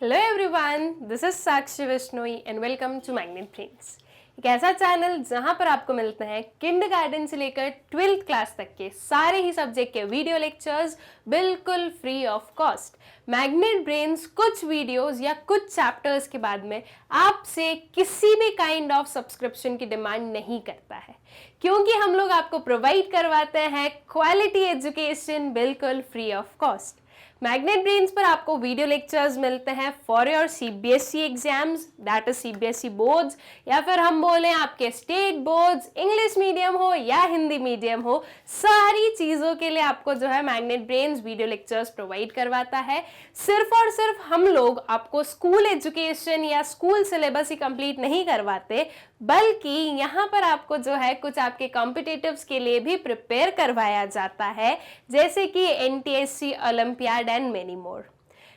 Hello everyone, this is Sakshi Vishnoi and welcome to Magnet Brains. एक ऐसा channel जहां पर आपको मिलते हैं किंडरगार्टन से लेकर 12th क्लास तक के सारे ही सब्जेक्ट के वीडियो लेक्चर्स बिल्कुल free of cost. Magnet brains कुछ वीडियोस या कुछ चैप्टर्स के बाद में आपसे किसी भी काइंड ऑफ सब्सक्रिप्शन की डिमांड नहीं करता है, क्योंकि हम लोग आपको प्रोवाइड करवाते हैं क्वालिटी एजुकेशन बिल्कुल free of cost. Magnet brains पर आपको वीडियो लेक्चर्स मिलते हैं for your CBSE exams, that is CBSE boards, या फिर हम बोलें आपके स्टेट बोर्ड्स, इंग्लिश मीडियम हो या हिंदी मीडियम हो, सारी चीज़ों के लिए आपको जो है magnet brains video lectures provide करवाता है। सिर्फ और सिर्फ हम लोग आपको स्कूल एजुकेशन या स्कूल सिलेबस ही कंप्लीट नहीं करवाते, बल्कि यहाँ पर आपको जो है कुछ आपके कॉम्पिटिटिव्स के लिए भी प्रिपेयर करवाया जाता है, जैसे कि NTSC, olympiad and many more.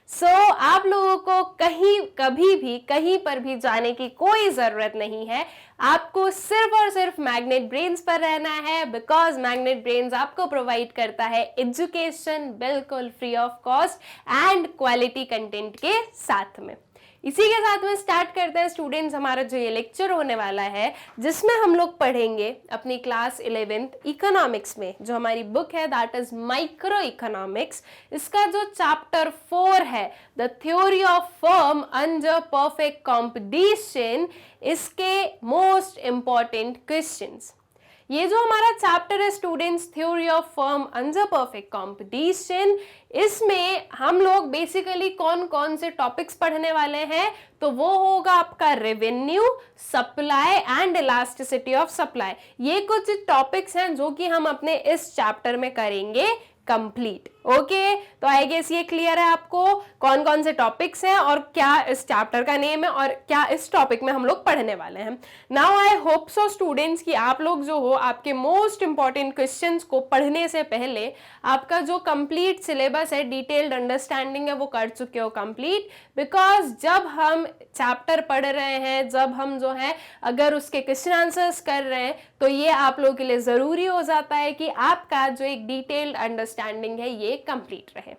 So आप लोगों को कहीं कभी भी कहीं पर भी जाने की कोई जरूरत नहीं है। आपको सिर्फ और सिर्फ मैग्नेट ब्रेन्स पर रहना है, बिकॉज मैग्नेट ब्रेन्स आपको प्रोवाइड करता है एजुकेशन बिल्कुल free of cost and quality content के साथ में। इसी के साथ में स्टार्ट करते हैं स्टूडेंट्स हमारा जो ये लेक्चर होने वाला है, जिसमें हम लोग पढ़ेंगे अपनी क्लास 11th इकोनॉमिक्स में जो हमारी बुक है, दैट इज माइक्रो इकोनॉमिक्स। इसका जो चैप्टर 4 है, the theory of firm under perfect competition, इसके मोस्ट इंपॉर्टेंट क्वेश्चंस। ये जो हमारा चैप्टर है students, theory of firm under perfect competition, इसमें हम लोग बेसिकली कौन कौन से टॉपिक्स पढ़ने वाले हैं, तो वो होगा आपका revenue, supply and elasticity of supply. ये कुछ टॉपिक्स हैं जो कि हम अपने इस चैप्टर में करेंगे कंप्लीट। ओके, तो आई गेस ये क्लियर है आपको कौन कौन से टॉपिक्स हैं और क्या इस चैप्टर का नेम है और क्या इस टॉपिक में हम लोग पढ़ने वाले हैं। Now I hope so students कि आप लोग जो हो आपके मोस्ट इंपॉर्टेंट क्वेश्चंस को पढ़ने से पहले आपका जो कंप्लीट सिलेबस है, डिटेल्ड अंडरस्टैंडिंग है, वो कर चुके हो कंप्लीट। बिकॉज जब हम चैप्टर पढ़ रहे हैं, जब हम जो है अगर उसके क्वेश्चन आंसर्स कर रहे हैं, तो ये आप लोगों के लिए जरूरी हो जाता है कि आपका जो एक डिटेल्ड अंडरस्टैंडिंग है ये कंप्लीट रहे।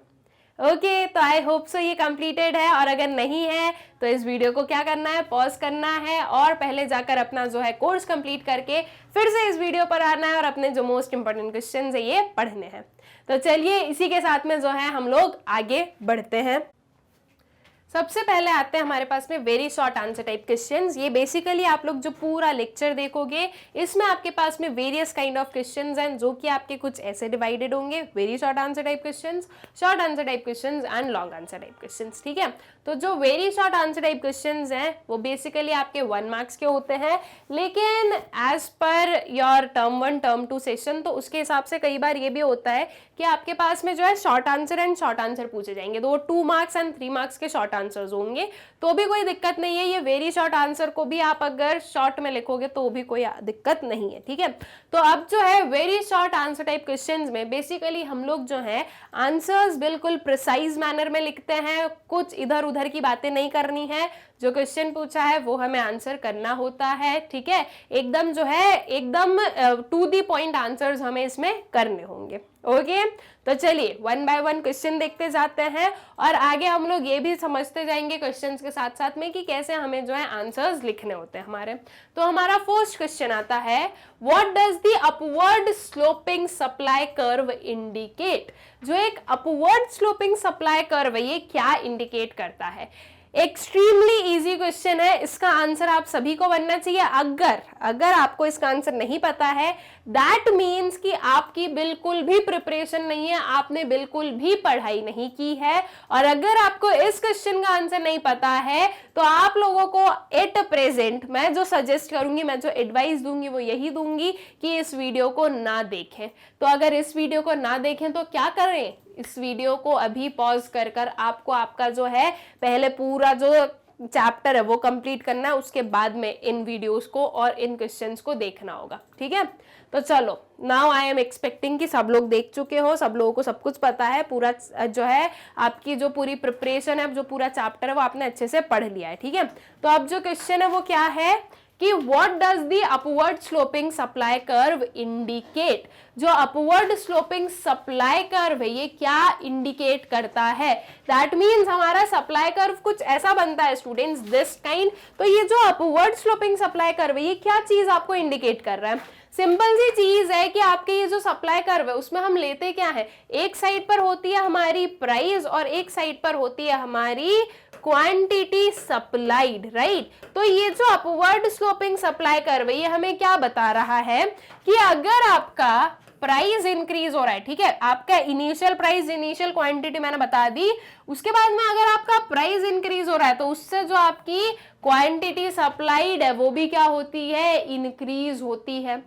ओके, तो आई होप सो ये कंप्लीटेड है, और अगर नहीं है तो इस वीडियो को क्या करना है, पॉज करना है और पहले जाकर अपना जो है कोर्स कंप्लीट करके फिर से इस वीडियो पर आना है और अपने जो मोस्ट इंपॉर्टेंट क्वेश्चन है ये पढ़ने हैं। तो चलिए इसी के साथ में जो है हम लोग आगे बढ़ते हैं। सबसे पहले आते हैं हमारे पास में very short answer type questions. ये बेसिकली आप लोग जो पूरा लेक्चर देखोगे, इसमें आपके पास में वेरियस काइंड ऑफ क्वेश्चंस हैं, जो कि आपके कुछ ऐसे डिवाइडेड होंगे, very short answer type questions, short answer type questions and long answer type questions. ठीक है, तो जो very short answer type questions हैं वो बेसिकली आपके 1 मार्क्स के होते हैं, लेकिन as per your term 1 term 2 session, तो उसके हिसाब से कई बार ये भी होता है कि आपके पास में जो है short answer and short answer पूछे जाएंगे, तो वो 2 मार्क्स एंड 3 मार्क्स के शॉर्ट आंसर्स होंगे, तो भी कोई दिक्कत नहीं है। ये वेरी शॉर्ट आंसर को भी आप अगर शॉर्ट में लिखोगे तो भी कोई दिक्कत नहीं है। ठीक है, तो अब जो है very short answer type questions में बेसिकली हम लोग जो है आंसर्स बिल्कुल प्रिसाइज मैनर में लिखते हैं, कुछ इधर उधर की बातें नहीं करनी है, जो क्वेश्चन पूछा है वो हमें आंसर करना होता है। ठीक है, एकदम जो है एकदम टू दी पॉइंट आंसर्स हमें इसमें करने होंगे। ओके, तो चलिए 1 बाय 1 क्वेश्चन देखते जाते हैं और आगे हम लोग ये भी समझते जाएंगे क्वेश्चंस के साथ साथ में कि कैसे हमें जो है आंसर्स लिखने होते हैं हमारे। तो हमारा फर्स्ट क्वेश्चन आता है, what does the upward sloping supply curve indicate. जो एक अपवर्ड स्लोपिंग सप्लाई कर्व है, ये क्या इंडिकेट करता है। एक्सट्रीमली इजी क्वेश्चन है, इसका आंसर आप सभी को बनना चाहिए। अगर आपको इसका आंसर नहीं पता है, दैट मीन्स कि आपकी बिल्कुल भी प्रिपरेशन नहीं है, आपने बिल्कुल भी पढ़ाई नहीं की है। और अगर आपको इस क्वेश्चन का आंसर नहीं पता है, तो आप लोगों को एट प्रेजेंट मैं जो सजेस्ट करूंगी, मैं जो एडवाइस दूंगी वो यही दूंगी कि इस वीडियो को ना देखें। तो अगर इस वीडियो को ना देखें तो क्या करें, इस वीडियो को अभी पॉज कर कर आपको आपका जो है पहले पूरा जो चैप्टर है वो कंप्लीट करना है, उसके बाद में इन वीडियोस को और इन क्वेश्चंस को देखना होगा। ठीक है, तो चलो नाउ आई एम एक्सपेक्टिंग कि सब लोग देख चुके हो, सब लोगों को सब कुछ पता है, पूरा जो है आपकी जो पूरी प्रिपरेशन है, जो पूरा चैप्टर है वो आपने अच्छे से पढ़ लिया है। ठीक है, तो अब जो क्वेश्चन है वो क्या है कि what does the upward sloping supply curve indicate. जो अपवर्ड स्लोपिंग सप्लाई कर्व है ये क्या इंडिकेट करता है? दैट मीन्स हमारा सप्लाई कर्व कुछ ऐसा बनता है स्टूडेंट्स, दिस काइंड। तो ये जो अपवर्ड स्लोपिंग सप्लाई कर्व है ये क्या चीज आपको इंडिकेट कर रहा है? सिंपल सी चीज है कि आपके ये जो सप्लाई कर्व है उसमें हम लेते क्या है, एक साइड पर होती है हमारी प्राइस और एक साइड पर होती है हमारी क्वांटिटी सप्लाइड, राइट। तो ये जो अपवर्ड स्लोपिंग सप्लाई कर्व है ये हमें क्या बता रहा है कि अगर आपका प्राइस इंक्रीज हो रहा है, ठीक है, आपका इनिशियल प्राइस, इनिशियल क्वांटिटी मैंने बता दी, उसके बाद में अगर आपका प्राइस इंक्रीज हो रहा है तो उससे जो आपकी क्वांटिटी सप्लाइड है वो भी क्या होती है, इंक्रीज होती है।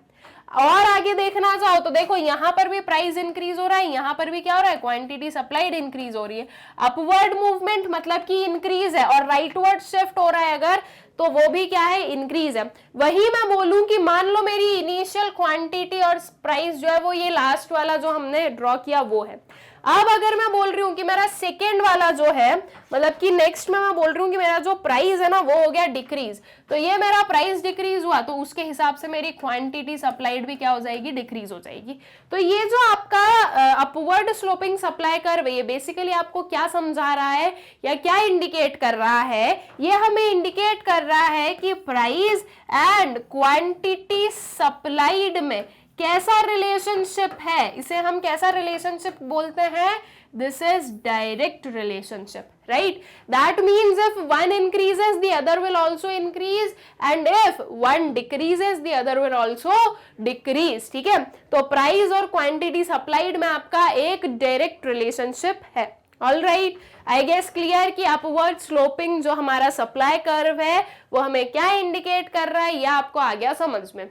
और आगे देखना चाहो तो देखो यहां पर भी प्राइस इंक्रीज हो रहा है, यहां पर भी क्या हो रहा है, क्वांटिटी सप्लाइड इंक्रीज हो रही है। अपवर्ड मूवमेंट मतलब कि इंक्रीज है, और राइटवर्ड शिफ्ट हो रहा है अगर, तो वो भी क्या है, इंक्रीज है। वही मैं बोलूं कि मान लो मेरी इनिशियल क्वांटिटी और प्राइस जो है वो ये लास्ट वाला जो हमने ड्रॉ किया वो है। अब अगर मैं बोल रही हूं कि मेरा सेकेंड वाला जो है, मतलब कि नेक्स्ट में मैं बोल रही हूं कि मेरा जो प्राइस है ना वो हो गया डिक्रीज, तो ये मेरा प्राइस डिक्रीज हुआ तो उसके हिसाब से मेरी क्वांटिटी सप्लाइड भी क्या हो जाएगी, डिक्रीज हो जाएगी। तो ये जो आपका अपवर्ड स्लोपिंग सप्लाई कर्व है ये बेसिकली आपको क्या समझा रहा है या क्या इंडिकेट कर रहा है, ये हमें इंडिकेट कर रहा है कि प्राइस एंड क्वांटिटी सप्लाइड में कैसा रिलेशनशिप है। इसे हम कैसा रिलेशनशिप बोलते हैं, this is direct relationship, right. That means if one increases the other will also increase and if one decreases the other will also decrease, ठीक है। तो प्राइस और क्वांटिटी सप्लाइड में आपका एक डायरेक्ट रिलेशनशिप है। All right, I guess clear कि upward sloping जो हमारा सप्लाई कर्व है वो हमें क्या इंडिकेट कर रहा है, यह आपको आ गया समझ में।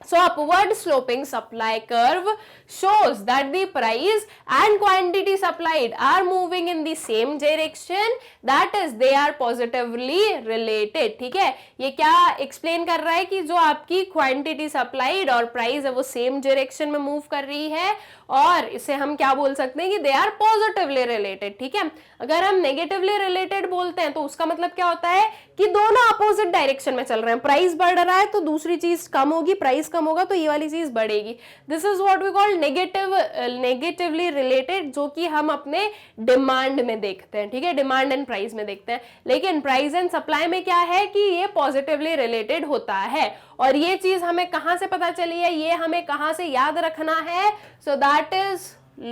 So upward sloping supply curve shows that the price and quantity supplied are moving in the same direction, that is they are positively related, ठीक है। ये क्या एक्सप्लेन कर रहा है कि जो आपकी क्वांटिटी सप्लाइड और प्राइस है वो सेम डायरेक्शन में मूव कर रही है, और इसे हम क्या बोल सकते हैं कि दे आर पॉजिटिवली रिलेटेड, ठीक है। अगर हम नेगेटिवली रिलेटेड बोलते हैं तो उसका मतलब क्या होता है कि दोनों अपोजिट डायरेक्शन में चल रहे हैं, प्राइस बढ़ रहा है तो दूसरी चीज कम होगी, प्राइस कम होगा तो ये वाली चीज बढ़ेगी। This is what we call negatively related, जो कि हम अपने डिमांड में देखते हैं, ठीक है, डिमांड एंड प्राइस में देखते हैं। लेकिन प्राइस एंड सप्लाई में क्या है कि ये पॉजिटिवली रिलेटेड होता है। और ये चीज हमें कहां से पता चली है, ये हमें कहां से याद रखना है, so that is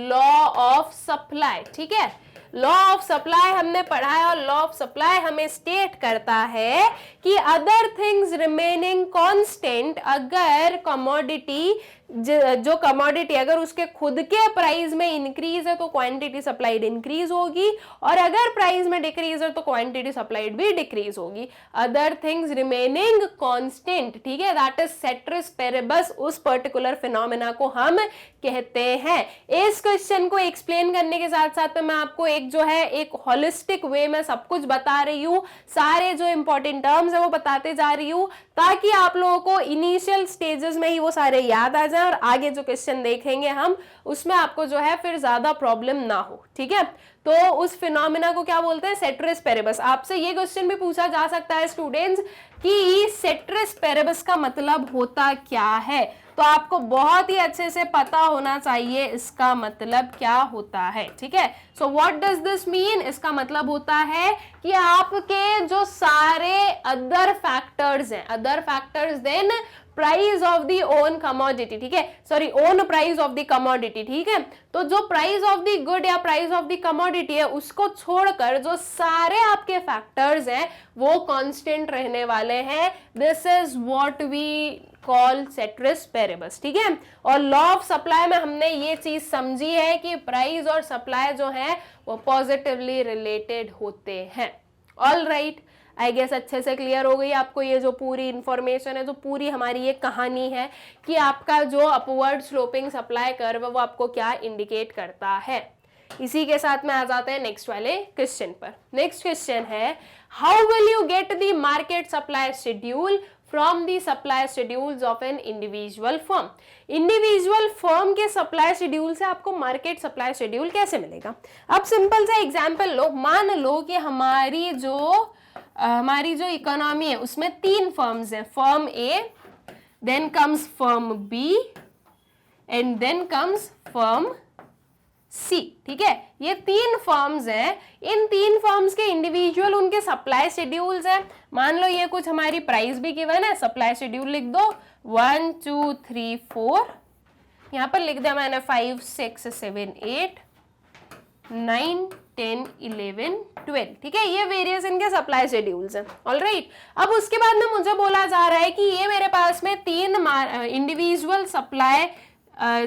law of supply, ठीक है। लॉ ऑफ सप्लाई हमने पढ़ा है और लॉ ऑफ सप्लाई हमें स्टेट करता है कि अदर थिंग्स रिमेनिंग कांस्टेंट, अगर कमोडिटी जो कमोडिटी अगर उसके खुद के प्राइस में इंक्रीज है तो क्वांटिटी सप्लाइड इंक्रीज होगी, और अगर प्राइस में डिक्रीज है तो क्वांटिटी सप्लाइड भी डिक्रीज होगी। अदर थिंग्स रिमेनिंग कांस्टेंट, ठीक है, दैट इज सेट्रिस पेरिबस, उस पर्टिकुलर फिनोमेना को हम कहते हैं। इस क्वेश्चन को एक्सप्लेन करने के साथ साथ में मैं आपको एक जो है एक होलिस्टिक वे में सब कुछ बता रही हूँ, सारे जो इंपॉर्टेंट टर्म्स है वो बताते जा रही हूँ, ताकि आप लोगों को इनिशियल स्टेजेस में ही वो सारे याद आ जाए और आगे जो क्वेश्चन देखेंगे हम उसमें आपको जो है फिर ज्यादा प्रॉब्लम ना हो, ठीक है। तो उस फिनोमेना को क्या बोलते हैं, सेट्रिस पेरिबस। आपसे ये क्वेश्चन भी पूछा जा सकता है स्टूडेंट्स कि सेट्रिस पेरिबस का मतलब होता क्या है, तो आपको बहुत ही अच्छे से पता होना चाहिए इसका मतलब क्या होता है, ठीक है। So what does this mean, इसका मतलब होता है कि आपके जो सारे अदर फैक्टर्स हैं, other factors then price of the own commodity, ठीक है, sorry own price of the commodity, ठीक है। तो जो प्राइस ऑफ द गुड या प्राइस ऑफ द कमोडिटी है उसको छोड़कर जो सारे आपके फैक्टर्स हैं वो कांस्टेंट रहने वाले हैं। This is what we call ceteris paribus, ठीक है। और लॉ ऑफ सप्लाई में हमने ये चीज समझी है कि प्राइस और सप्लाई जो है वो पॉजिटिवली रिलेटेड होते हैं। ऑल राइट, आई गेस अच्छे से क्लियर हो गई आपको ये जो पूरी इंफॉर्मेशन है, जो पूरी हमारी ये कहानी है कि आपका जो अपवर्ड स्लोपिंग सप्लाई कर्व है वो आपको क्या इंडिकेट करता है। इसी के साथ में आ जाते हैं नेक्स्ट वाले क्वेश्चन पर। नेक्स्ट क्वेश्चन है, how will you get the market supply schedule from the supply schedules of an individual firm. Individual firm के सप्लाई शेड्यूल से आपको मार्केट सप्लाई शेड्यूल कैसे मिलेगा। अब सिंपल सा एग्जांपल लो, मान लो कि हमारी जो हमारी जो इकोनॉमी है उसमें 3 फर्म्स हैं, firm A, then comes firm B and then comes firm C. ठीक है, ये 3 फर्म्स हैं। इन 3 फर्म्स के इंडिविजुअल उनके सप्लाई शेड्यूल्स हैं। मान लो ये कुछ हमारी प्राइस भी गिवन है, सप्लाई शेड्यूल लिख दो 1 2 3 4, यहाँ पर लिख दिया मैंने 5 6 7 8 9 10 11 12। ठीक है, ये वेरियस इनके सप्लाई शेड्यूल्स हैं। ऑलराइट, अब उसके बाद में मुझे बोला जा रहा है कि ये मेरे पास में 3 इंडिविजुअल सप्लाई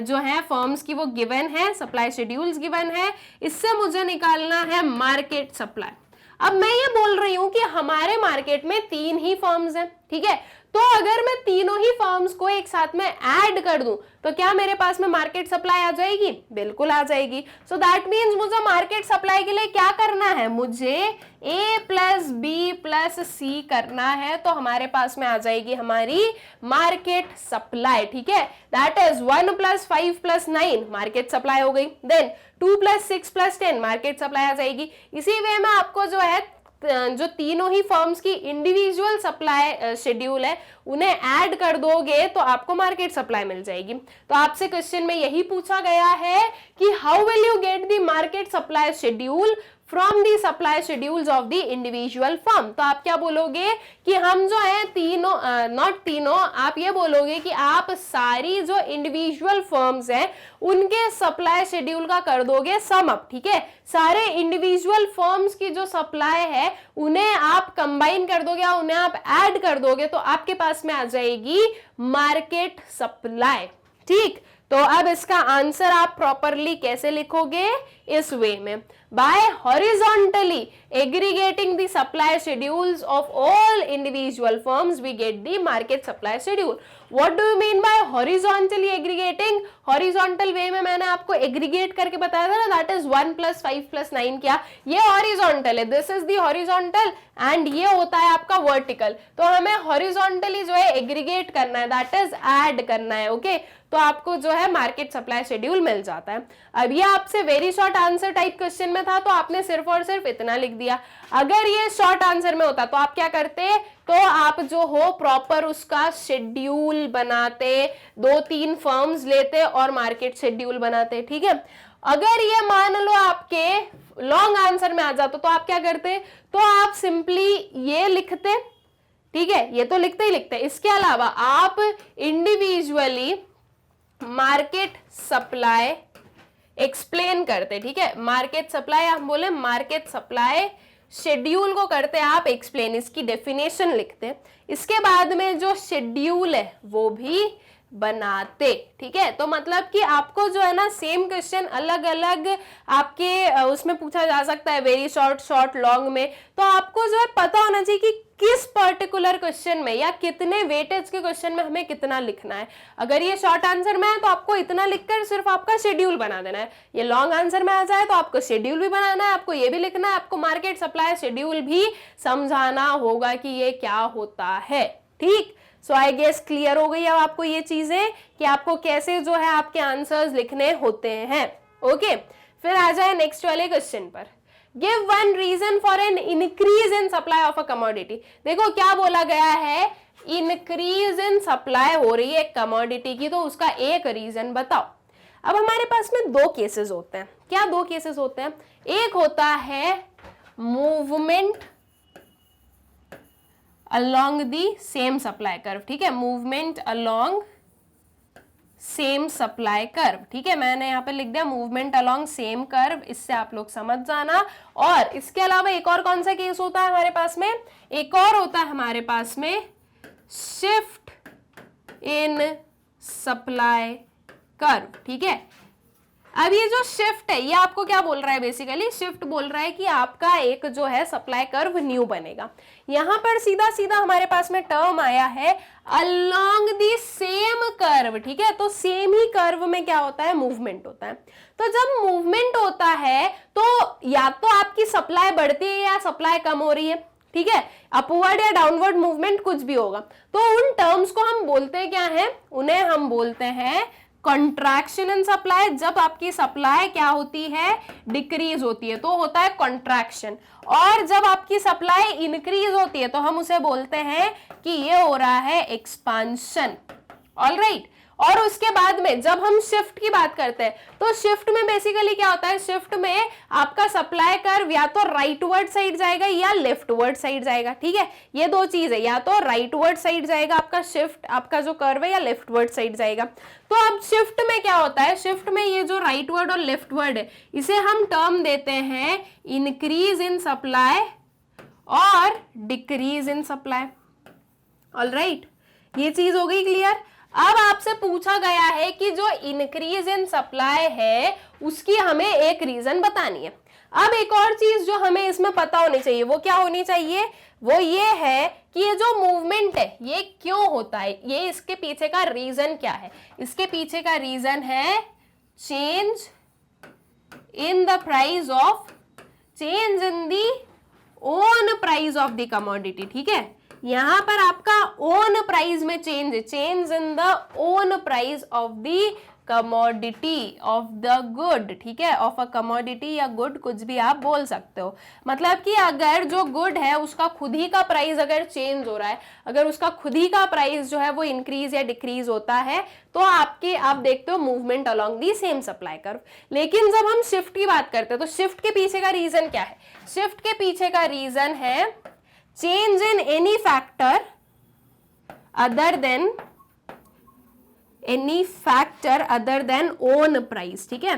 जो है फर्म्स की वो गिवन है, सप्लाई शेड्यूल्स गिवन है, इससे मुझे निकालना है मार्केट सप्लाई। अब मैं ये बोल रही हूं कि हमारे मार्केट में 3 ही फर्म्स हैं। ठीक है, तो अगर मैं तीनों ही फर्म्स को एक साथ में ऐड कर दूं तो क्या मेरे पास में मार्केट सप्लाई आ जाएगी? बिल्कुल आ जाएगी। सो दैट मीन्स मुझे मार्केट सप्लाई के लिए क्या करना है? मुझे A प्लस बी प्लस सी करना है, तो हमारे पास में आ जाएगी हमारी मार्केट सप्लाई। ठीक है, that is 1 plus 5 plus 9 market supply हो गई। Then 2 plus 6 plus 10 market supply आ जाएगी। इसी वे में आपको जो है जो तीनों ही फर्म्स की इंडिविजुअल सप्लाई शेड्यूल है उन्हें ऐड कर दोगे तो आपको मार्केट सप्लाई मिल जाएगी। तो आपसे क्वेश्चन में यही पूछा गया है कि how will you get the market supply schedule from the supply schedules of the individual firm. तो आप क्या बोलोगे कि हम जो है तीनों नॉट तीनों, आप ये बोलोगे कि आप सारी जो इंडिविजुअल फर्म्स हैं उनके सप्लाई शेड्यूल का कर दोगे सम अप। ठीक है, सारे इंडिविजुअल फर्म्स की जो सप्लाई है उन्हें आप कंबाइन कर दोगे या उन्हें आप ऐड कर दोगे तो आपके पास में आ जाएगी मार्केट सप्लाई। ठीक, तो अब इसका आंसर आप प्रॉपरली कैसे लिखोगे? इस वे में, by horizontally aggregating the supply schedules of all individual firms we get the market supply schedule. What do you mean by horizontally aggregating? horizontal way में मैंने आपको aggregate करके बताया था ना, that is 1 plus 5 plus 9 क्या, ये horizontal है, this is the horizontal and ये होता है आपका vertical। तो हमें horizontally जो है aggregate करना है, that is add करना है। ओके, तो आपको जो है मार्केट सप्लाई शेड्यूल मिल जाता है। अब ये आपसे very short answer type question में था तो आपने सिर्फ और सिर्फ इतना लिख दिया। अगर ये शॉर्ट आंसर में होता तो आप क्या करते? तो आप जो हो प्रॉपर उसका शेड्यूल बनाते, 2-3 फर्म्स लेते और मार्केट शेड्यूल बनाते। ठीक है, अगर ये मान लो आपके लॉन्ग आंसर में आ जाता तो आप क्या करते? तो आप सिंपली ये लिखते। ठीक है, ये तो लिखते ही लिखते, इसके अलावा आप इंडिविजुअली मार्केट सप्लाई एक्सप्लेन करते। ठीक है, मार्केट सप्लाई हम बोले मार्केट सप्लाई शेड्यूल को करते आप एक्सप्लेन, इसकी डेफिनेशन लिखते, इसके बाद में जो शेड्यूल है वो भी बनाते। ठीक है, तो मतलब कि आपको जो है ना सेम क्वेश्चन अलग अलग आपके उसमें पूछा जा सकता है, वेरी शॉर्ट, शॉर्ट, लॉन्ग में। तो आपको जो है पता होना चाहिए कि किस पर्टिकुलर क्वेश्चन में या कितने वेटेज के क्वेश्चन में हमें कितना लिखना है। अगर ये शॉर्ट आंसर में है तो आपको इतना लिखकर सिर्फ आपका शेड्यूल बना देना है। ये लॉन्ग आंसर में आ जाए तो आपको शेड्यूल भी बनाना है, आपको ये भी लिखना है, आपको मार्केट सप्लाई शेड्यूल भी समझाना होगा कि ये क्या होता है। ठीक, सो आई गेस क्लियर हो गई अब आपको ये चीजें कि आपको कैसे जो है आपके आंसर्स लिखने होते हैं। ओके, फिर आ जाए नेक्स्ट वाले क्वेश्चन पर। Give one reason for an increase in supply of a commodity. देखो क्या बोला गया है, इंक्रीज इन सप्लाई हो रही है कमोडिटी की, तो उसका एक रीजन बताओ। अब हमारे पास में 2 केसेस होते हैं। क्या 2 केसेस होते हैं? एक होता है movement along the same supply curve। ठीक है, movement along same supply curve. ठीक है, मैंने यहाँ पे लिख दिया मूवमेंट along सेम कर्व, इससे आप लोग समझ जाना। और इसके अलावा एक और कौन सा केस होता है हमारे पास में? एक और होता है हमारे पास में शिफ्ट इन सप्लाई कर्व। ठीक है, अब ये जो शिफ्ट है ये आपको क्या बोल रहा है? बेसिकली शिफ्ट बोल रहा है कि आपका एक जो है सप्लाई कर्व न्यू बनेगा। यहां पर सीधा सीधा हमारे पास में टर्म आया है अलोंग दी सेम कर्व। ठीक है, तो सेम ही कर्व में क्या होता है? मूवमेंट होता है। तो जब मूवमेंट होता है तो या तो आपकी सप्लाई बढ़ती है या सप्लाई कम हो रही है। ठीक है, अपवर्ड या डाउनवर्ड मूवमेंट कुछ भी होगा। तो उन टर्म्स को हम बोलते क्या हैं? उन्हें हम बोलते हैं कंट्रैक्शन इन सप्लाई, जब आपकी सप्लाई क्या होती है, डिक्रीज होती है तो होता है कंट्रैक्शन, और जब आपकी सप्लाई इंक्रीज होती है तो हम उसे बोलते हैं कि ये हो रहा है एक्सपांशन। ऑलराइट, और उसके बाद में जब हम शिफ्ट की बात करते हैं तो शिफ्ट में बेसिकली क्या होता है, शिफ्ट में आपका सप्लाई कर्व या तो राइटवर्ड साइड जाएगा या लेफ्टवर्ड साइड जाएगा। ठीक है, ये दो चीज है, या तो राइटवर्ड साइड जाएगा आपका शिफ्ट, आपका जो कर्व है, या लेफ्टवर्ड साइड जाएगा। तो अब शिफ्ट में क्या होता है, शिफ्ट में ये जो राइटवर्ड और लेफ्टवर्ड है इसे हम टर्म देते हैं इंक्रीज इन सप्लाई और डिक्रीज इन सप्लाई। ऑलराइट, ये चीज हो गई क्लियर। अब आपसे पूछा गया है कि जो इंक्रीज इन सप्लाई है उसकी हमें एक रीजन बतानी है। अब एक और चीज जो हमें इसमें पता होनी चाहिए वो क्या होनी चाहिए, वो ये है कि ये जो मूवमेंट है ये क्यों होता है, ये इसके पीछे का रीजन क्या है। इसके पीछे का रीजन है change in the price of, change in the own price of the commodity. ठीक है, यहां पर आपका ओन प्राइस में चेंज है, change in the own price of the commodity of the good. ठीक है, ऑफ अ कमोडिटी या गुड, कुछ भी आप बोल सकते हो। मतलब कि अगर जो गुड है उसका खुद ही का प्राइस अगर चेंज हो रहा है, अगर उसका खुद ही का प्राइस जो है वो इंक्रीज या डिक्रीज होता है तो आप देखते हो movement along the same supply curve. लेकिन जब हम शिफ्ट की बात करते हैं तो शिफ्ट के पीछे का रीजन क्या है, शिफ्ट के पीछे का रीजन है change in any factor other than own price। ठीक है,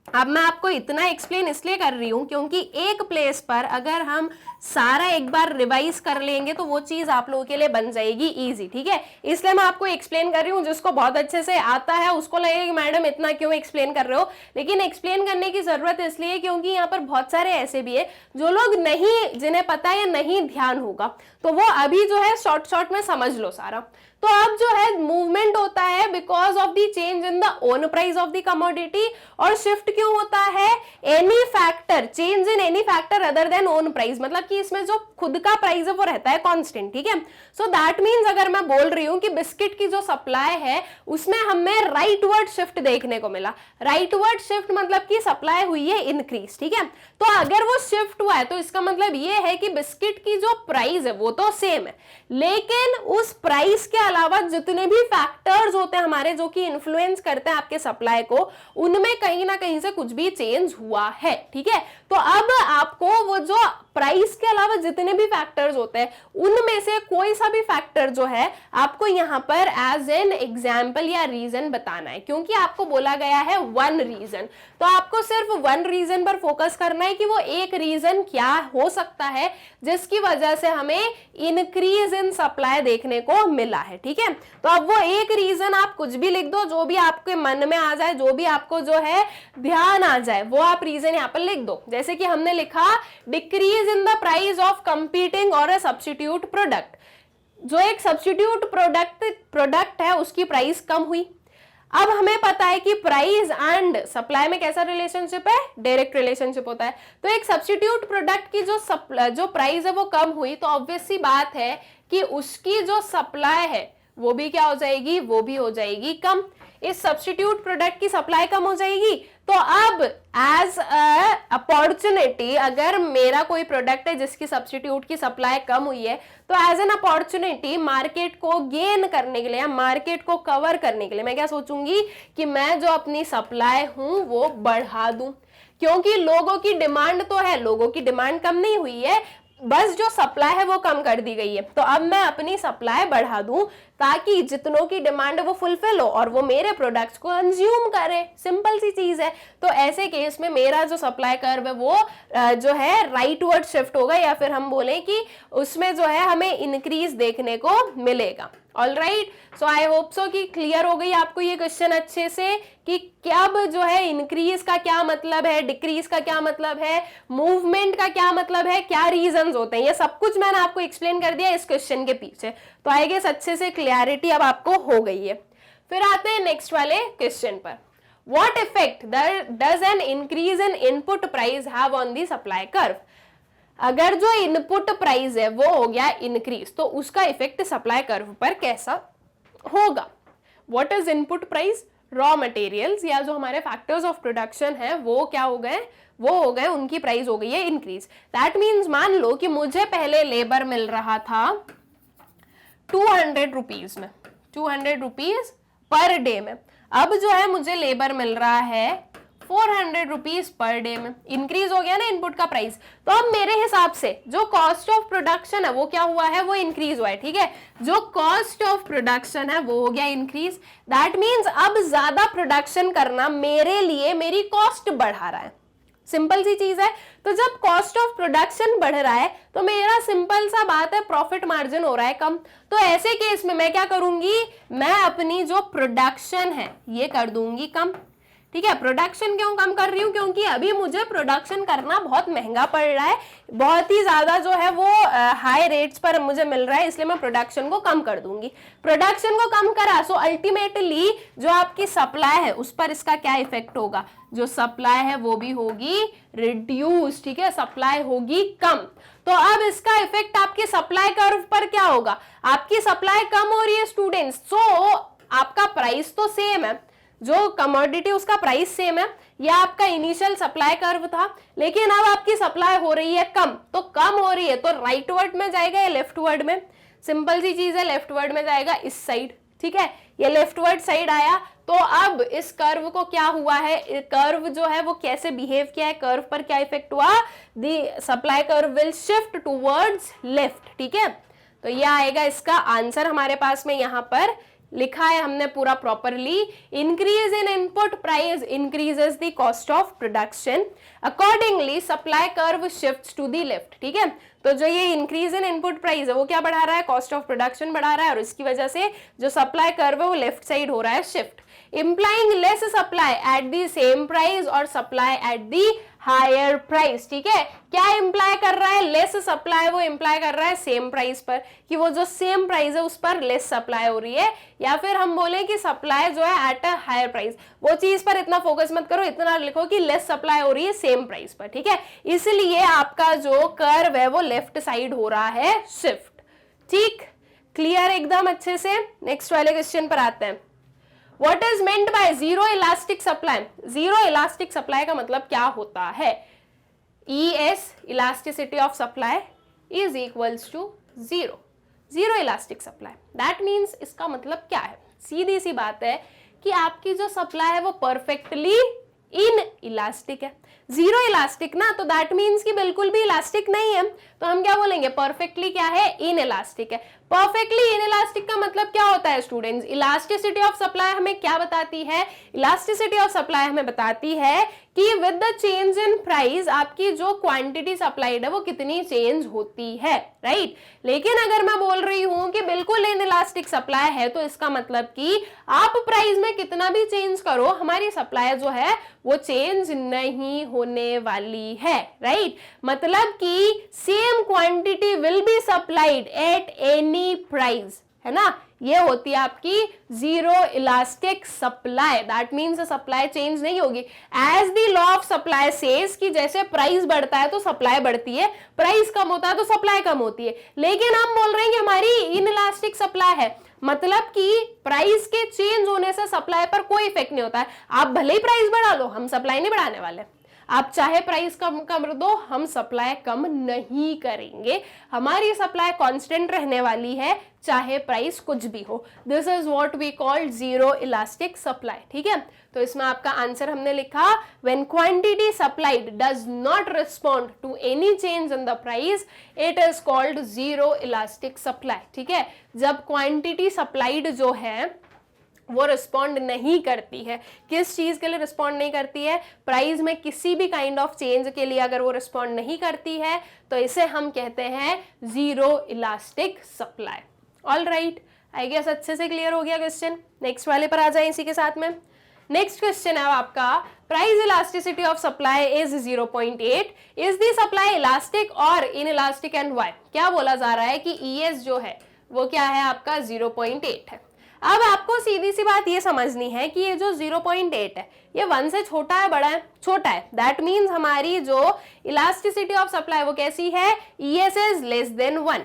अब मैं आपको इतना एक्सप्लेन इसलिए कर रही हूं क्योंकि एक प्लेस पर अगर हम सारा एक बार रिवाइज कर लेंगे तो वो चीज आप लोगों के लिए बन जाएगी इजी। ठीक है, इसलिए मैं आपको एक्सप्लेन कर रही हूँ। जिसको बहुत अच्छे से आता है उसको लगेगा कि मैडम इतना क्यों एक्सप्लेन कर रहे हो, लेकिन एक्सप्लेन करने की जरूरत इसलिए क्योंकि यहाँ पर बहुत सारे ऐसे भी है जो लोग नहीं, जिन्हें पता है नहीं ध्यान होगा, तो वो अभी जो है शॉर्ट में समझ लो सारा। तो अब जो है मूवमेंट होता है because of the change in the own price of the commodity, और शिफ्ट क्यों होता है, any factor, change in any factor other than own price, मतलब कि इसमें जो खुद का प्राइस है वो रहता है कांस्टेंट। ठीक है, सो दैट मींस अगर मैं बोल रही हूं कि बिस्किट की जो सप्लाई है उसमें हमें राइटवर्ड शिफ्ट देखने को मिला, राइटवर्ड शिफ्ट मतलब कि सप्लाई हुई है इंक्रीज। ठीक है, तो अगर वो शिफ्ट हुआ है तो इसका मतलब ये है कि बिस्किट की जो प्राइस है वो तो सेम है, लेकिन उस प्राइस के अलावा जितने भी फैक्टर्स होते हैं हमारे जो कि इन्फ्लुएंस करते हैं आपके सप्लाई को, उनमें कहीं ना कहीं से कुछ भी चेंज हुआ है। ठीक है, तो अब आपको वो जो प्राइस के अलावा जितने भी फैक्टर्स होते हैं उनमें से कोई सा भी फैक्टर जो है आपको यहाँ पर एज एन एग्जाम्पल या रीजन बताना है, क्योंकि आपको बोला गया है वन रीजन, तो आपको सिर्फ वन रीजन पर फोकस करना है कि वो एक रीजन क्या हो सकता है जिसकी वजह से हमें इंक्रीज इन सप्लाई देखने को मिला है। ठीक है, तो अब वो एक रीजन आप कुछ भी लिख दो, जो भी आपके मन में आ जाए, जो भी आपको जो है ध्यान आ जाए वो आप रीजन यहाँ पर लिख दो। जैसे कि हमने लिखा decrease in the price of competing और अ सब्स्टिट्यूट प्रोडक्ट, जो एक सब्स्टिट्यूट प्रोडक्ट है उसकी प्राइस कम हुई। अब हमें पता है कि प्राइस एंड सप्लाई में कैसा रिलेशनशिप है, डायरेक्ट रिलेशनशिप होता है। तो एक सब्स्टिट्यूट प्रोडक्ट की जो प्राइस है वो कम हुई, तो ऑब्वियस सी बात है कि उसकी जो सप्लाई है वो भी क्या हो जाएगी, वो भी हो जाएगी कम। इस सब्स्टिट्यूट प्रोडक्ट की सप्लाई कम हो जाएगी, तो अब एज अपॉर्चुनिटी अगर मेरा कोई प्रोडक्ट है जिसकी सब्स्टिट्यूट की सप्लाई कम हुई है, तो एज एन अपॉर्चुनिटी मार्केट को गेन करने के लिए या मार्केट को कवर करने के लिए मैं क्या सोचूंगी कि मैं जो अपनी सप्लाई हूं वो बढ़ा दूं, क्योंकि लोगों की डिमांड तो है, लोगों की डिमांड कम नहीं हुई है, बस जो सप्लाई है वो कम कर दी गई है। तो अब मैं अपनी सप्लाई बढ़ा दूं ताकि जितनों की डिमांड है वो फुलफिल हो और वो मेरे प्रोडक्ट्स को कंज्यूम करे, सिंपल सी चीज है। तो ऐसे केस में मेरा जो सप्लाई कर्व है वो जो है राइटवर्ड शिफ्ट होगा, या फिर हम बोले कि उसमें जो है हमें इंक्रीज देखने को मिलेगा। Alright, so I hope so कि क्लियर हो गई आपको ये क्वेश्चन अच्छे से कि कब जो है इंक्रीज का क्या मतलब है, डिक्रीज का क्या मतलब है, मूवमेंट का क्या मतलब है, क्या रीजंस होते हैं, ये सब कुछ मैंने आपको एक्सप्लेन कर दिया इस क्वेश्चन के पीछे। तो आई गेस अच्छे से क्लैरिटी अब आपको हो गई है। फिर आते हैं नेक्स्ट वाले क्वेश्चन पर। What effect does N increase in input price have on the supply curve? अगर जो इनपुट प्राइस है वो हो गया इंक्रीज, तो उसका इफेक्ट सप्लाई कर्व पर कैसा होगा? What is input price? Raw materials या जो हमारे फैक्टर्स ऑफ प्रोडक्शन है वो क्या हो गए? वो हो गए, उनकी प्राइस हो गई है इंक्रीज। दैट मीन्स मान लो कि मुझे पहले लेबर मिल रहा था 200 रुपीज में, 200 रुपीज पर डे में, अब जो है मुझे लेबर मिल रहा है 400 रुपीज पर डे में। इंक्रीज हो गया ना इनपुट का प्राइस। तो अब मेरे हिसाब से जो कॉस्ट ऑफ प्रोडक्शन है वो क्या हुआ है? वो इंक्रीज हुआ है, ठीक है। जो कॉस्ट ऑफ प्रोडक्शन है वो हो गया इंक्रीज। दैट मीन्स अब ज्यादा प्रोडक्शन करना मेरे लिए मेरी कॉस्ट बढ़ा रहा है। सिंपल सी चीज है। तो जब कॉस्ट ऑफ प्रोडक्शन बढ़ रहा है तो मेरा सिंपल सा बात है प्रॉफिट मार्जिन हो रहा है कम। तो ऐसे केस में मैं क्या करूंगी? मैं अपनी जो प्रोडक्शन है ये कर दूंगी कम, ठीक है। प्रोडक्शन क्यों कम कर रही हूं? क्योंकि अभी मुझे प्रोडक्शन करना बहुत महंगा पड़ रहा है, बहुत ही ज्यादा जो है वो हाई रेट्स पर मुझे मिल रहा है, इसलिए मैं प्रोडक्शन को कम कर दूंगी। प्रोडक्शन को कम करा सो अल्टीमेटली जो आपकी सप्लाई है उस पर इसका क्या इफेक्ट होगा? जो सप्लाई है वो भी होगी रिड्यूस, ठीक है, सप्लाई होगी कम। तो अब इसका इफेक्ट आपकी सप्लाई कर्व पर क्या होगा? आपकी सप्लाई कम हो रही है स्टूडेंट्स, सो आपका प्राइस तो सेम है, जो कमोडिटी उसका प्राइस सेम है, या आपका इनिशियल सप्लाई कर्व था, लेकिन अब आपकी सप्लाई हो रही है कम। तो कम हो रही है तो राइट वर्ड में जाएगा या लेफ्ट वर्ड में? सिंपल सी चीज है, लेफ्ट वर्ड में जाएगा, इस साइड, ठीक है। ये लेफ्ट वर्ड साइड आया। तो अब इस कर्व को क्या हुआ है? कर्व जो है वो कैसे बिहेव किया है? कर्व पर क्या इफेक्ट हुआ? The supply curve will shift towards left, ठीक है। तो ये आएगा इसका आंसर हमारे पास में, यहां पर लिखा है हमने पूरा properly. Increase in input price increases the cost of production, accordingly supply curve shifts to the left, ठीक है। तो जो ये इंक्रीज इन इनपुट प्राइस है वो क्या बढ़ा रहा है? कॉस्ट ऑफ प्रोडक्शन बढ़ा रहा है, और इसकी वजह से जो सप्लाई कर्व है वो लेफ्ट साइड हो रहा है shift, implying less supply at the same price और supply at the higher price, ठीक है। क्या इंप्लाई कर रहा है? लेस सप्लाई वो इंप्लाई कर रहा है सेम प्राइस पर, कि वो जो सेम प्राइस है उस पर लेस सप्लाई हो रही है, या फिर हम बोले कि सप्लाई जो है एट अ हायर प्राइस। वो चीज पर इतना फोकस मत करो, इतना लिखो कि लेस सप्लाई हो रही है सेम प्राइस पर, ठीक है। इसलिए आपका जो कर्व है वो लेफ्ट साइड हो रहा है शिफ्ट, ठीक। क्लियर एकदम अच्छे से। नेक्स्ट वाले क्वेश्चन पर आते हैं। What is meant by zero elastic supply? Zero elastic supply का मतलब क्या होता है? ES elasticity of supply is equals to zero. Zero elastic supply. That means इसका मतलब क्या है? सीधी सी बात है कि आपकी जो सप्लाई है वो परफेक्टली इन इलास्टिक है। जीरो इलास्टिक ना, तो दैट मीन्स कि बिल्कुल भी इलास्टिक नहीं है, तो हम क्या बोलेंगे? परफेक्टली क्या है? इन इलास्टिक है। परफेक्टली इन इलास्टिक का मतलब क्या होता है स्टूडेंट्स? इलास्टिसिटी ऑफ सप्लाई हमें क्या बताती है? इलास्टिसिटी ऑफ सप्लाई हमें बताती है कि with the change in price आपकी जो क्वांटिटी सप्लाइड है वो कितनी चेंज होती है, राइट। लेकिन अगर मैं बोल रही हूं कि बिल्कुल इन इलास्टिक सप्लाई है, तो इसका मतलब कि आप प्राइस में कितना भी चेंज करो, हमारी सप्लाई जो है वो चेंज नहीं होने वाली है, राइट। मतलब कि same quantity will be supplied at any price, है ना। ये होती है आपकी zero elastic supply. That means supply change नहीं होगी। As the law of supply says कि जैसे प्राइस बढ़ता है तो सप्लाई बढ़ती है, प्राइस कम होता है तो सप्लाई कम होती है। लेकिन हम बोल रहे हैं कि हमारी इन इलास्टिक सप्लाई है, मतलब कि प्राइस के चेंज होने से सप्लाई पर कोई इफेक्ट नहीं होता है। आप भले ही प्राइस बढ़ा लो, हम सप्लाई नहीं बढ़ाने वाले। आप चाहे प्राइस कम कर दो, हम सप्लाई कम नहीं करेंगे। हमारी सप्लाई कांस्टेंट रहने वाली है, चाहे प्राइस कुछ भी हो। This is what we call zero elastic supply, ठीक है। तो इसमें आपका आंसर हमने लिखा, when quantity supplied does not respond to any change in the price it is called zero elastic supply, ठीक है। जब क्वांटिटी सप्लाइड जो है वो रिस्पॉन्ड नहीं करती है, किस चीज के लिए रिस्पॉन्ड नहीं करती है? प्राइस में किसी भी काइंड ऑफ चेंज के लिए अगर वो रिस्पॉन्ड नहीं करती है तो इसे हम कहते हैं zero elastic supply. All right, I guess अच्छे से क्लियर हो गया क्वेश्चन। नेक्स्ट वाले पर आ जाए इसी के साथ में। नेक्स्ट क्वेश्चन है आपका, price elasticity of supply is 0.8, is the supply elastic और इन इलास्टिक एंड व्हाई? क्या बोला जा रहा है कि ES जो है वो क्या है आपका 0.8 है। अब आपको सीधी सी बात ये समझनी है कि ये जो 0.8 है ये 1 से छोटा है बड़ा है? छोटा है। दैट मीन्स हमारी जो इलास्टिसिटी ऑफ सप्लाई वो कैसी है? ES is less than 1।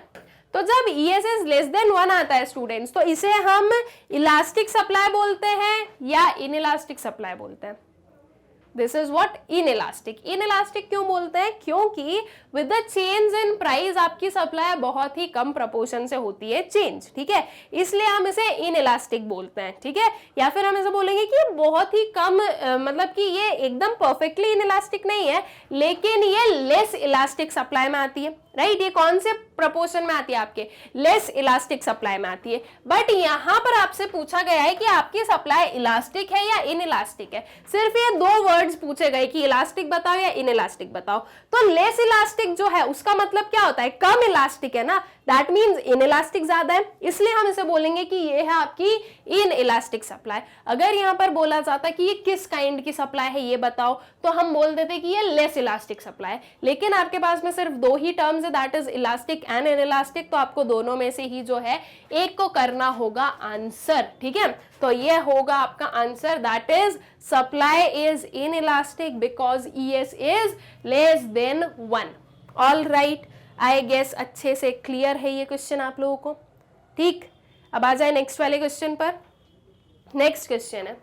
तो जब ES इज लेस देन 1 आता है स्टूडेंट्स, तो इसे हम इलास्टिक सप्लाई बोलते हैं या इनइलास्टिक सप्लाई बोलते हैं? This is what, inelastic. Inelastic क्यों बोलते हैं? क्योंकि with the change in price आपकी सप्लाई बहुत ही कम प्रपोर्शन से होती है चेंज, ठीक है, इसलिए हम इसे इनइलास्टिक बोलते हैं, ठीक है। या फिर हम ऐसे बोलेंगे कि बहुत ही कम मतलब कि ये एकदम परफेक्टली इनइलास्टिक नहीं है, लेकिन ये लेस इलास्टिक सप्लाई में आती है, राइट। ये कौन से प्रपोर्शन में आती है? आपके लेस इलास्टिक सप्लाई में आती है। बट यहां पर आपसे पूछा गया है कि आपकी सप्लाई इलास्टिक है या इनइलास्टिक है। सिर्फ ये दो वर्ड्स पूछे गए कि इलास्टिक बताओ या इनइलास्टिक बताओ। तो लेस इलास्टिक जो है उसका मतलब क्या होता है? कम इलास्टिक है ना, दैट मीन्स इनइलास्टिक ज्यादा है, इसलिए हम इसे बोलेंगे कि ये है आपकी इनइलास्टिक सप्लाई। अगर यहां पर बोला जाता कि ये किस काइंड की सप्लाई है ये बताओ, तो हम बोल देते कि ये लेस इलास्टिक सप्लाई है। लेकिन आपके पास में सिर्फ दो ही टर्म्स है, that is elastic and inelastic, तो आपको दोनों में से ही जो है एक को करना होगा आंसर, ठीक है। तो ये होगा आपका answer, that is supply is inelastic because ES is less than 1। All right, I guess अच्छे से क्लियर है ये क्वेश्चन आप लोगों को, ठीक। अब आ जाए नेक्स्ट वाले क्वेश्चन पर। नेक्स्ट क्वेश्चन है,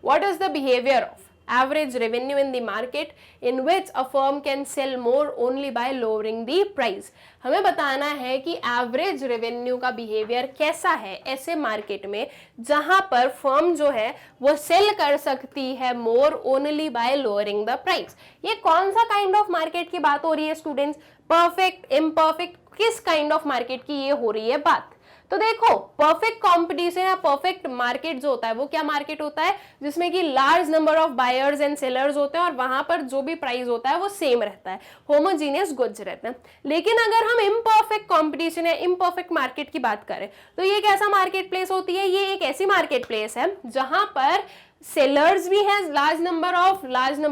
what is the behaviour of average revenue in the market in which a firm can sell more only by lowering the price। हमें बताना है कि एवरेज रेवेन्यू का बिहेवियर कैसा है ऐसे मार्केट में जहां पर फर्म जो है वो सेल कर सकती है more only by lowering the price. ये कौन सा काइंड ऑफ मार्केट की बात हो रही है स्टूडेंट्स? परफेक्ट, इम्परफेक्ट, किस काइंड ऑफ मार्केट की ये हो रही है बात? तो देखो, परफेक्ट कंपटीशन या परफेक्ट मार्केट जो होता है वो क्या मार्केट होता है? जिसमें कि large number of buyers and sellers होते हैं और वहां पर जो भी प्राइस होता है वो सेम रहता है, होमोजीनियस गुड्स रहते हैं। लेकिन अगर हम इम्परफेक्ट कंपटीशन या इम्परफेक्ट मार्केट की बात करें तो ये कैसा मार्केट प्लेस होती है? ये एक ऐसी मार्केट प्लेस है जहां पर सेलर्स भी है, लार्ज नंबर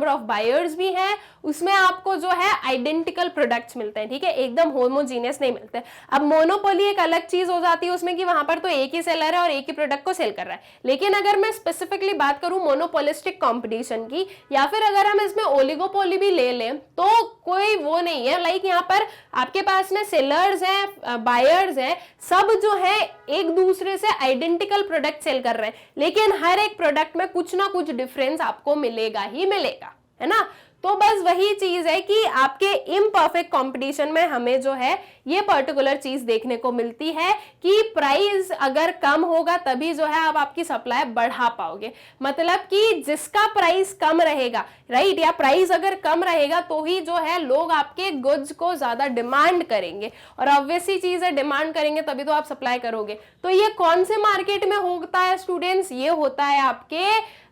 ऑफ बायर्स भी है, उसमें आपको जो है आइडेंटिकल प्रोडक्ट्स मिलते हैं, ठीक है, एकदम होमोजीनियस नहीं मिलते। अब मोनोपोली एक अलग चीज हो जाती है उसमें कि वहां पर तो एक ही सेलर है और एक ही प्रोडक्ट को सेल कर रहा है। लेकिन अगर मैं स्पेसिफिकली बात करूं मोनोपोलिस्टिक कंपटीशन की, या फिर अगर हम इसमें ओलिगोपोली भी ले लें, तो कोई वो नहीं है, लाइक यहाँ पर आपके पास में सेलर्स हैं, बायर्स हैं, सब जो है एक दूसरे से आइडेंटिकल प्रोडक्ट सेल कर रहे हैं, लेकिन हर एक प्रोडक्ट में कुछ ना कुछ डिफरेंस आपको मिलेगा ही मिलेगा, है ना। तो बस वही चीज है कि आपके इम्परफेक्ट कंपटीशन में हमें जो है ये पर्टिकुलर चीज देखने को मिलती है कि प्राइस अगर कम होगा तभी जो है आप आपकी सप्लाई बढ़ा पाओगे। मतलब कि जिसका प्राइस कम रहेगा, राइट, या प्राइस अगर कम रहेगा तो ही जो है लोग आपके गुड्स को ज्यादा डिमांड करेंगे, और ऑब्वियसली चीज है डिमांड करेंगे तभी तो आप सप्लाई करोगे। तो ये कौन से मार्केट में होता है स्टूडेंट्स? ये होता है आपके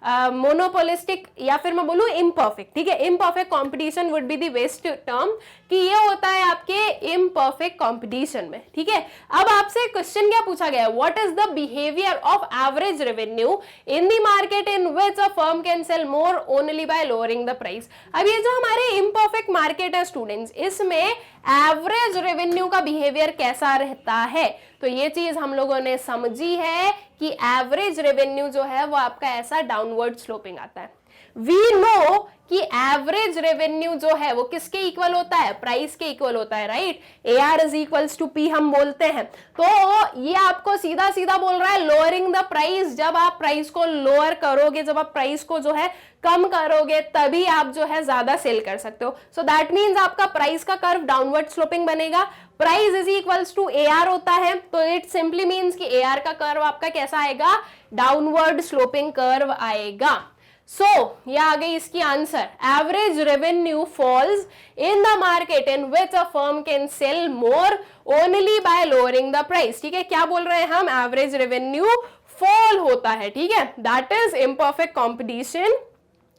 मोनोपोलिस्टिक या फिर मैं बोलूं इम्परफेक्ट, ठीक है। Imperfect competition would be the best term कि ये होता है आपके इम्परफेक्ट कंपटीशन में, ठीक है। अब आपसे क्वेश्चन क्या पूछा गया है? What is the behaviour of average revenue in the market in which a firm can sell more only by lowering the price. अब ये जो हमारे इम्परफेक्ट मार्केट है स्टूडेंट्स, इसमें एवरेज रेवेन्यू का बिहेवियर कैसा रहता है? तो ये चीज हम लोगों ने समझी है कि एवरेज रेवेन्यू जो है वो आपका ऐसा डाउनवर्ड स्लोपिंग आता है। वी नो कि एवरेज रेवेन्यू जो है वो किसके इक्वल होता है? प्राइस के इक्वल होता है, right. AR is equals to P हम बोलते हैं। तो ये आपको सीधा सीधा बोल रहा है लोअरिंग द प्राइस। जब आप प्राइस को लोअर करोगे, जब आप प्राइस को जो है कम करोगे, तभी आप जो है ज्यादा सेल कर सकते हो। सो दैट मीन्स आपका प्राइस का कर्व डाउनवर्ड स्लोपिंग बनेगा। Price is equals to AR होता है, तो इट सिंपली मीन्स कि AR का कर्व आपका कैसा आएगा? डाउनवर्ड स्लोपिंग कर्व आएगा। सो ये आ गई इसकी answer. Average revenue falls in the market in which a firm can sell more only by lowering the price, ठीक है। क्या बोल रहे हैं हम? एवरेज रेवेन्यू फॉल होता है, ठीक है, that is imperfect competition,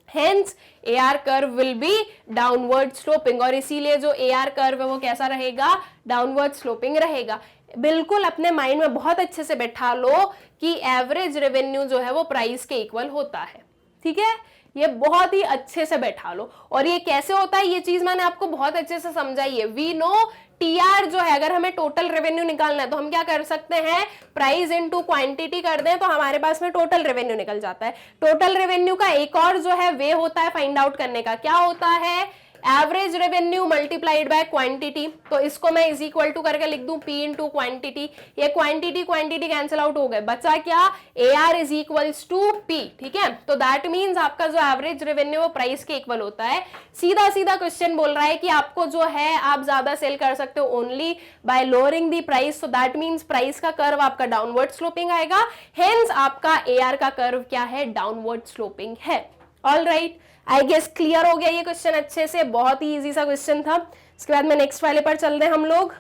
hence AR curve will be downward sloping. और इसीलिए जो AR कर्व है वो कैसा रहेगा? डाउनवर्ड स्लोपिंग रहेगा। बिल्कुल अपने माइंड में बहुत अच्छे से बैठा लो कि एवरेज रेवेन्यू जो है वो प्राइस के इक्वल होता है, ठीक है। ये बहुत ही अच्छे से बैठा लो। और ये कैसे होता है ये चीज मैंने आपको बहुत अच्छे से समझाई है। वी नो TR जो है, अगर हमें टोटल रेवेन्यू निकालना है तो हम क्या कर सकते हैं? प्राइस इनटू क्वांटिटी कर दें तो हमारे पास में टोटल रेवेन्यू निकल जाता है। टोटल रेवेन्यू का एक और जो है वे होता है फाइंड आउट करने का, क्या होता है? Average revenue multiplied by quantity, तो इसको मैं इज इक्वल टू करके लिख दूं P इंटू क्वांटिटी, ये क्वांटिटी क्वांटिटी कैंसिल आउट हो गए, बचा क्या, AR is equals to P, ठीक है। तो दैट मीन्स आपका जो एवरेज रेवेन्यू वो प्राइस के इक्वल होता है। सीधा सीधा क्वेश्चन बोल रहा है कि आपको जो है आप ज्यादा सेल कर सकते हो only by lowering the price, so that means price का कर्व आपका डाउनवर्ड स्लोपिंग आएगा, हेंस आपका AR का कर्व क्या है, डाउनवर्ड स्लोपिंग है। All right, I guess clear हो गया ये क्वेश्चन अच्छे से, बहुत ही इजी सा क्वेश्चन था। इसके बाद में नेक्स्ट वाले पर चल रहे हैं हम लोग।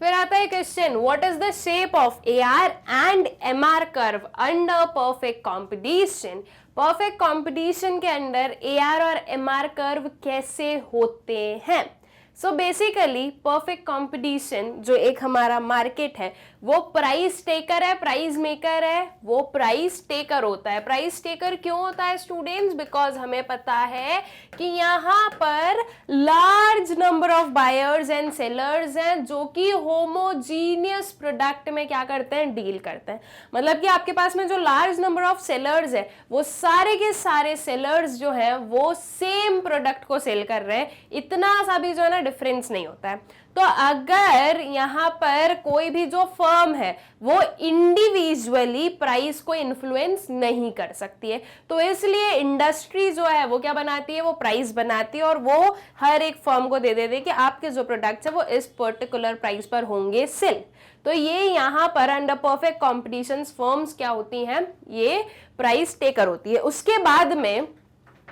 फिर आता है question, what is the shape of AR and MR curve under perfect competition. Perfect competition के अंदर AR और MR कर्व कैसे होते हैं। सो बेसिकली परफेक्ट कंपटीशन जो एक हमारा मार्केट है वो प्राइस टेकर है, प्राइस मेकर है, वो प्राइस टेकर होता है। प्राइस टेकर क्यों होता है स्टूडेंट्स, बिकॉज हमें पता है कि यहाँ पर large number of buyers and sellers हैं जो कि होमोजीनियस प्रोडक्ट में क्या करते हैं, डील करते हैं। मतलब कि आपके पास में जो लार्ज नंबर ऑफ सेलर्स है वो सारे के सारे सेलर्स जो है वो सेम प्रोडक्ट को सेल कर रहे हैं, इतना सा भी जो है ना डिफरेंस नहीं होता है। तो अगर यहाँ पर कोई भी जो फर्म है वो इंडिविजुअली प्राइस को इन्फ्लुएंस नहीं कर सकती है, तो इसलिए इंडस्ट्री जो है वो क्या बनाती है, वो प्राइस बनाती है और वो हर एक फर्म को दे देती है कि आपके जो प्रोडक्ट्स है वो इस पर्टिकुलर प्राइस पर होंगे सेल। तो ये यहाँ पर अंडर परफेक्ट कॉम्पिटिशन फर्म्स क्या होती हैं, ये प्राइस टेकर होती है। उसके बाद में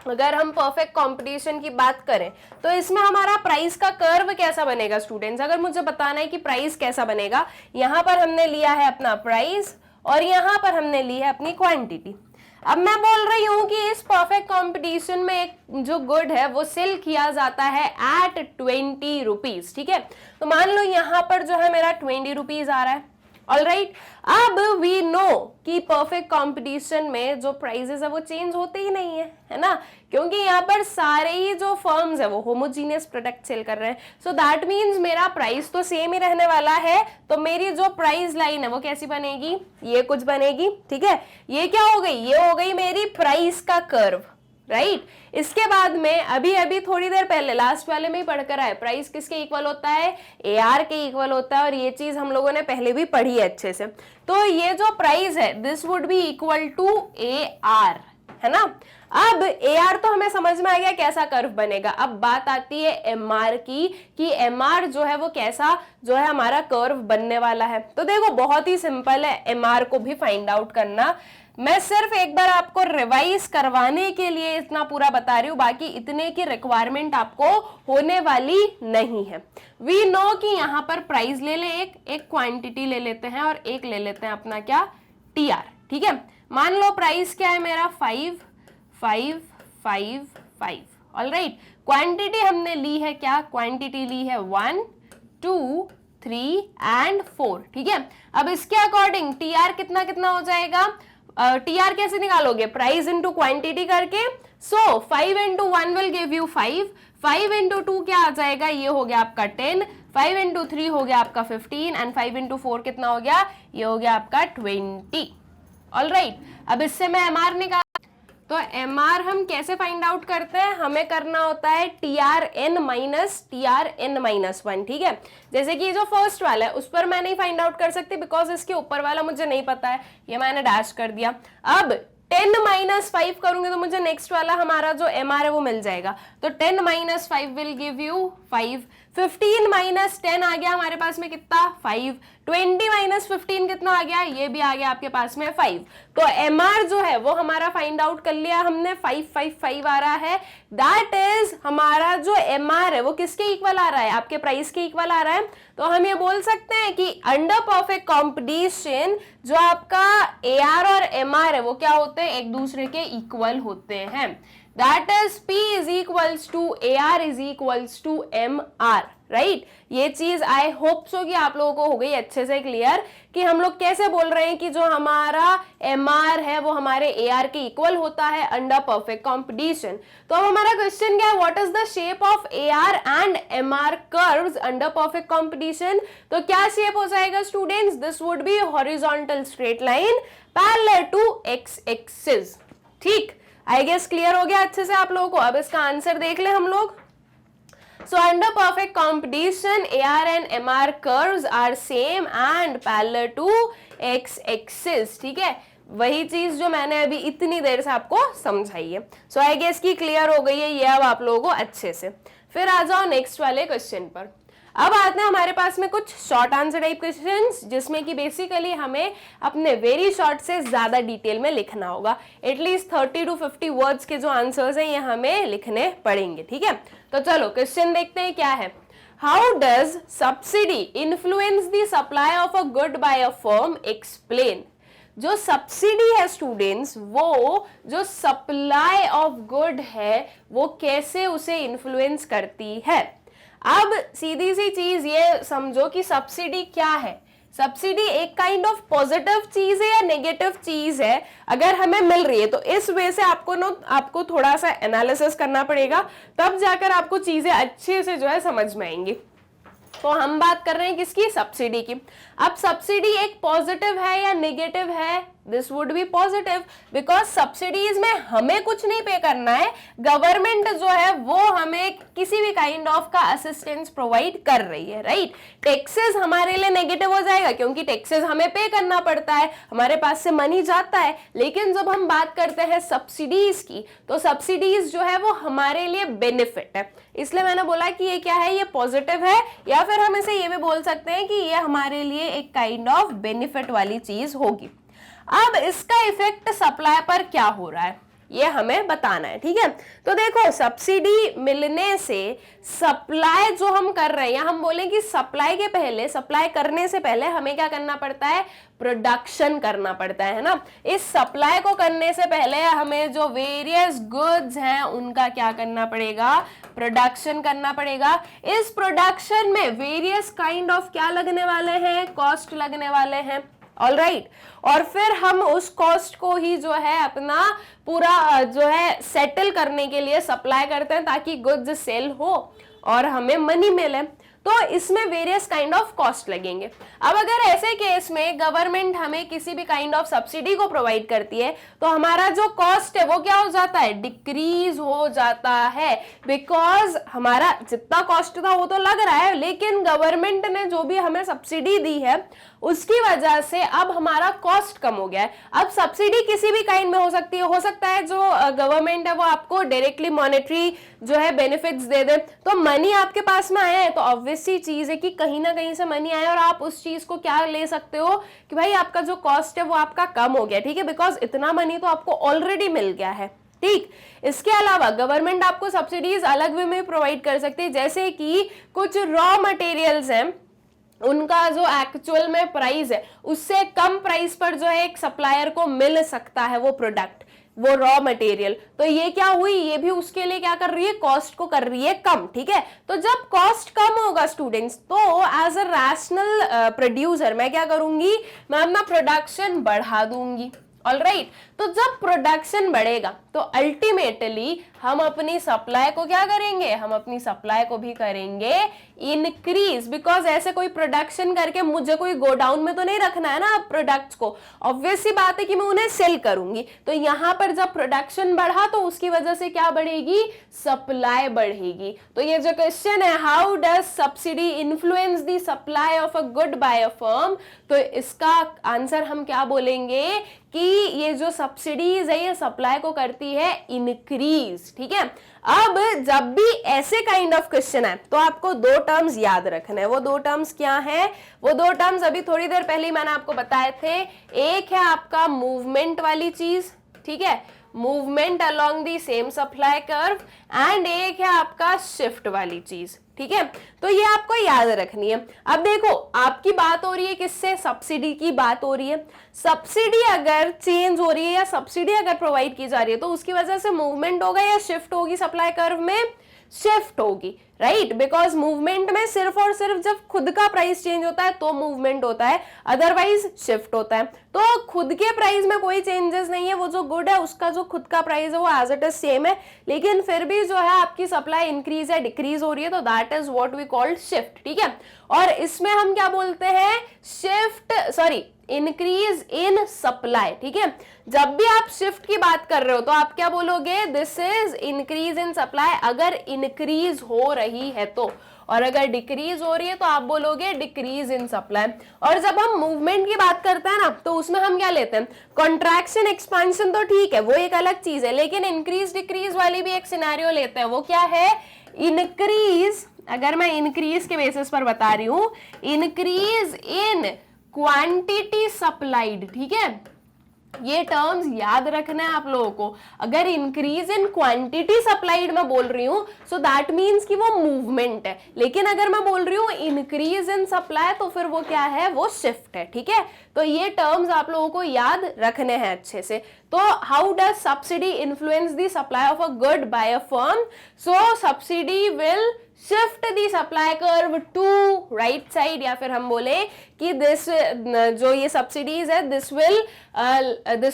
अगर हम परफेक्ट कंपटीशन की बात करें तो इसमें हमारा प्राइस का कर्व कैसा बनेगा स्टूडेंट्स, अगर मुझे बताना है कि प्राइस कैसा बनेगा, यहां पर हमने लिया है अपना प्राइस और यहां पर हमने ली है अपनी क्वांटिटी। अब मैं बोल रही हूं कि इस परफेक्ट कंपटीशन में एक जो गुड है वो सेल किया जाता है एट 20 रुपीज, ठीक है। तो मान लो यहां पर जो है मेरा 20 रुपीज आ रहा है। ऑलराइट, अब वी नो कि परफेक्ट कंपटीशन में जो प्राइसेस है वो चेंज होते ही नहीं है ना, क्योंकि यहाँ पर सारे ही जो फर्म्स है वो होमोजीनियस प्रोडक्ट सेल कर रहे हैं। सो दैट मीन्स मेरा प्राइस तो सेम ही रहने वाला है, तो मेरी जो प्राइस लाइन है वो कैसी बनेगी, ये कुछ बनेगी, ठीक है। ये क्या हो गई, ये हो गई मेरी प्राइस का कर्व, राइट। इसके बाद में अभी थोड़ी देर पहले लास्ट वाले में ही पढ़कर आए, प्राइस किसके इक्वल होता है, AR के इक्वल होता है, और ये चीज हम लोगों ने पहले भी पढ़ी है अच्छे से। तो ये जो प्राइस है this would be equal to AR, है ना। अब AR तो हमें समझ में आ गया कैसा कर्व बनेगा। अब बात आती है MR की कि MR जो है वो कैसा जो है हमारा कर्व बनने वाला है। तो देखो बहुत ही सिंपल है MR को भी फाइंड आउट करना। मैं सिर्फ एक बार आपको रिवाइज करवाने के लिए इतना पूरा बता रही हूँ, बाकी इतने की रिक्वायरमेंट आपको होने वाली नहीं है। वी नो कि यहाँ पर प्राइस ले ले, एक क्वांटिटी ले लेते हैं और एक ले लेते हैं अपना क्या, TR, ठीक है। मान लो प्राइस क्या है मेरा 5 5 5 5, ऑलराइट। क्वांटिटी हमने ली है क्या, क्वांटिटी ली है 1 2 3 एंड 4, ठीक है। अब इसके अकॉर्डिंग TR कितना कितना हो जाएगा, TR कैसे निकालोगे, प्राइस इंटू क्वांटिटी करके। सो 5 into 1 will give you 5, 5 into 2 क्या आ जाएगा, ये हो गया आपका 10, 5 इंटू 3 हो गया आपका 15 एंड 5 इंटू 4 कितना हो गया, ये हो गया आपका 20। ऑलराइट, अब इससे मैं MR निकाल, तो MR हम कैसे फाइंड आउट करते हैं, हमें करना होता है TRN माइनस TRN माइनस 1, ठीक है। जैसे कि ये जो फर्स्ट वाला है उस पर मैं नहीं फाइंड आउट कर सकती बिकॉज इसके ऊपर वाला मुझे नहीं पता है, ये मैंने डैश कर दिया। अब 10 माइनस 5 करूंगे तो मुझे नेक्स्ट वाला हमारा जो MR है वो मिल जाएगा। तो 10 minus 5 will give you 5, 15 minus 10 आ गया हमारे पास में कितना 5, 20 माइनस 15 कितना आ गया, ये भी आ गया आपके पास में 5। तो MR जो है वो हमारा फाइंड आउट कर लिया हमने, 5 5 5 आ रहा है। दैट इज हमारा जो MR है वो किसके इक्वल आ रहा है, आपके प्राइस के इक्वल आ रहा है। तो हम ये बोल सकते हैं कि अंडर परफेक्ट कॉम्पिटिशन जो आपका AR और MR है वो क्या होते हैं, एक दूसरे के इक्वल होते हैं। That is P is equals to AR is equals to MR, right. ये चीज आई होप सो कि आप लोगों को हो गई अच्छे से क्लियर कि हम लोग कैसे बोल रहे हैं कि जो हमारा MR है वो हमारे AR के इक्वल होता है अंडर परफेक्ट कॉम्पिटिशन। तो अब हमारा क्वेश्चन क्या है, what is the shape of AR and MR curves under perfect competition. तो क्या शेप हो जाएगा students, this would be horizontal straight line parallel to x axis, ठीक। आई गेस क्लियर हो गया अच्छे से आप लोगों को। अब इसका आंसर देख ले हम लोग। So under perfect competition, AR and MR curves are same and parallel to x axis, ठीक है, वही चीज जो मैंने अभी इतनी देर से आपको समझाई है। सो आई गेस की क्लियर हो गई है ये अब आप लोगों को अच्छे से। फिर आ जाओ नेक्स्ट वाले क्वेश्चन पर। अब आते हैं हमारे पास में कुछ शॉर्ट आंसर टाइप क्वेश्चंस, जिसमें कि बेसिकली हमें अपने वेरी शॉर्ट से ज्यादा डिटेल में लिखना होगा। एटलीस्ट 30 to 50 वर्ड्स के जो आंसर्स हैं ये हमें लिखने पड़ेंगे, ठीक है। तो चलो क्वेश्चन देखते हैं क्या है। How does subsidy influence the supply of a good by a firm, explain. जो सब्सिडी है स्टूडेंट्स, वो जो सप्लाई ऑफ गुड है वो कैसे उसे इन्फ्लुएंस करती है। अब सीधी सी चीज ये समझो कि सब्सिडी क्या है। सब्सिडी एक काइंड ऑफ पॉजिटिव चीज है या नेगेटिव चीज है, अगर हमें मिल रही है तो इस वे से आपको थोड़ा सा एनालिसिस करना पड़ेगा, तब जाकर आपको चीजें अच्छे से जो है समझ में आएंगी। तो हम बात कर रहे हैं किसकी, सब्सिडी की। अब सब्सिडी एक पॉजिटिव है या नेगेटिव है, this would B positive, because subsidies में हमें कुछ नहीं पे करना है, गवर्नमेंट जो है वो हमें किसी भी काइंड ऑफ का असिस्टेंस प्रोवाइड कर रही है, राइट। टैक्सेस हमारे लिए नेगेटिव हो जाएगा क्योंकि टैक्सेस हमें पे करना पड़ता है, हमारे पास से मनी जाता है। लेकिन जब हम बात करते हैं सब्सिडीज की, तो सब्सिडीज जो है वो हमारे लिए बेनिफिट है, इसलिए मैंने बोला कि ये क्या है, ये पॉजिटिव है, या फिर हम इसे ये भी बोल सकते हैं कि ये हमारे लिए एक काइंड ऑफ बेनिफिट वाली चीज होगी। अब इसका इफेक्ट सप्लाई पर क्या हो रहा है ये हमें बताना है, ठीक है। तो देखो सब्सिडी मिलने से सप्लाई जो हम कर रहे हैं, या हम बोले कि सप्लाई के पहले, सप्लाई करने से पहले हमें क्या करना पड़ता है, प्रोडक्शन करना पड़ता है ना। इस सप्लाई को करने से पहले हमें जो वेरियस गुड्स हैं उनका क्या करना पड़ेगा, प्रोडक्शन करना पड़ेगा। इस प्रोडक्शन में वेरियस काइंड ऑफ क्या लगने वाले हैं, कॉस्ट लगने वाले हैं, ऑल राइट। और फिर हम उस कॉस्ट को ही जो है अपना पूरा जो है सेटल करने के लिए सप्लाई करते हैं ताकि गुड्स सेल हो और हमें मनी मिले। तो इसमें वेरियस काइंड ऑफ कॉस्ट लगेंगे। अब अगर ऐसे केस में गवर्नमेंट हमें किसी भी काइंड ऑफ सब्सिडी को प्रोवाइड करती है तो हमारा जो कॉस्ट है वो क्या हो जाता है, डिक्रीज हो जाता है, बिकॉज हमारा जितना कॉस्ट था वो तो लग रहा है, लेकिन गवर्नमेंट ने जो भी हमें सब्सिडी दी है उसकी वजह से अब हमारा कॉस्ट कम हो गया है। अब सब्सिडी किसी भी काइंड में हो सकती है, हो सकता है जो गवर्नमेंट है वो आपको डायरेक्टली मॉनेटरी जो है बेनिफिट्स दे दे, तो मनी आपके पास में आया है तो ऑब्वियस सी चीज है कि कहीं ना कहीं से मनी आया और आप उस चीज को क्या ले सकते हो कि भाई आपका जो कॉस्ट है वो आपका कम हो गया, ठीक है, बिकॉज इतना मनी तो आपको ऑलरेडी मिल गया है, ठीक। इसके अलावा गवर्नमेंट आपको सब्सिडीज अलग वे में प्रोवाइड कर सकती है, जैसे कि कुछ रॉ मटेरियल्स हैं उनका जो एक्चुअल में प्राइस है उससे कम प्राइस पर जो है एक सप्लायर को मिल सकता है वो प्रोडक्ट, वो रॉ मटेरियल। तो ये क्या हुई, ये भी उसके लिए क्या कर रही है, कॉस्ट को कर रही है कम, ठीक है। तो जब कॉस्ट कम होगा स्टूडेंट्स, तो एज अ रैशनल प्रोड्यूसर मैं क्या करूंगी, मैं अपना प्रोडक्शन बढ़ा दूंगी, ऑलराइट। तो जब प्रोडक्शन बढ़ेगा तो अल्टीमेटली हम अपनी सप्लाई को क्या करेंगे, हम अपनी सप्लाई को भी करेंगे इंक्रीज, बिकॉज ऐसे कोई प्रोडक्शन करके मुझे कोई गोडाउन में तो नहीं रखना है ना प्रोडक्ट्स को, ऑब्वियस सी बात है कि मैं उन्हें सेल करूंगी। तो यहां पर जब प्रोडक्शन बढ़ा तो उसकी वजह से क्या बढ़ेगी, सप्लाई बढ़ेगी। तो ये जो क्वेश्चन है, how does subsidy influence the supply of a good by a firm, तो इसका आंसर हम क्या बोलेंगे कि ये जो सब्सिडीज है ये सप्लाई को करती है इंक्रीज, ठीक है। अब जब भी ऐसे काइंड ऑफ क्वेश्चन है तो आपको दो टर्म्स याद रखना है। वो दो टर्म्स क्या हैं, वो दो टर्म्स अभी थोड़ी देर पहले ही मैंने आपको बताए थे। एक है आपका मूवमेंट वाली चीज, ठीक है, movement along the same supply curve, and एक है आपका शिफ्ट वाली चीज, ठीक है। तो ये आपको याद रखनी है। अब देखो आपकी बात हो रही है किससे, सब्सिडी की बात हो रही है। सब्सिडी अगर चेंज हो रही है या सब्सिडी अगर प्रोवाइड की जा रही है तो उसकी वजह से मूवमेंट होगा या शिफ्ट होगी, सप्लाई कर्व में शिफ्ट होगी, राइट। बिकॉज मूवमेंट में सिर्फ और सिर्फ जब खुद का प्राइस चेंज होता है तो मूवमेंट होता है, अदरवाइज शिफ्ट होता है। तो खुद के प्राइस में कोई चेंजेस नहीं है, वो जो गुड है उसका जो खुद का प्राइस है वो एज इट इज सेम है, लेकिन फिर भी जो है आपकी सप्लाई इंक्रीज है डिक्रीज हो रही है, तो that is what we called shift, ठीक है। और इसमें हम क्या बोलते हैं, shift, sorry, increase in supply, ठीक है। जब भी आप शिफ्ट की बात कर रहे हो तो आप क्या बोलोगे, this is increase in supply, अगर इंक्रीज हो रही है तो, और अगर डिक्रीज हो रही है तो आप बोलोगे डिक्रीज इन सप्लाई। और जब हम मूवमेंट की बात करते हैं ना तो उसमें हम क्या लेते हैं, कॉन्ट्रैक्शन एक्सपेंशन तो ठीक है वो एक अलग चीज है, लेकिन इंक्रीज डिक्रीज वाली भी एक सिनेरियो लेते हैं, वो क्या है, इंक्रीज, अगर मैं इंक्रीज के बेसिस पर बता रही हूं, इंक्रीज इन क्वांटिटी सप्लाइड, ठीक है। ये टर्म्स याद रखना है आप लोगों को। अगर इंक्रीज इन क्वांटिटी सप्लाइड मैं बोल रही हूं सो दैट मींस कि वो मूवमेंट है, लेकिन अगर मैं बोल रही हूं इंक्रीज इन सप्लाई तो फिर वो क्या है, वो शिफ्ट है, ठीक है। तो ये टर्म्स आप लोगों को याद रखने हैं अच्छे से। तो how does subsidy influence the supply of a good by a firm, so subsidy will shift the supply curve to right side, या फिर हम बोले कि दिस जो ये सब्सिडीज है this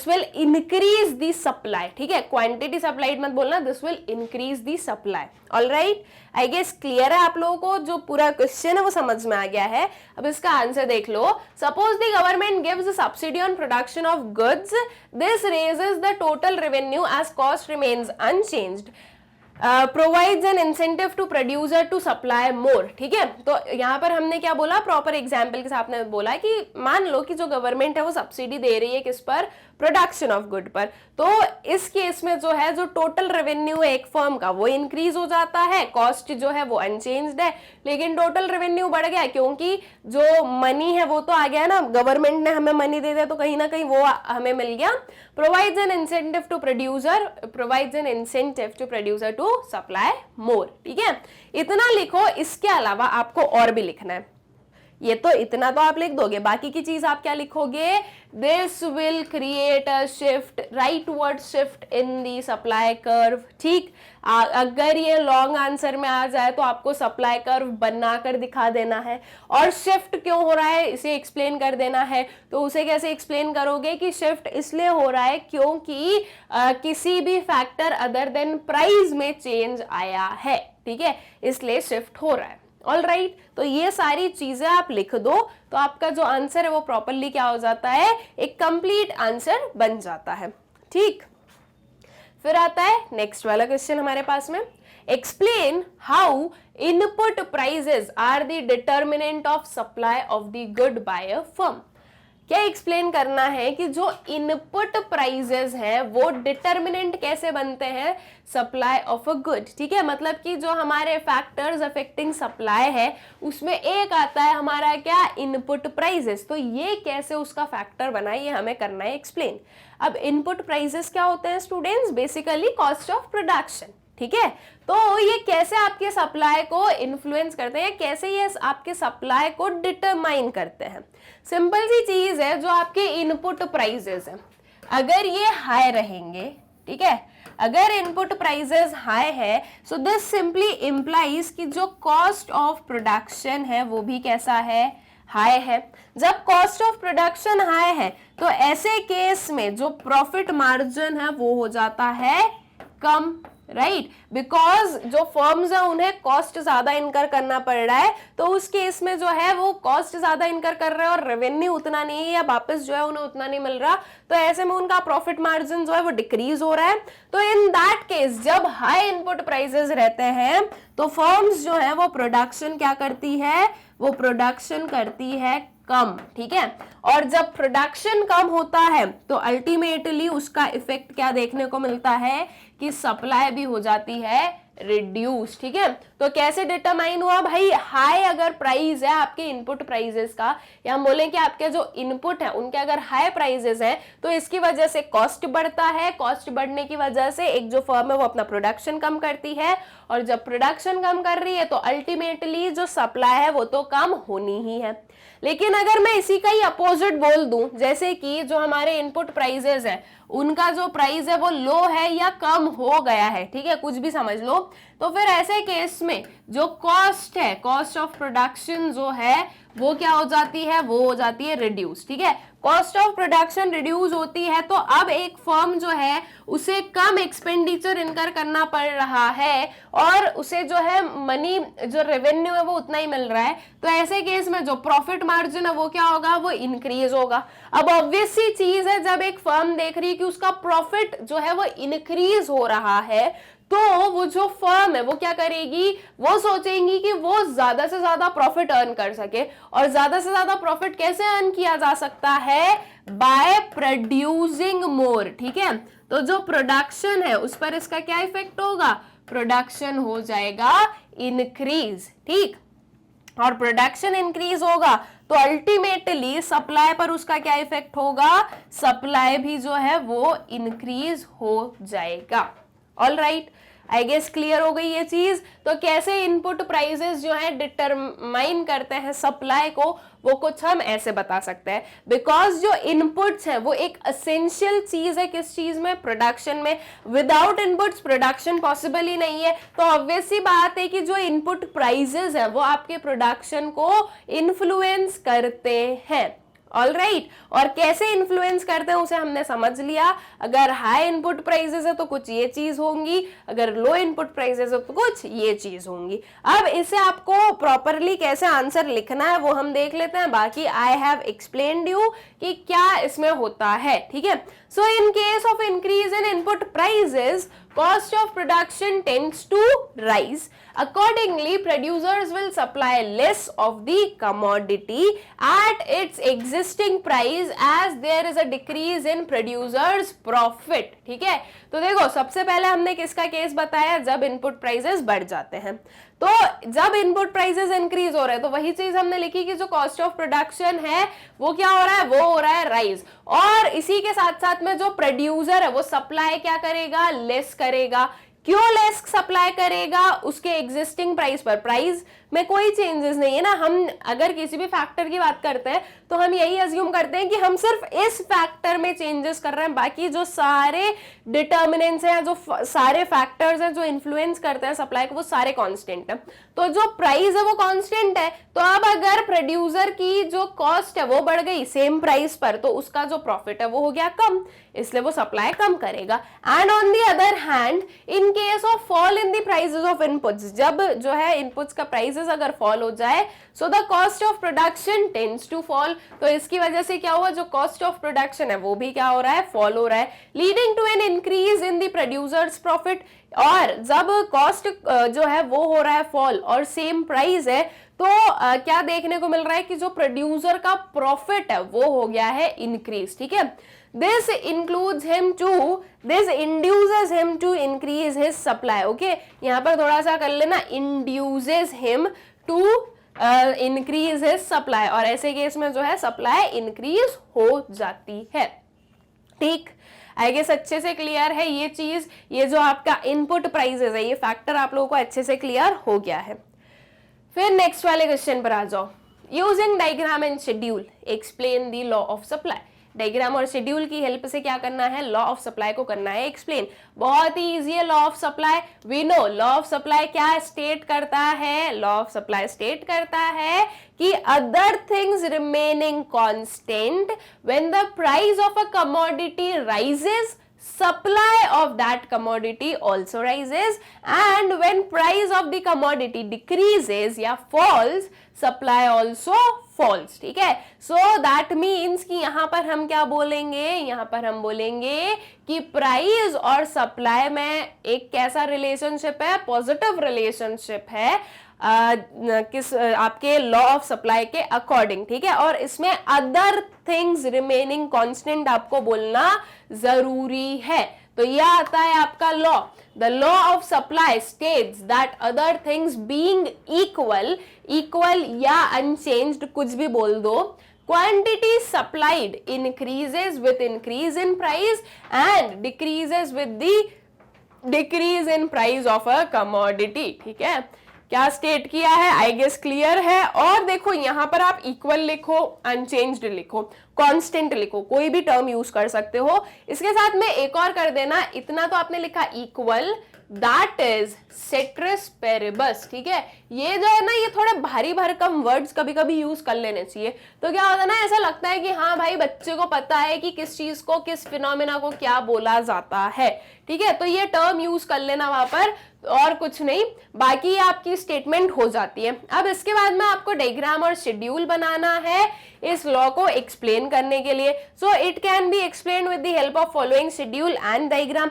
will increase the supply, ठीक है। क्वांटिटी सप्लाइड मत बोलना, this will increase the supply. All right, I guess clear है आप लोगों को, जो पूरा क्वेश्चन है वो समझ में आ गया है। अब इसका आंसर देख लो। Suppose the government gives subsidy on production of goods, this raises the total revenue as cost remains unchanged, provides an incentive to producer to supply more, ठीक है। तो यहाँ पर हमने क्या बोला, प्रॉपर एग्जाम्पल के साथ बोला कि मान लो कि जो गवर्नमेंट है वो सब्सिडी दे रही है किस पर, प्रोडक्शन ऑफ गुड पर, तो इस केस में जो है जो टोटल रेवेन्यू है एक फर्म का वो इंक्रीज हो जाता है, कॉस्ट जो है वो अनचेंज्ड है, लेकिन टोटल रेवेन्यू बढ़ गया क्योंकि जो मनी है वो तो आ गया ना, गवर्नमेंट ने हमें मनी दे दिया तो कहीं ना कहीं वो हमें मिल गया। Provides an incentive to producer to supply more, ठीक है। इतना लिखो, इसके अलावा आपको और भी लिखना है। ये तो इतना तो आप लिख दोगे, बाकी की चीज आप क्या लिखोगे, this will create a shift, rightward shift in the supply curve, ठीक। अगर ये लॉन्ग आंसर में आ जाए तो आपको सप्लाई कर्व बनाकर दिखा देना है, और शिफ्ट क्यों हो रहा है इसे एक्सप्लेन कर देना है। तो उसे कैसे एक्सप्लेन करोगे कि शिफ्ट इसलिए हो रहा है क्योंकि किसी भी फैक्टर अदर देन प्राइस में चेंज आया है, ठीक है, इसलिए शिफ्ट हो रहा है। ऑल राइट, तो ये सारी चीजें आप लिख दो तो आपका जो आंसर है वो प्रॉपरली क्या हो जाता है, एक कंप्लीट आंसर बन जाता है, ठीक। फिर आता है नेक्स्ट वाला क्वेश्चन हमारे पास में, explain how input prices are the determinant of supply of the good by a firm. क्या एक्सप्लेन करना है कि जो इनपुट प्राइजेस हैं वो डिटर्मिनेंट कैसे बनते हैं सप्लाई ऑफ अ गुड, ठीक है। मतलब कि जो हमारे फैक्टर्स अफेक्टिंग सप्लाई है उसमें एक आता है हमारा क्या, इनपुट प्राइजेस, तो ये कैसे उसका फैक्टर बना ये हमें करना है एक्सप्लेन। अब इनपुट प्राइजेस क्या होते हैं students, basically cost of production, ठीक है। तो ये कैसे आपके सप्लाई को इन्फ्लुएंस करते हैं, कैसे ये आपके सप्लाई को डिटरमाइन करते हैं। सिंपल सी चीज है, जो आपके इनपुट प्राइजेस हैं अगर ये हाई रहेंगे, ठीक है, अगर इनपुट प्राइजेस हाई है सो दिस सिंपली इंप्लाइज कि जो कॉस्ट ऑफ प्रोडक्शन है वो भी कैसा है, हाई है। जब कॉस्ट ऑफ प्रोडक्शन हाई है तो ऐसे केस में जो प्रॉफिट मार्जिन है वो हो जाता है कम, राइट, बिकॉज जो फर्म्स है उन्हें कॉस्ट ज्यादा इनकर करना पड़ रहा है, तो उस केस में जो है वो कॉस्ट ज्यादा इनकर कर रहे हैं और रेवेन्यू उतना नहीं है या वापस जो है उन्हें उतना नहीं मिल रहा, तो ऐसे में उनका प्रॉफिट मार्जिन जो है वो डिक्रीज हो रहा है। तो इन दैट केस जब हाई इनपुट प्राइसेस रहते हैं तो फर्म्स जो है वो प्रोडक्शन क्या करती है, वो प्रोडक्शन करती है कम, ठीक है। और जब प्रोडक्शन कम होता है तो अल्टीमेटली उसका इफेक्ट क्या देखने को मिलता है कि सप्लाई भी हो जाती है रिड्यूस, ठीक है। तो कैसे डिटरमाइन हुआ भाई, हाई अगर प्राइस है आपके इनपुट प्राइजेस का, या हम बोलें कि आपके जो इनपुट है उनके अगर हाई प्राइजेस हैं तो इसकी वजह से कॉस्ट बढ़ता है, कॉस्ट बढ़ने की वजह से एक जो फर्म है वो अपना प्रोडक्शन कम करती है, और जब प्रोडक्शन कम कर रही है तो अल्टीमेटली जो सप्लाई है वो तो कम होनी ही है। लेकिन अगर मैं इसी का ही अपोजिट बोल दूं, जैसे कि जो हमारे इनपुट प्राइजेस है उनका जो प्राइस है वो लो है या कम हो गया है, ठीक है, कुछ भी समझ लो, तो फिर ऐसे केस में जो कॉस्ट है, कॉस्ट ऑफ प्रोडक्शन जो है वो क्या हो जाती है, वो हो जाती है रिड्यूस। ठीक है, कॉस्ट ऑफ प्रोडक्शन रिड्यूस होती है तो अब एक फर्म जो है उसे कम एक्सपेंडिचर इनकर करना पड़ रहा है और उसे जो है मनी, जो रेवेन्यू है वो उतना ही मिल रहा है, तो ऐसे केस में जो प्रॉफिट मार्जिन है वो क्या होगा, वो इंक्रीज होगा। अब ऑब्वियस सी चीज है, जब एक फर्म देख रही है कि उसका प्रॉफिट जो है वो इंक्रीज हो रहा है तो वो जो फर्म है वो क्या करेगी, वो सोचेंगी कि वो ज्यादा से ज्यादा प्रॉफिट अर्न कर सके। और ज्यादा से ज्यादा प्रॉफिट कैसे अर्न किया जा सकता है, बाय प्रोड्यूसिंग मोर। ठीक है, तो जो प्रोडक्शन है उस पर इसका क्या इफेक्ट होगा, प्रोडक्शन हो जाएगा इंक्रीज। ठीक, और प्रोडक्शन इंक्रीज होगा तो अल्टीमेटली सप्लाई पर उसका क्या इफेक्ट होगा, सप्लाई भी जो है वो इंक्रीज हो जाएगा। All right, I guess clear हो गई ये चीज। तो कैसे इनपुट प्राइसेस जो है डिटरमाइन करते हैं सप्लाई को, वो कुछ हम ऐसे बता सकते हैं, बिकॉज जो इनपुट्स है वो एक एसेंशियल चीज है किस चीज में, प्रोडक्शन में। विदाउट इनपुट्स प्रोडक्शन पॉसिबल ही नहीं है। तो ऑब्वियस सी बात है कि जो इनपुट प्राइसेस है वो आपके प्रोडक्शन को इन्फ्लुएंस करते हैं। ऑल राइट, और कैसे इन्फ्लुएंस करते हैं उसे हमने समझ लिया। अगर हाई इनपुट प्राइसेस है तो कुछ ये चीज होंगी, अगर लो इनपुट प्राइसेस है तो कुछ ये चीज होंगी। अब इसे आपको प्रॉपरली कैसे आंसर लिखना है वो हम देख लेते हैं, बाकी आई हैव एक्सप्लेन्ड यू कि क्या इसमें होता है। ठीक है, so in case of increase in input prices, cost of production tends to rise. Accordingly, producers will supply less of the commodity at its existing price as there is a decrease in producers' profit. ठीक है, तो देखो सबसे पहले हमने किसका case बताया, जब इनपुट प्राइसेस बढ़ जाते हैं। तो जब इनपुट प्राइसेस इंक्रीज हो रहे हैं तो वही चीज हमने लिखी कि जो कॉस्ट ऑफ प्रोडक्शन है वो क्या हो रहा है, वो हो रहा है राइज। और इसी के साथ साथ में जो प्रोड्यूसर है वो सप्लाई क्या करेगा, लेस करेगा। क्यों लेस सप्लाई करेगा, उसके एग्जिस्टिंग प्राइस पर। प्राइस में कोई चेंजेस नहीं है ना, हम अगर किसी भी फैक्टर की बात करते हैं तो हम यही अज्यूम करते हैं कि हम सिर्फ इस फैक्टर में चेंजेस कर रहे हैं, बाकी जो सारे डिटर्मिनेंट्स हैं, जो सारे फैक्टर्स हैं जो इन्फ्लुएंस करते हैं सप्लाई को, वो सारे कांस्टेंट हैं। तो जो प्राइस है वो कांस्टेंट है, तो अब अगर प्रोड्यूसर की जो कॉस्ट है वो बढ़ गई सेम प्राइस पर तो उसका जो प्रॉफिट है वो हो गया कम, इसलिए वो सप्लाई कम करेगा। And on the other hand, in case of fall in the prices of inputs, जब जो है इनपुट्स का प्राइसेस अगर फॉल हो जाए, so the cost of production tends to fall. तो इसकी वजह से क्या हुआ, जो कॉस्ट ऑफ प्रोडक्शन है वो भी क्या हो रहा है, फॉल हो रहा है, leading to an increase in the producers profit. और जब कॉस्ट जो है वो हो रहा है फॉल और सेम प्राइस है तो क्या देखने को मिल रहा है कि जो प्रोड्यूसर का प्रॉफिट है वो हो गया है इंक्रीज। ठीक है, this induces him to increase his supply. okay, यहाँ पर थोड़ा सा कर लेना, induces him to increase his supply, और ऐसे केस में जो है सप्लाई इंक्रीज हो जाती है। ठीक, आई गेस अच्छे से क्लियर है ये चीज। ये जो आपका इनपुट प्राइसेस है ये फैक्टर आप लोगों को अच्छे से क्लियर हो गया है। फिर नेक्स्ट वाले क्वेश्चन पर आ जाओ। Using diagram and schedule explain the law of supply. Diagram और शेड्यूल की हेल्प से क्या करना है, लॉ ऑफ सप्लाई को करना है एक्सप्लेन। बहुत ही इजी है law of supply. We know law of supply क्या स्टेट करता है, लॉ ऑफ सप्लाई स्टेट करता है कि other things remaining constant when the price of a commodity rises, supply of that commodity also rises, and when price of the commodity decreases या falls, supply also falls। ठीक है, so that means कि यहाँ पर हम क्या बोलेंगे, यहाँ पर हम बोलेंगे कि प्राइस और सप्लाई में एक कैसा रिलेशनशिप है, पॉजिटिव रिलेशनशिप है किस आपके लॉ ऑफ सप्लाई के अकॉर्डिंग। ठीक है, और इसमें अदर थिंग्स रिमेनिंग कांस्टेंट आपको बोलना जरूरी है। तो यह आता है आपका law. The law of supply states that other things being equal, equal या अनचेंज्ड कुछ भी बोल दो, quantity supplied increases with increase in price and decreases with the decrease in price of a commodity। ठीक है, क्या स्टेट किया है, आई गेस क्लियर है। और देखो यहाँ पर आप इक्वल लिखो, अनचेंज्ड लिखो, कांस्टेंट लिखो, कोई भी टर्म यूज कर सकते हो। इसके साथ में एक और कर देना, इतना तो आपने लिखा equal, that is citrus Paribas. ठीक है, ये जो है ना, ये थोड़े भारी भरकम वर्ड्स कभी कभी यूज कर लेने चाहिए। तो क्या होता है ना, ऐसा लगता है कि हाँ भाई बच्चे को पता है कि किस चीज को, किस फिनोमेना को क्या बोला जाता है। ठीक है, तो ये टर्म यूज कर लेना वहां पर, और कुछ नहीं, बाकी आपकी स्टेटमेंट हो जाती है। अब इसके बाद में आपको डायग्राम और शेड्यूल बनाना है इस लॉ को एक्सप्लेन करने के लिए। So it can be explain with the help of following schedule and diagram.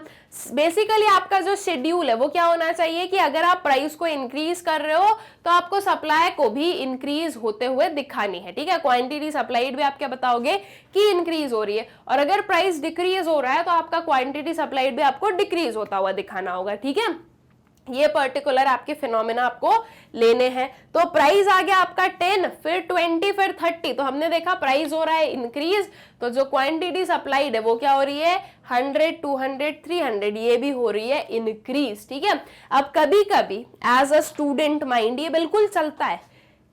Basically आपका जो शेड्यूल है वो क्या होना चाहिए कि अगर आप प्राइस को इंक्रीज कर रहे हो तो आपको सप्लाई को भी इंक्रीज होते हुए दिखानी है। ठीक है, क्वांटिटी सप्लाइड भी आप क्या बताओगे कि इंक्रीज हो रही है, और अगर प्राइस डिक्रीज हो रहा है तो आपका क्वांटिटी सप्लाइड भी आपको डिक्रीज होता हुआ दिखाना होगा। ठीक है, ये पर्टिकुलर आपके फिनोमेना आपको लेने हैं। तो प्राइस आ गया आपका 10, फिर 20, फिर 30। तो हमने देखा प्राइस हो रहा है इंक्रीज, तो जो क्वांटिटी सप्लाइड है वो क्या हो रही है 100, 200, 300, ये भी हो रही है इंक्रीज। ठीक है, अब कभी कभी एज अ स्टूडेंट माइंड ये बिल्कुल चलता है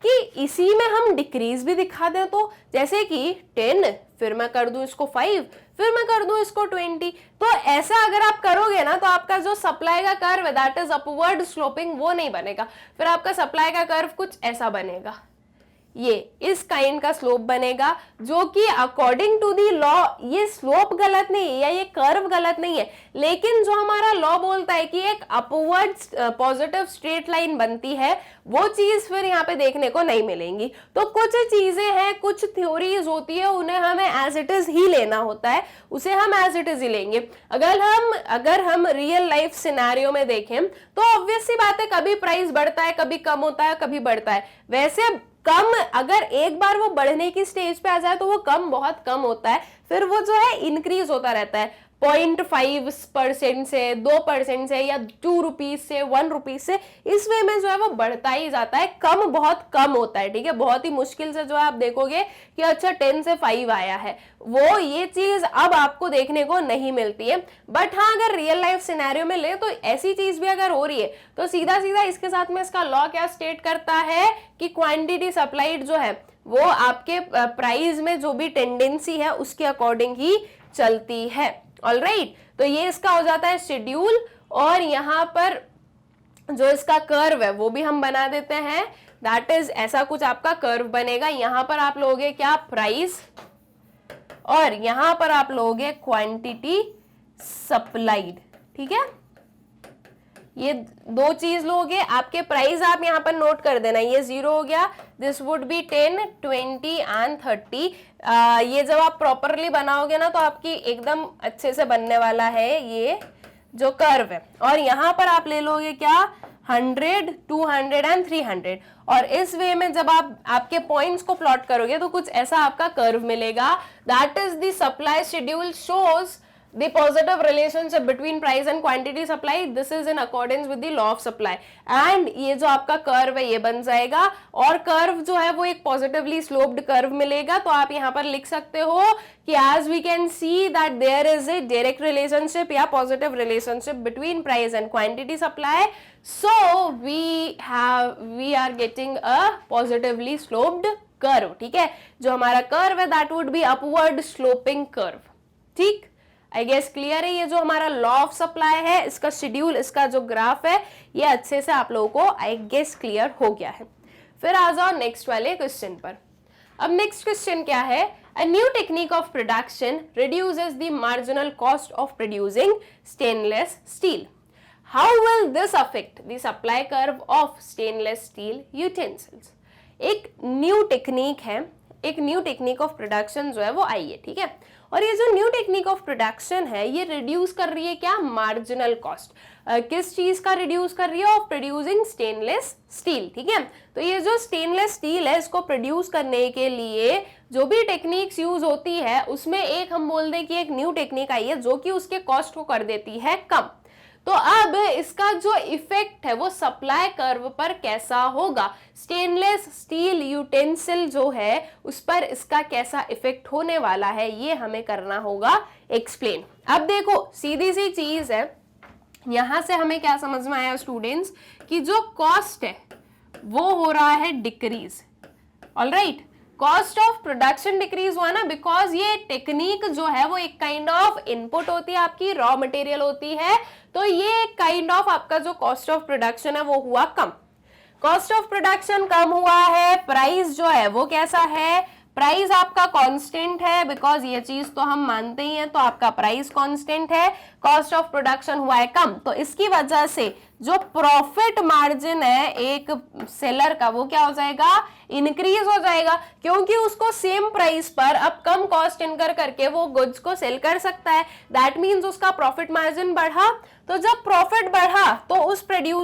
कि इसी में हम डिक्रीज भी दिखा दें, तो जैसे कि 10, फिर मैं कर दूं इसको 5, फिर मैं कर दूं इसको 20। तो ऐसा अगर आप करोगे ना तो आपका जो सप्लाई का कर्व है दैट इज अपवर्ड स्लोपिंग वो नहीं बनेगा, फिर आपका सप्लाई का कर्व कुछ ऐसा बनेगा, ये इस काइंड का स्लोप बनेगा, जो कि अकॉर्डिंग टू दी लॉ ये स्लोप गलत नहीं है या ये कर्व गलत नहीं है, लेकिन जो हमारा लॉ बोलता है कि एक अपवर्ड पॉजिटिव स्ट्रेट लाइन बनती है, वो चीज फिर यहाँ पे देखने को नहीं मिलेंगी। तो कुछ चीजें हैं, कुछ थ्योरीज होती है, उन्हें हमें एज इट इज ही लेना होता है, उसे हम एज इट इज ही लेंगे। अगर हम रियल लाइफ सिनेरियो में देखें तो ऑब्वियस सी बात है, कभी प्राइस बढ़ता है, कभी कम होता है, कभी बढ़ता है। वैसे कम, अगर एक बार वो बढ़ने की स्टेज पे आ जाए तो वो कम बहुत कम होता है, फिर वो जो है इंक्रीज होता रहता है 0.5% से, 2% से, या 2 रुपीज से, 1 रुपीज से, इस वे में जो है वो बढ़ता ही जाता है, कम बहुत कम होता है। ठीक है, बहुत ही मुश्किल से जो है आप देखोगे कि अच्छा 10 से 5 आया है, वो ये चीज अब आपको देखने को नहीं मिलती है। बट हाँ, अगर रियल लाइफ सिनेरियो में ले तो ऐसी चीज भी अगर हो रही है तो सीधा सीधा इसके साथ में इसका लॉ क्या स्टेट करता है कि क्वांटिटी सप्लाइड जो है वो आपके प्राइस में जो भी टेंडेंसी है उसके अकॉर्डिंग ही चलती है। ऑलराइट, तो ये इसका हो जाता है शेड्यूल, और यहाँ पर जो इसका कर्व है वो भी हम बना देते हैं, दैट इज ऐसा कुछ आपका कर्व बनेगा। यहाँ पर आप लोगे क्या प्राइस, और यहाँ पर आप लोगे क्वांटिटी सप्लाइड। ठीक है, ये दो चीज लोगे, आपके प्राइस आप यहाँ पर नोट कर देना, ये 0 हो गया, दिस वुड बी 10, 20 एंड 30। ये जब आप प्रॉपरली बनाओगे ना तो आपकी एकदम अच्छे से बनने वाला है ये जो कर्व है। और यहाँ पर आप ले लोगे क्या 100, 200 एंड 300, और इस वे में जब आप आपके पॉइंट्स को प्लॉट करोगे तो कुछ ऐसा आपका कर्व मिलेगा। That is the supply schedule shows the positive relationship between price and quantity supply. This is in accordance with the law of supply. And ये जो आपका कर्व है ये बन जाएगा, और कर्व जो है वो एक पॉजिटिवली स्लोप्ड कर्व मिलेगा। तो आप यहाँ पर लिख सकते हो कि as we can see that there is a direct relationship या positive relationship between price and quantity supply, so we are getting a positively sloped curve. ठीक है, जो हमारा कर्व है that would be upward sloping curve. ठीक, I guess clear है। ये जो हमारा लॉ ऑफ सप्लाई है, इसका शेड्यूल, इसका जो ग्राफ है, ये अच्छे से आप लोगों को आई गेस क्लियर हो गया है। फिर आ जाओ नेक्स्ट वाले क्वेश्चन पर। अब नेक्स्ट क्वेश्चन क्या है, a new technique of production reduces the marginal cost of producing stainless steel. How will this affect the supply curve of stainless steel utensils. एक न्यू टेक्निक है, एक न्यू टेक्निक ऑफ प्रोडक्शन जो है वो आई है। ठीक है, और ये जो न्यू टेक्निक ऑफ प्रोडक्शन है ये रिड्यूस कर रही है क्या मार्जिनल कॉस्ट, किस चीज का रिड्यूस कर रही है, ऑफ प्रोड्यूसिंग स्टेनलेस स्टील। ठीक है, तो ये जो स्टेनलेस स्टील है इसको प्रोड्यूस करने के लिए जो भी टेक्निक्स यूज होती है उसमें एक हम बोल दें कि एक न्यू टेक्निक आई है जो कि उसके कॉस्ट को कर देती है कम। तो अब इसका जो इफेक्ट है वो सप्लाई कर्व पर कैसा होगा, स्टेनलेस स्टील यूटेंसिल जो है उस पर इसका कैसा इफेक्ट होने वाला है, ये हमें करना होगा एक्सप्लेन। अब देखो सीधी सी चीज है, यहां से हमें क्या समझ में आया स्टूडेंट्स कि जो कॉस्ट है वो हो रहा है decrease. Alright, cost of production decrease हुआ ना, बिकॉज ये टेक्निक जो है वो एक काइंड ऑफ इनपुट होती है, आपकी रॉ मटेरियल होती है, तो ये काइंड ऑफ आपका जो कॉस्ट ऑफ प्रोडक्शन है वो हुआ कम। कॉस्ट ऑफ प्रोडक्शन कम हुआ है, प्राइस जो है वो कैसा है, प्राइस आपका कांस्टेंट है, बिकॉज ये चीज तो हम मानते ही हैं, तो आपका प्राइस कांस्टेंट है, कॉस्ट ऑफ प्रोडक्शन हुआ है कम, तो इसकी वजह से जो प्रॉफिट मार्जिन है एक सेलर का वो क्या हो जाएगा, इंक्रीज हो जाएगा, क्योंकि उसको सेम प्राइस पर अब कम कॉस्ट इनकर करके वो गुड्स को सेल कर सकता है, दैट मीन्स उसका प्रॉफिट मार्जिन बढ़ा। तो जब प्रॉफिट बढ़ा तो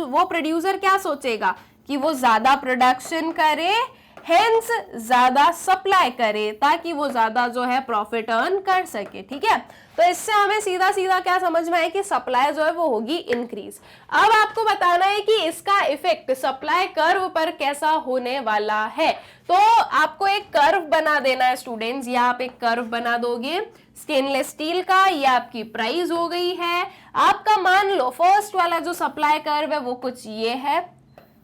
वो प्रोड्यूसर क्या सोचेगा कि वो ज्यादा प्रोडक्शन करे, हेंस ज्यादा सप्लाई करे, ताकि वो ज्यादा जो है प्रॉफिट अर्न कर सके। ठीक है, तो इससे हमें सीधा सीधा क्या समझ में आए कि सप्लाई जो है वो होगी इंक्रीज। अब आपको बताना है कि इसका इफेक्ट सप्लाई कर्व पर कैसा होने वाला है, तो आपको एक कर्व बना देना है स्टूडेंट्स, या आप एक कर्व बना दोगे स्टेनलेस स्टील का, ये आपकी प्राइस हो गई है, आपका मान लो फर्स्ट वाला जो सप्लाई कर्व है वो कुछ ये है।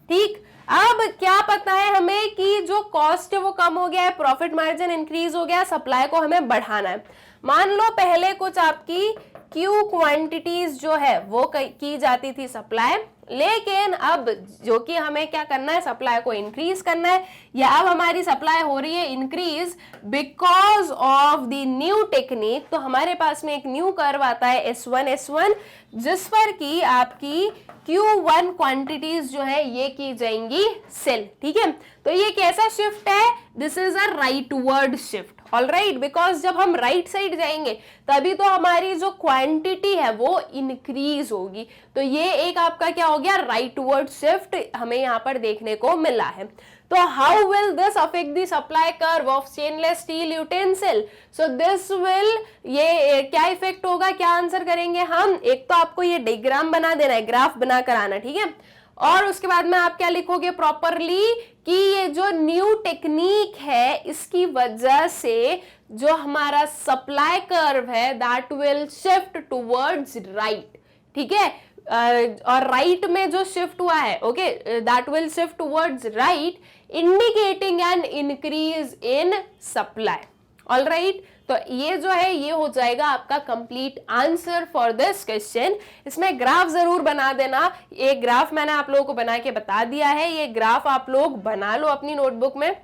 ठीक, अब क्या पता है हमें कि जो कॉस्ट है वो कम हो गया है, प्रॉफिट मार्जिन इंक्रीज हो गया, सप्लाई को हमें बढ़ाना है। मान लो पहले कुछ आपकी क्यू क्वांटिटीज जो है वो की जाती थी सप्लाई, लेकिन अब जो कि हमें क्या करना है, सप्लाई को इंक्रीज करना है, या अब हमारी सप्लाई हो रही है increase because of the new technique. तो हमारे पास में एक न्यू कर्व आता है S1 जिस पर कि आपकी Q1 क्वांटिटीज जो है ये की जाएंगी सेल। ठीक है, तो ये कैसा शिफ्ट है, this is a rightward shift, all right, because जब हम राइट साइड जाएंगे तभी तो हमारी जो क्वांटिटी है वो इंक्रीज होगी, तो ये एक आपका क्या हो गया, राइटवर्ड शिफ्ट हमें यहाँ पर देखने को मिला है। तो how will this affect the supply curve of stainless steel utensil, so this will, ये क्या इफेक्ट होगा, क्या आंसर करेंगे हम, एक तो आपको ये डायग्राम बना देना है, ग्राफ बना कर आना, ठीक है, और उसके बाद में आप क्या लिखोगे प्रॉपरली कि ये जो न्यू टेक्निक है इसकी वजह से जो हमारा सप्लाई कर्व है that will shift towards right. ठीक है, और राइट में जो शिफ्ट हुआ है, okay, that will shift towards right indicating N increase in supply. All right, तो ये जो है ये हो जाएगा आपका complete answer for this question. इसमें ग्राफ जरूर बना देना, एक ग्राफ मैंने आप लोगों को बना के बता दिया है, ये ग्राफ आप लोग बना लो अपनी नोटबुक में,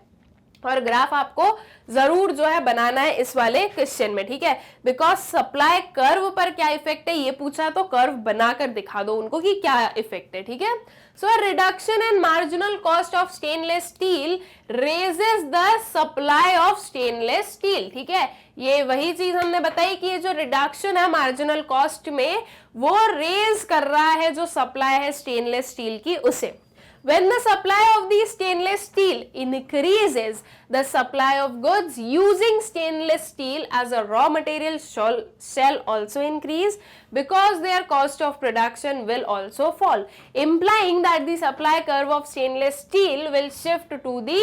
और ग्राफ आपको जरूर जो है बनाना है इस वाले क्वेश्चन में। ठीक है, बिकॉज सप्लाई कर्व पर क्या इफेक्ट है ये पूछा, तो कर्व बनाकर दिखा दो उनको कि क्या इफेक्ट है। ठीक है, so reduction in marginal cost of stainless steel raises the supply of stainless steel. ठीक है, ये वही चीज हमने बताई कि ये जो रिडक्शन है मार्जिनल कॉस्ट में वो रेज कर रहा है जो सप्लाई है स्टेनलेस स्टील की उसे। When the supply of the stainless steel increases, the supply of goods using stainless steel as a raw material shall also increase because their cost of production will also fall, implying that the supply curve of stainless steel will shift to the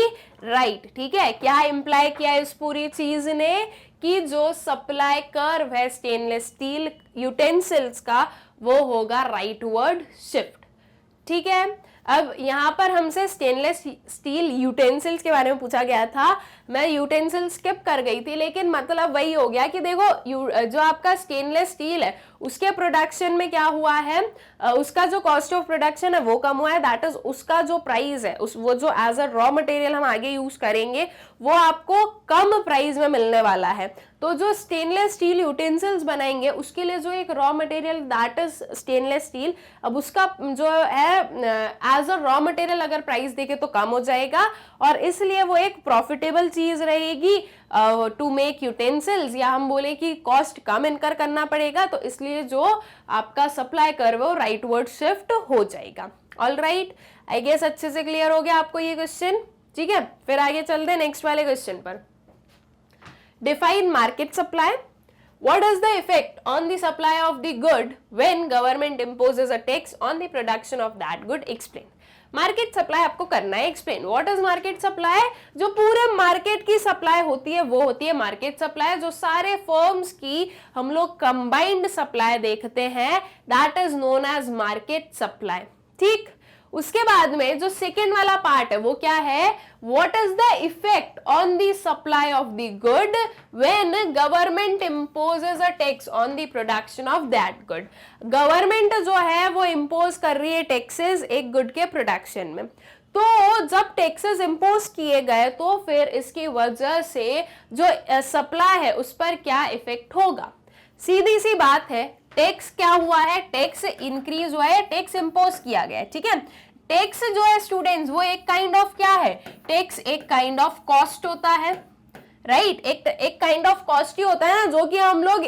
right. ठीक है, क्या imply किया इस पूरी चीज ने कि जो सप्लाई कर्व है स्टेनलेस स्टील यूटेंसिल्स का वो होगा राइटवर्ड शिफ्ट। ठीक है, अब यहाँ पर हमसे स्टेनलेस स्टील यूटेंसिल्स के बारे में पूछा गया था, मैं यूटेंसिल स्किप कर गई थी, लेकिन मतलब वही हो गया कि देखो जो आपका स्टेनलेस स्टील है उसके प्रोडक्शन में क्या हुआ है, उसका जो कॉस्ट ऑफ प्रोडक्शन है वो कम हुआ है, दैट इज उसका जो प्राइस है वो जो एज अ रॉ मटेरियल हम आगे यूज करेंगे वो आपको कम प्राइस में मिलने वाला है। तो जो स्टेनलेस स्टील यूटेंसिल्स बनाएंगे उसके लिए जो एक raw material that is stainless steel, अब उसका जो है एज अ रॉ मटेरियल अगर प्राइस देखे तो कम हो जाएगा, और इसलिए वो एक प्रॉफिटेबल चीज रहेगी टू मेक यूटेंसिल्स, या हम बोले कि कॉस्ट कम इनकर करना पड़ेगा, तो इसलिए जो आपका सप्लाई कर्व है वो राइटवर्ड शिफ्ट हो जाएगा। ऑल राइट, आई गेस अच्छे से क्लियर हो गया आपको ये क्वेश्चन। ठीक है, फिर आगे चलते हैं नेक्स्ट वाले क्वेश्चन पर। Define market supply. What is the effect on the supply of the good when government imposes a tax on the production of that good? Explain. Market supply आपको करना है explain. What is market supply? जो पूरे market की supply होती है वो होती है मार्केट सप्लाई। जो सारे फर्म्स की हम लोग कंबाइंड सप्लाई देखते हैं that is known as market supply. ठीक, उसके बाद में जो सेकेंड वाला पार्ट है वो क्या है, what is the effect on the supply of the good when government imposes a tax on the production of that good. Government जो है वो इंपोज कर रही है टैक्सेस एक गुड के प्रोडक्शन में, तो जब टैक्सेस इंपोज किए गए तो फिर इसकी वजह से जो सप्लाई है उस पर क्या इफेक्ट होगा। सीधी सी बात है, टैक्स क्या हुआ है, टैक्स इंक्रीज हुआ है, टैक्स इंपोज किया गया है, ठीक है। टैक्स जो है स्टूडेंट्स वो एक काइंड ऑफ क्या है, टैक्स एक काइंड ऑफ कॉस्ट होता है, राइट। एक काइंड ऑफ कॉस्ट ही होता है ना, जो कि हम लोग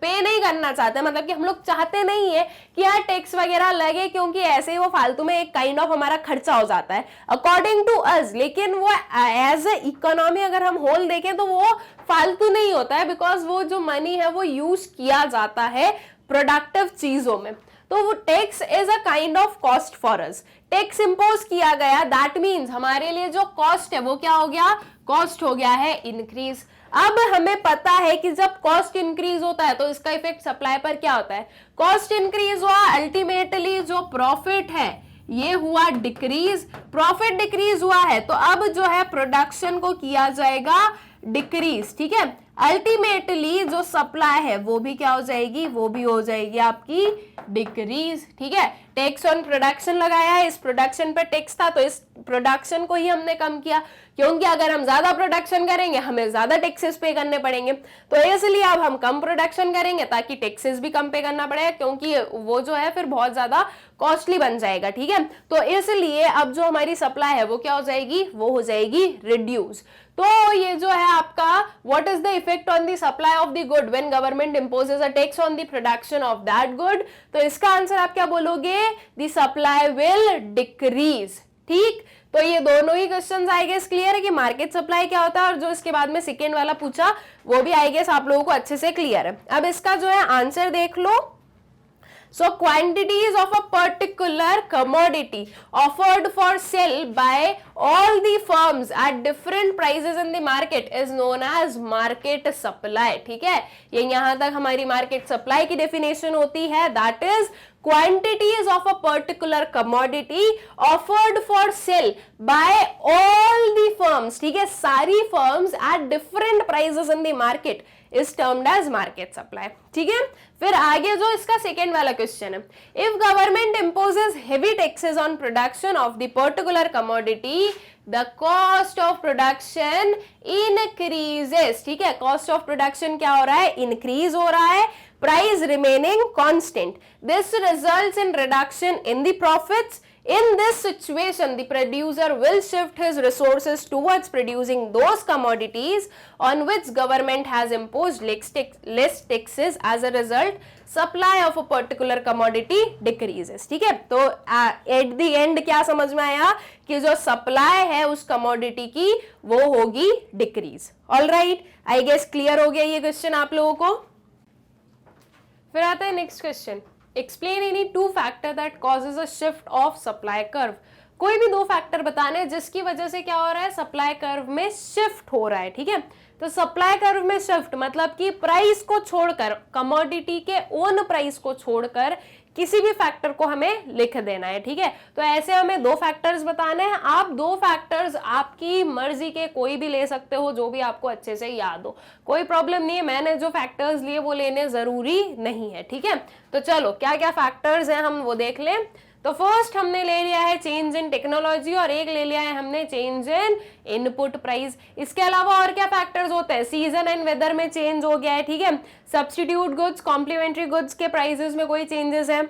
पे नहीं करना चाहते, मतलब कि हम लोग चाहते नहीं है कि यार टैक्स वगैरह लगे, क्योंकि ऐसे ही वो फालतू में एक काइंड ऑफ हमारा खर्चा हो जाता है अकॉर्डिंग टू अस। लेकिन वो एज ए इकोनॉमी अगर हम होल देखें तो वो फालतू नहीं होता है, बिकॉज वो जो मनी है वो यूज किया जाता है प्रोडक्टिव चीजों में। तो वो tax is a kind of cost for us. Tax impose किया गया, दैट मीन्स हमारे लिए जो कॉस्ट है वो क्या हो गया, कॉस्ट हो गया है इंक्रीज। अब हमें पता है कि जब कॉस्ट इंक्रीज होता है तो इसका इफेक्ट सप्लाई पर क्या होता है, कॉस्ट इंक्रीज हुआ, अल्टीमेटली जो प्रॉफिट है ये हुआ डिक्रीज। प्रॉफिट डिक्रीज हुआ है तो अब जो है प्रोडक्शन को किया जाएगा डिक्रीज, ठीक है। अल्टीमेटली जो सप्लाई है वो भी क्या हो जाएगी, वो भी हो जाएगी आपकी डिक्रीज, ठीक है। टैक्स ऑन प्रोडक्शन लगाया है, इस प्रोडक्शन पे टैक्स था तो इस प्रोडक्शन को ही हमने कम किया, क्योंकि अगर हम ज्यादा प्रोडक्शन करेंगे हमें ज्यादा टैक्सेस पे करने पड़ेंगे, तो इसलिए अब हम कम प्रोडक्शन करेंगे ताकि टैक्सेस भी कम पे करना पड़ेगा, क्योंकि वो जो है फिर बहुत ज्यादा कॉस्टली बन जाएगा, ठीक है। तो इसलिए अब जो हमारी सप्लाई है वो क्या हो जाएगी, वो हो जाएगी रिड्यूस। तो ये जो है आपका what is the effect on the supply of the good when government imposes a tax on the production of that good, तो इसका आंसर आप क्या बोलोगे, द सप्लाई विल डिक्रीज, ठीक। तो ये दोनों ही क्वेश्चंस आई गेस क्लियर है कि मार्केट सप्लाई क्या होता है, और जो इसके बाद में सेकेंड वाला पूछा वो भी आई गेस आप लोगों को अच्छे से क्लियर है। अब इसका जो है आंसर देख लो। So quantities of a particular commodity offered for sale by all the firms at different prices in the market is known as market supply, ठीक है। ये यहां तक हमारी मार्केट सप्लाई की डेफिनेशन होती है, that is quantities of a particular commodity offered for sale by all the firms, ठीक है, सारी firms at different prices in the market is termed as market supply, ठीक है। फिर आगे जो इसका सेकेंड वाला क्वेश्चन है, if government imposes heavy taxes on production of the particular commodity the cost of production increases, ठीक है। कॉस्ट ऑफ प्रोडक्शन क्या हो रहा है, इंक्रीज हो रहा है, price remaining constant, this results in reduction in the profits. In this situation, the producer will shift his resources towards producing those commodities on which government has imposed less taxes. As a result, supply of a particular commodity decreases, ठीक है। तो at the end क्या समझ में आया कि जो supply है उस commodity की वो होगी decrease. All right, I guess clear हो गया ये क्वेश्चन आप लोगों को। फिर आता है next question, explain any two factor that causes a shift of supply curve. कोई भी दो फैक्टर बताने जिसकी वजह से क्या हो रहा है, सप्लाई कर्व में शिफ्ट हो रहा है, ठीक है। तो सप्लाई कर्व में शिफ्ट मतलब कि प्राइस को छोड़कर, कमोडिटी के ओन प्राइस को छोड़कर किसी भी फैक्टर को हमें लिख देना है, ठीक है। तो ऐसे हमें दो फैक्टर्स बताने हैं। आप दो फैक्टर्स आपकी मर्जी के कोई भी ले सकते हो, जो भी आपको अच्छे से याद हो, कोई प्रॉब्लम नहीं है। मैंने जो फैक्टर्स लिए वो लेने जरूरी नहीं है, ठीक है। तो चलो क्या क्या फैक्टर्स हैं हम वो देख लें। तो फर्स्ट हमने ले लिया है चेंज इन टेक्नोलॉजी, और एक ले लिया है हमने चेंज इन इनपुट प्राइस। इसके अलावा और क्या फैक्टर्स होते हैं, सीजन एंड वेदर में चेंज हो गया है, ठीक है। सब्स्टिट्यूट गुड्स, कॉम्प्लीमेंट्री गुड्स के प्राइसेस में कोई चेंजेस है,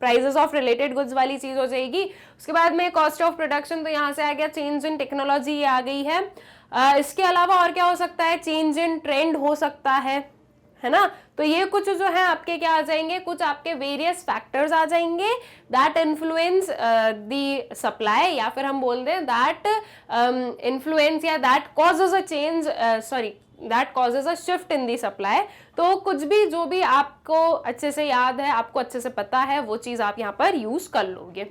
प्राइसेस ऑफ रिलेटेड गुड्स वाली चीज हो जाएगी। उसके बाद में कॉस्ट ऑफ प्रोडक्शन, तो यहाँ से आ गया चेंज इन टेक्नोलॉजी, ये आ गई है। इसके अलावा और क्या हो सकता है, चेंज इन ट्रेंड हो सकता है ना। तो ये कुछ जो है आपके क्या आ जाएंगे, कुछ आपके वेरियस फैक्टर्स आ जाएंगे दैट इन्फ्लुएंस द सप्लाई, या फिर हम बोल दें दैट इन्फ्लुएंस या that causes a change, that causes a shift in the supply. तो कुछ भी जो भी आपको अच्छे से याद है, आपको अच्छे से पता है, वो चीज आप यहाँ पर यूज कर लोगे।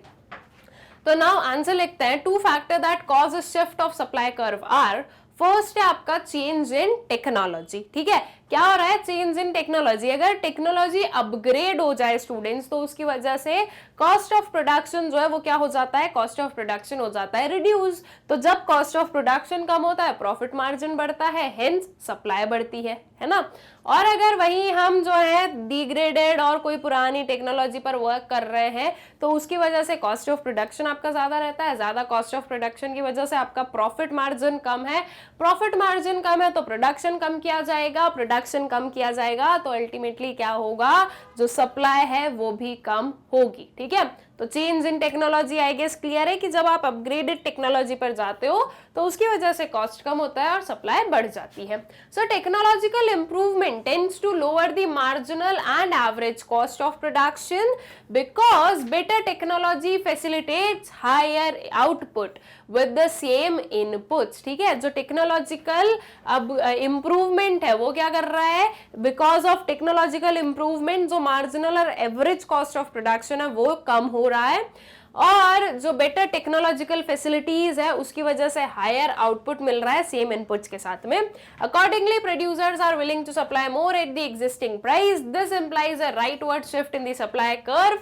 तो नाउ आंसर लिखते हैं, two factor that cause a shift of supply curve are, first है आपका चेंज इन टेक्नोलॉजी, ठीक है। क्या हो रहा है, चेंज इन टेक्नोलॉजी। अगर टेक्नोलॉजी अपग्रेड हो जाए स्टूडेंट्स, तो उसकी वजह से कॉस्ट ऑफ प्रोडक्शन जो है वो क्या हो जाता है, कॉस्ट ऑफ प्रोडक्शन हो जाता है रिड्यूस। तो जब कॉस्ट ऑफ प्रोडक्शन कम होता है, प्रॉफिट मार्जिन बढ़ता है, हेंस सप्लाई बढ़ती है ना। और अगर वही हम जो है डिग्रेडेड और कोई पुरानी टेक्नोलॉजी पर वर्क कर रहे हैं, तो उसकी वजह से कॉस्ट ऑफ प्रोडक्शन आपका ज्यादा रहता है, ज्यादा कॉस्ट ऑफ प्रोडक्शन की वजह से आपका प्रॉफिट मार्जिन कम है, प्रॉफिट मार्जिन कम है तो प्रोडक्शन कम किया जाएगा, प्रोडक्शन कम किया जाएगा तो अल्टीमेटली क्या होगा, जो सप्लाई है वो भी कम होगी। ठीक है, तो change in technology I guess clear है कि जब आप अपग्रेडेड टेक्नोलॉजी पर जाते हो तो उसकी वजह से कॉस्ट कम होता है और सप्लाई बढ़ जाती है। So technological improvement tends to lower the marginal and average cost of production because better technology facilitates higher output with the same inputs. ठीक है, जो टेक्नोलॉजिकल अब इंप्रूवमेंट है वो क्या कर रहा है, बिकॉज ऑफ टेक्नोलॉजिकल इंप्रूवमेंट जो मार्जिनल और एवरेज कॉस्ट ऑफ प्रोडक्शन है वो कम हो रहा है, और जो बेटर टेक्नोलॉजिकल फैसिलिटीज है उसकी वजह से हायर आउटपुट मिल रहा है सेम इनपुट्स के साथ में। Accordingly producers are willing to supply more at the existing price, this implies a rightward shift in the supply curve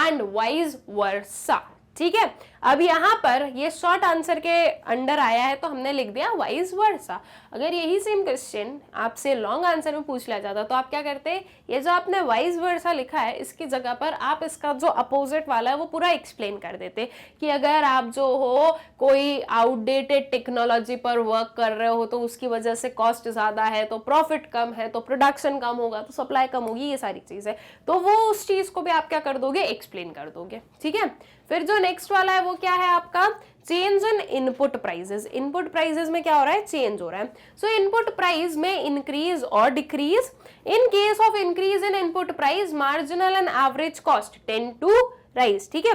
and vice versa. ठीक है, अब यहाँ पर ये शॉर्ट आंसर के अंडर आया है तो हमने लिख दिया वाइज वर्सा। अगर यही सेम क्वेश्चन आपसे लॉन्ग आंसर में पूछ लिया जाता तो आप क्या करते, ये जो आपने वाइज वर्सा लिखा है इसकी जगह पर आप इसका जो अपोजिट वाला है वो पूरा एक्सप्लेन कर देते कि अगर आप जो हो कोई आउटडेटेड टेक्नोलॉजी पर वर्क कर रहे हो तो उसकी वजह से कॉस्ट ज्यादा है तो प्रॉफिट कम है तो प्रोडक्शन कम होगा तो सप्लाई कम होगी, ये सारी चीजें, तो वो उस चीज को भी आप क्या कर दोगे, एक्सप्लेन कर दोगे। ठीक है, फिर जो नेक्स्ट वाला है वो क्या है आपका, change in input prices. Input prices में क्या हो रहा है, चेंज हो रहा है। सो इनपुट प्राइस में इंक्रीज और decrease. In case of increase in input price marginal and average cost tend to rise. ठीक है,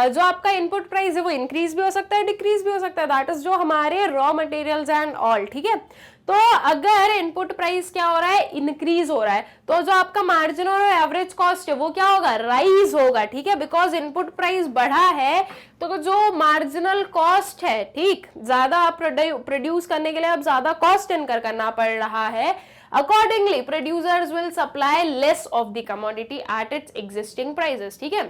जो आपका इनपुट प्राइस है वो इंक्रीज भी हो सकता है, डिक्रीज भी हो सकता है, दैट इज जो हमारे रॉ मटेरियल्स एंड ऑल। ठीक है, तो अगर इनपुट प्राइस क्या हो रहा है, इंक्रीज हो रहा है, तो जो आपका मार्जिनल और एवरेज कॉस्ट है वो क्या होगा, राइज होगा। ठीक है, बिकॉज इनपुट प्राइस बढ़ा है तो जो मार्जिनल कॉस्ट है, ठीक, ज्यादा आप प्रोड्यूस करने के लिए अब ज्यादा कॉस्ट इनकर करना पड़ रहा है, accordingly producers will supply less of the commodity at its existing prices. ठीक है,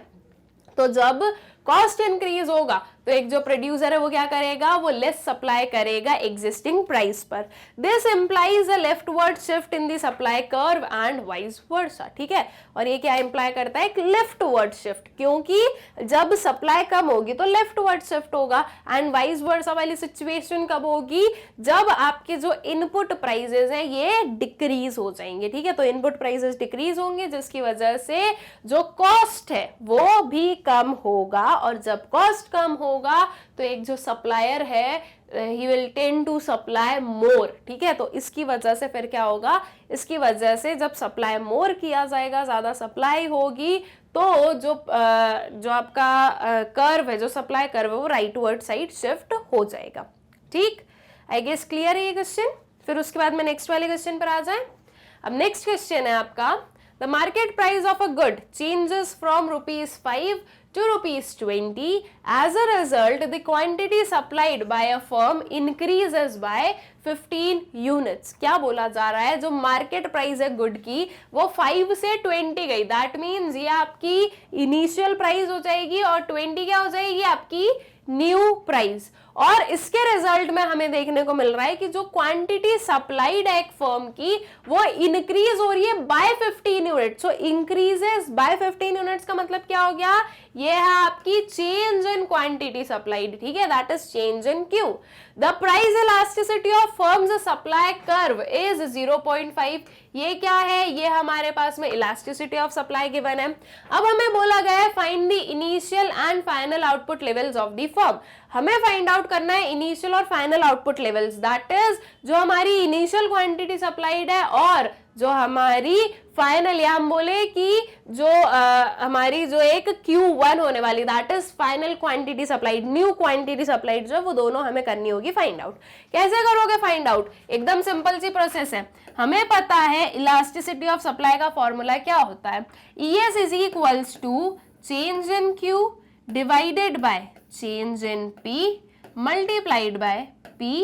तो जब कॉस्ट इंक्रीज होगा तो एक जो प्रोड्यूसर है वो क्या करेगा, वो लेस सप्लाई करेगा एग्जिस्टिंग प्राइस पर। This implies a leftward shift in the supply curve and vice versa. ठीक है, और ये क्या इंप्लाई करता है, एक लेफ्टवर्ड शिफ्ट, क्योंकि जब सप्लाई कम होगी तो लेफ्टवर्ड शिफ्ट होगा, एंड वाइज वर्सा वाली सिचुएशन कब होगी, जब आपके जो इनपुट प्राइसेस हैं ये डिक्रीज हो जाएंगे। ठीक है, तो इनपुट प्राइसेस डिक्रीज होंगे जिसकी वजह से जो कॉस्ट है वो भी कम होगा, और जब कॉस्ट कम होगा तो एक जो सप्लायर है he will tend to supply more। ठीक है, तो इसकी वजह से फिर क्या होगा, इसकी वजह से जब सप्लाई मोर किया जाएगा, ज्यादा सप्लाई होगी, तो जो आपका कर्व है, जो सप्लाई कर्व है वो राइटवर्ड साइड शिफ्ट हो जाएगा। ठीक, आई गेस क्लियर है ये क्वेश्चन। फिर उसके बाद में नेक्स्ट वाले क्वेश्चन पर आ जाए। अब नेक्स्ट क्वेश्चन है आपका, the market price of a good changes from ₹5 to ₹20. As a result, the quantity supplied by a firm increases by 15 units। क्या बोला जा रहा है, जो मार्केट प्राइस है गुड की वो 5 से 20 गई, दैट मीन्स ये आपकी इनिशियल प्राइस हो जाएगी और 20 क्या हो जाएगी, आपकी न्यू प्राइस। और इसके रिजल्ट में हमें देखने को मिल रहा है कि जो क्वांटिटी सप्लाइड है एक फर्म की वो इंक्रीज हो रही है by 15 unit. So increases by 15 units का मतलब क्या हो गया, ये है आपकी चेंज इन क्वांटिटी सप्लाइड। ठीक है, that is change in Q. The price elasticity of firms supply curve is 0.5। ये क्या है, ये हमारे पास में इलास्टिसिटी ऑफ सप्लाई गिवन है। अब हमें बोला गया है find the initial and final output levels of the firm. हमें फाइंड आउट करना है इनिशियल और final output levels, that is जो हमारी इनिशियल क्वांटिटी सप्लाइड है और जो हमारी फाइनल, या हम बोले कि जो हमारी जो एक Q1 होने वाली, that is final quantity supplied, new quantity supplied जो है वो दोनों हमें करनी होगी फाइंड आउट। कैसे करोगे फाइंड आउट, एकदम सिंपल सी प्रोसेस है। हमें पता है इलास्टिसिटी ऑफ सप्लाई का फॉर्मूला क्या होता है, ES is equals to change in Q divided by change in P multiplied by P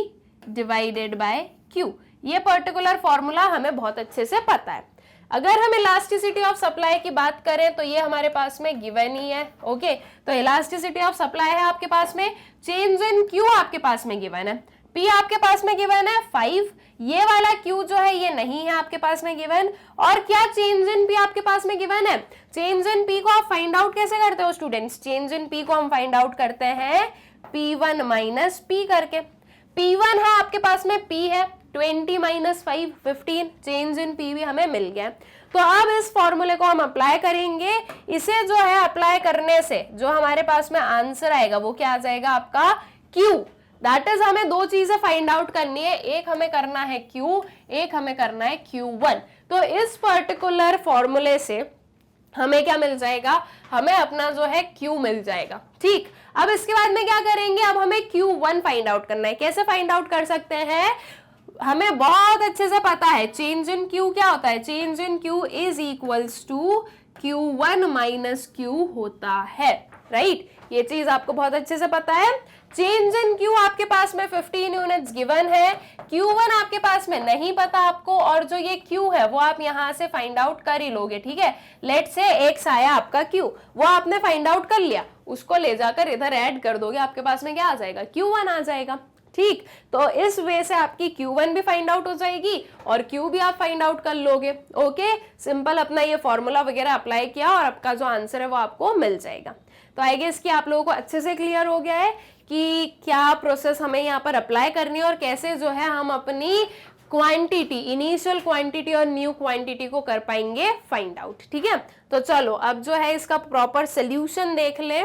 divided by Q। ये पर्टिकुलर फॉर्मूला हमें बहुत अच्छे से पता है। अगर हम इलास्टिसिटी ऑफ सप्लाई की बात करें तो ये हमारे पास में गिवन ही है। ओके, तो इलास्टिसिटी ऑफ सप्लाई है आपके पास में, चेंज इन क्यू आपके पास में गिवन है, P आपके पास में गिवन है 5, ये वाला Q जो है ये नहीं है आपके पास में गिवन। और क्या चेंज इन P आपके पास में गिवन है? चेंज इन P को आप फाइंड आउट कैसे करते हो स्टूडेंट्स? चेंज इन P को हम फाइंड आउट करते हैं P1 माइनस P करके। P1 है आपके पास में, P है 20 माइनस 5 15, चेंज इन P भी हमें मिल गया। तो अब इस फॉर्मूले को हम अप्लाई करेंगे, इसे जो है अप्लाई करने से जो हमारे पास में आंसर आएगा वो क्या आ जाएगा आपका Q। दैट इज हमें दो चीजें फाइंड आउट करनी है, एक हमें करना है Q, एक हमें करना है Q1। तो इस पर्टिकुलर फॉर्मूले से हमें क्या मिल जाएगा? हमें अपना जो है Q मिल जाएगा। ठीक, अब इसके बाद में क्या करेंगे? अब हमें Q1 फाइंड आउट करना है। कैसे फाइंड आउट कर सकते हैं? हमें बहुत अच्छे से पता है चेंज इन Q क्या होता है। Change in Q is equals to Q1 minus Q होता है, राइट? ये चीज आपको बहुत अच्छे से पता है। चेंज इन Q आपके पास में 15 यूनिट्स गिवन है, Q1 आपके पास में नहीं पता आपको, और जो ये Q है वो आप यहां से फाइंड आउट कर ही लोगे। ठीक है, लेट से X आया आपका Q, वो आपने फाइंड आउट कर लिया, उसको ले जाकर इधर ऐड कर दोगे, आपके पास में क्या आ जाएगा? Q1 आ जाएगा। ठीक, तो इस वे से आपकी Q1 भी फाइंड आउट हो जाएगी और Q भी आप फाइंड आउट कर लोगे। ओके, सिंपल अपना ये फॉर्मूला वगैरह अप्लाई किया और आपका जो आंसर है वो आपको मिल जाएगा। तो आई गेस कि आप लोगों को अच्छे से क्लियर हो गया है कि क्या प्रोसेस हमें यहाँ पर अप्लाई करनी है और कैसे जो है हम अपनी क्वांटिटी, इनिशियल क्वांटिटी और न्यू क्वांटिटी को कर पाएंगे फाइंड आउट। ठीक है, तो चलो अब जो है इसका प्रॉपर सोल्यूशन देख ले।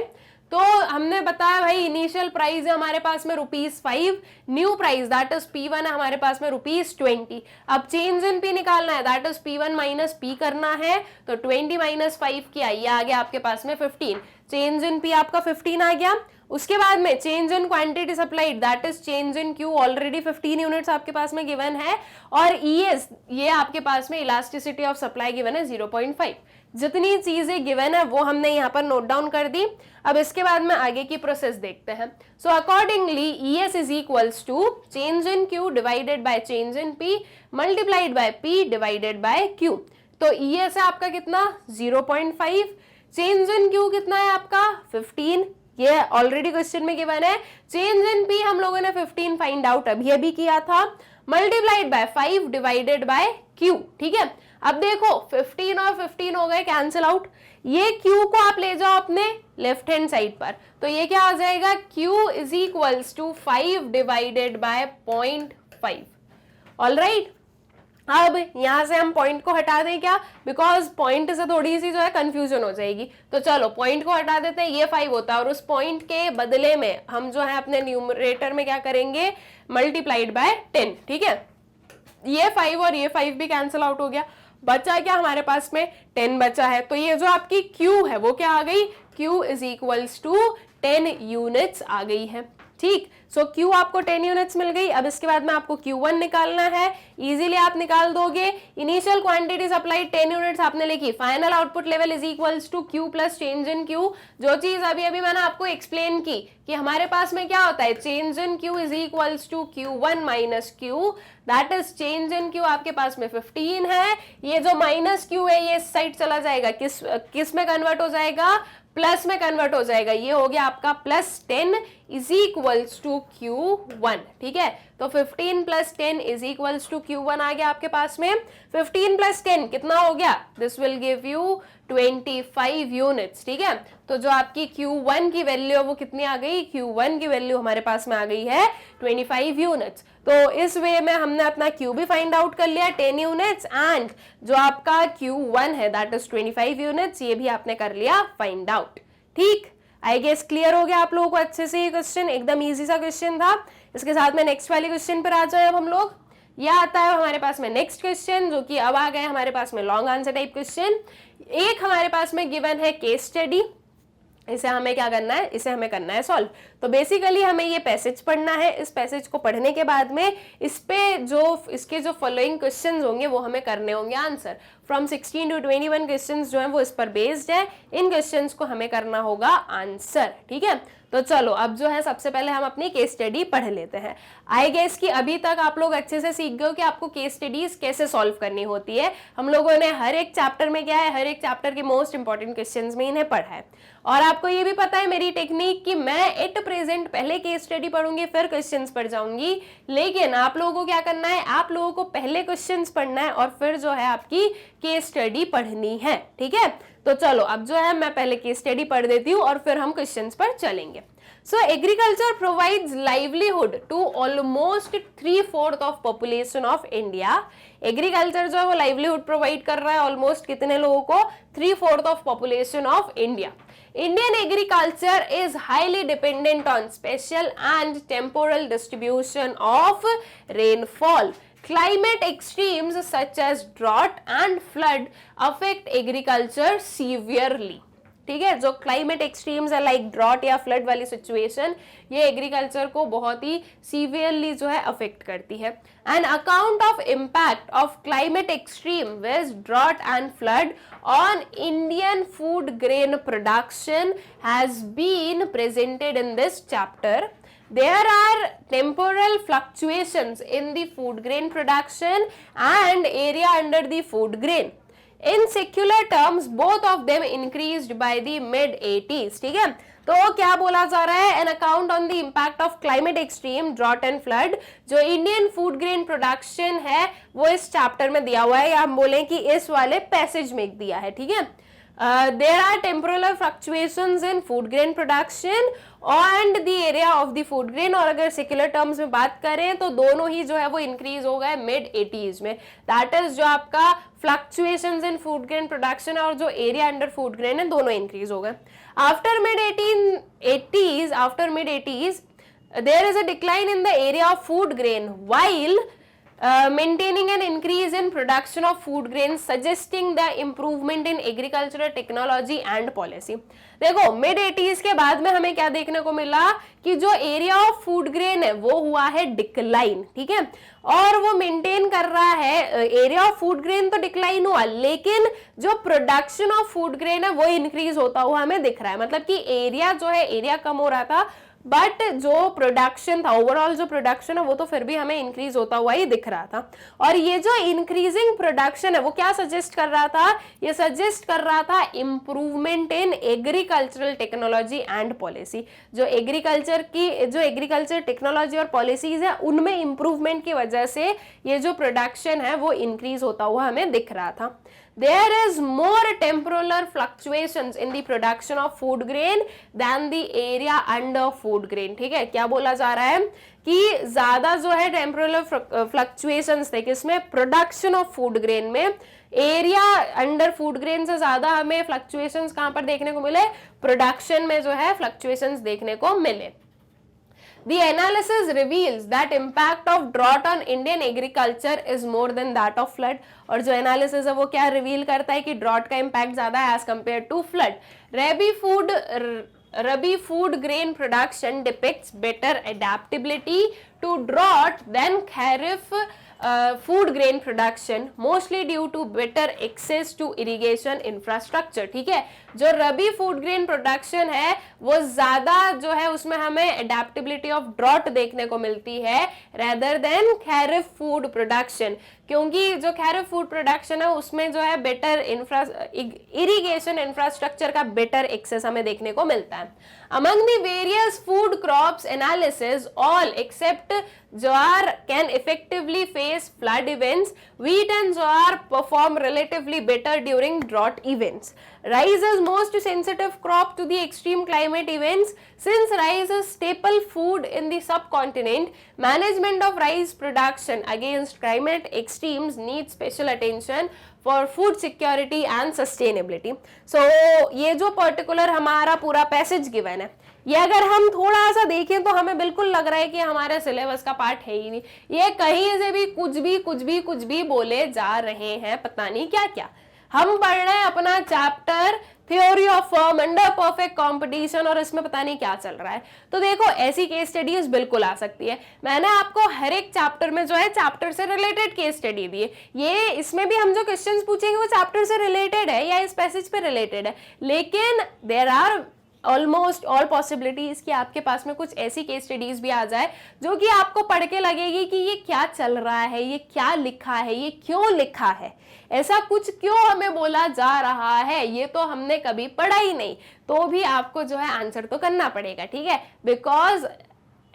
तो हमने बताया भाई इनिशियल प्राइस है हमारे पास में ₹5, new price that is P1 है हमारे पास में ₹20। अब चेंज इन P निकालना है, that is P1 minus P करना है, तो 20 माइनस 5 किया, ये आ गया आपके पास में 15। चेंज इन P आपका 15 आ गया। उसके बाद में change in quantity supplied that is change in Q, already 15 units आपके पास में गिवन है, और ES ये आपके पास में इलास्टिसिटी ऑफ सप्लाई गिवन है 0.5। जितनी चीजें गिवन है वो हमने यहाँ पर नोट डाउन कर दी। अब इसके बाद में आगे की प्रोसेस देखते हैं। So accordingly ES is equals to change in Q divided by change in P multiplied by P divided by Q। तो ES है आपका कितना? 0.5। चेंज इन Q कितना है आपका? 15, ये ऑलरेडी क्वेश्चन में गिवन है। चेंज इन P हम लोगों ने 15 फाइंड आउट अभी किया था, multiplied by 5 divided by Q। ठीक है, अब देखो 15 और 15 हो गए कैंसिल आउट, ये Q को आप ले जाओ अपने लेफ्ट हैंड साइड पर, तो ये क्या आ जाएगा? Q is equals to 5 divided by 0.5। All right, अब यहां से हम पॉइंट को हटा दें क्या? बिकॉज पॉइंट से थोड़ी सी जो है कंफ्यूजन हो जाएगी, तो चलो पॉइंट को हटा देते हैं, ये 5 होता है और उस पॉइंट के बदले में हम जो है अपने न्यूमरेटर में क्या करेंगे? Multiplied by 10। ठीक है, ये 5 और ये 5 भी कैंसिल आउट हो गया, बचा क्या हमारे पास में? 10 बचा है। तो ये जो आपकी Q है वो क्या आ गई? Q is equals to 10 units आ गई है। ठीक, सो Q आपको 10 यूनिट्स मिल गई। अब इसके बाद में आपको Q1 निकालना है, इजीली आप निकाल दोगे। इनिशियल क्वांटिटी सप्लाई 10 यूनिट्स आपने लिखी, final output level is equals to Q plus change in Q। जो चीज अभी मैंने आपको एक्सप्लेन की कि हमारे पास में क्या होता है, change in Q is equals to Q1 minus Q, that is change in Q आपके पास में 15 है, ये जो माइनस Q है ये इस साइड चला जाएगा, किस में कन्वर्ट हो जाएगा? प्लस में कन्वर्ट हो जाएगा, ये हो गया आपका plus 10 is equals to Q1। ठीक है, तो 15 plus 10 is equals to Q1 आ गया आपके पास में। 15 प्लस 10 कितना हो गया? This will give you 25 units. ठीक है, तो जो आपकी Q1 की वैल्यू है वो कितनी आ गई? Q1 की वैल्यू हमारे पास में आ गई है 25 यूनिट्स। तो इस वे में हमने अपना Q भी फाइंड आउट कर लिया 10 यूनिट्स, एंड जो आपका Q1 है दैट इज 25 यूनिट्स, ये भी आपने कर लिया फाइंड आउट। ठीक, आई गेस क्लियर हो गया आप लोगों को अच्छे से। ये क्वेश्चन एकदम इजी सा क्वेश्चन था। इसके साथ में नेक्स्ट वाले क्वेश्चन पर आ जाए अब हम लोग। यह आता है हमारे पास में नेक्स्ट क्वेश्चन, जो कि अब आ गए हमारे पास में लॉन्ग आंसर टाइप क्वेश्चन। एक हमारे पास में गिवन है केस स्टडी, इसे हमें क्या करना है? इसे हमें करना है सॉल्व। तो बेसिकली हमें ये पैसेज पढ़ना है, इस पैसेज को पढ़ने के बाद में इस पे इसके जो फॉलोइंग क्वेश्चंस होंगे वो हमें करने होंगे आंसर। फ्रॉम 16 to 21 क्वेश्चंस जो है वो इस पर बेस्ड है, इन क्वेश्चंस को हमें करना होगा आंसर। ठीक है, तो चलो अब जो है सबसे पहले हम अपनी केस स्टडी पढ़ लेते हैं। आई गेस कि अभी तक आप लोग अच्छे से सीख गए हो कि आपको केस स्टडीज कैसे सॉल्व करनी होती है। हम लोगों ने हर एक चैप्टर में क्या है, हर एक चैप्टर के मोस्ट इंपॉर्टेंट क्वेश्चंस में इन्हें पढ़ा है। और आपको ये भी पता है मेरी टेक्निक कि मैं एट प्रेजेंट पहले केस स्टडी पढ़ूंगी फिर क्वेश्चंस पढ़ जाऊंगी, लेकिन आप लोगों को क्या करना है, आप लोगों को पहले क्वेश्चंस पढ़ना है और फिर जो है आपकी केस स्टडी पढ़नी है, ठीक है। तो चलो अब जो है मैं पहले केस स्टडी पढ़ देती हूँ और फिर हम क्वेश्चंस पर चलेंगे। So agriculture provides livelihood to almost 3/4 of population of India. Agriculture जो है वो livelihood provide कर रहा है almost कितने लोगों को, 3/4 of population of India. Indian agriculture is highly dependent on spatial and temporal distribution of rainfall. Climate extremes such as drought and flood affect agriculture severely. ठीक है, जो क्लाइमेट एक्सट्रीम्स है लाइक ड्रॉट या flood वाली situation, ये agriculture को बहुत ही सीवियरली जो है अफेक्ट करती है। An account of impact of climate extreme with drought and flood on Indian food grain production has been presented in this chapter. There are temporal fluctuations in the food grain production and area under the food grain. In secular terms, both of them increased by the mid-80s. ठीक है, तो क्या बोला जा रहा है, an account on the impact of climate extreme, drought and flood, जो Indian food grain production है वो इस चैप्टर में दिया हुआ है, या हम बोलें कि इस वाले पैसेज में दिया है, ठीक है। There are temporal fluctuations in food grain production and the area of the food grain, और अगर सेक्युलर टर्म्स में बात करें तो दोनों ही जो है वो इंक्रीज हो गए मिड-80s में। दैट इज जो आपका फ्लक्चुएशंस इन फूड ग्रेन प्रोडक्शन और जो एरिया अंडर फूड ग्रेन है दोनों इंक्रीज हो गए। आफ्टर मिड-80s there is a decline in the area of food grain while maintaining an increase in production of food grains, suggesting the improvement in agricultural technology and policy. देखो मिड-80s के बाद में हमें क्या देखने को मिला कि जो एरिया ऑफ फूड ग्रेन है वो हुआ है डिक्लाइन, ठीक है, और वो मेंटेन कर रहा है, एरिया ऑफ फूड ग्रेन तो डिक्लाइन हुआ लेकिन जो प्रोडक्शन ऑफ फूड ग्रेन है वो इंक्रीज होता हुआ हमें दिख रहा है। मतलब कि एरिया जो है, एरिया कम हो रहा था बट जो प्रोडक्शन था, ओवरऑल जो प्रोडक्शन है वो तो फिर भी हमें इंक्रीज होता हुआ ही दिख रहा था। और ये जो इंक्रीजिंग प्रोडक्शन है वो क्या सजेस्ट कर रहा था, ये सजेस्ट कर रहा था improvement in agricultural technology and policy. जो एग्रीकल्चर टेक्नोलॉजी और पॉलिसीज है उनमें इंप्रूवमेंट की वजह से ये जो प्रोडक्शन है वो इंक्रीज होता हुआ हमें दिख रहा था। There is more temporal fluctuations in the production of food grain than the area under food grain. ठीक है, क्या बोला जा रहा है कि ज्यादा जो है टेम्पोरल फ्लक्चुएशंस थे किसमें, प्रोडक्शन ऑफ फूड ग्रेन में, एरिया अंडर फूड ग्रेन से ज्यादा हमें फ्लक्चुएशंस कहां पर देखने को मिले, प्रोडक्शन में जो है फ्लक्चुएशंस देखने को मिले। The analysis reveals that impact of drought on Indian agriculture is more than that of flood. और जो एनालिसिस है वो क्या रिवील करता है कि ड्रॉट का इम्पैक्ट ज्यादा है as compare to flood. Rabi food grain production depicts better adaptability to drought than kharif food grain production mostly due to better access to irrigation infrastructure. ठीक है, जो रबी फूड ग्रेन प्रोडक्शन है वो ज्यादा जो है उसमें हमें एडेप्टेबिलिटी ऑफ ड्रॉट देखने को मिलती है rather than kharif food production, क्योंकि जो खैरिफ फूड प्रोडक्शन है उसमें जो है बेटर इरिगेशन इंफ्रास्ट्रक्चर का बेटर एक्सेस हमें देखने को मिलता है। Among the various food crops analysis, all except jowar can effectively face flood events. Wheat and jowar perform relatively better during drought events. Rice is most sensitive crop to the extreme climate events. Since rice is staple food in the subcontinent, management of rice production against climate extremes needs special attention for food security and sustainability. So ये जो particular हमारा पूरा passage given है, ये अगर हम थोड़ा सा देखें तो हमें बिल्कुल लग रहा है कि हमारे सिलेबस का पार्ट है ही नहीं। ये कहीं से भी कुछ भी बोले जा रहे हैं, पता नहीं क्या क्या। हम पढ़ रहे हैं अपना chapter theory of form under perfect competition और इसमें पता नहीं क्या चल रहा है। तो देखो ऐसी केस स्टडीज बिल्कुल आ सकती है। मैंने आपको हर एक चैप्टर में जो है चैप्टर से रिलेटेड केस स्टडी दी है। ये इसमें भी हम जो क्वेश्चंस पूछेंगे वो चैप्टर से रिलेटेड है या इस पैसेज पे रिलेटेड है, लेकिन there are almost all possibilities कि आपके पास में कुछ ऐसी केस स्टडीज भी आ जाए जो कि आपको पढ़ के लगेगी कि ये क्या चल रहा है, ये क्या लिखा है, ये क्यों लिखा है, ऐसा कुछ क्यों हमें बोला जा रहा है, ये तो हमने कभी पढ़ा ही नहीं, तो भी आपको जो है आंसर तो करना पड़ेगा, ठीक है। Because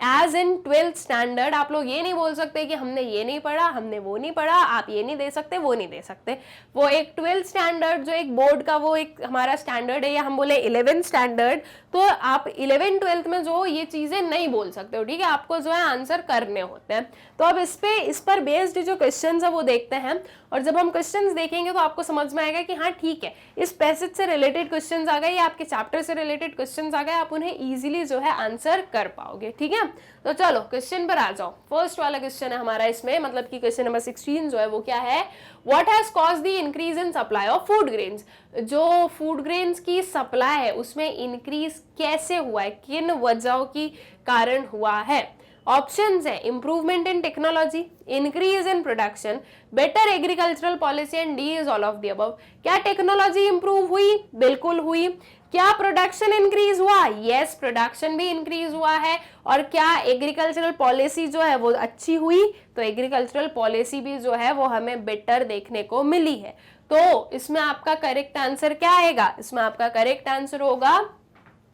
as in 12th standard आप लोग ये नहीं बोल सकते कि हमने ये नहीं पढ़ा, हमने वो नहीं पढ़ा, आप ये नहीं दे सकते, वो नहीं दे सकते। वो एक 12th स्टैंडर्ड जो एक बोर्ड का वो एक हमारा स्टैंडर्ड है, या हम बोले 11th स्टैंडर्ड, तो आप 11th 12th में जो ये चीजें नहीं बोल सकते हो, ठीक है, आपको जो है आंसर करने होते हैं। तो अब इस पर बेस्ड जो क्वेश्चंस है वो देखते हैं, और जब हम क्वेश्चंस देखेंगे तो आपको समझ में आएगा कि हाँ ठीक है, इस पैसेज से रिलेटेड क्वेश्चंस आ गए या आपके चैप्टर से रिलेटेड क्वेश्चंस आ गए, आप उन्हें इजीली जो है आंसर कर पाओगे, ठीक है। तो चलो क्वेश्चन पर आ जाओ। फर्स्ट वाला क्वेश्चन है हमारा इसमें, मतलब कि क्वेश्चन नंबर 16 जो है वो क्या है, what has caused the increase in supply of food grains. जो फूड ग्रेन्स की सप्लाई है उसमें इंक्रीज कैसे हुआ है, किन वजहों की कारण हुआ है। ऑप्शंस है improvement in technology, increase in production, better agricultural policy, and D is all of the above. क्या टेक्नोलॉजी इंप्रूव हुई? बिल्कुल हुई। क्या प्रोडक्शन इंक्रीज हुआ? यस, प्रोडक्शन भी इंक्रीज हुआ है। और क्या एग्रीकल्चरल पॉलिसी जो है वो अच्छी हुई? तो एग्रीकल्चरल पॉलिसी भी जो है वो हमें बेटर देखने को मिली है। तो इसमें आपका करेक्ट आंसर क्या आएगा? इसमें आपका करेक्ट आंसर होगा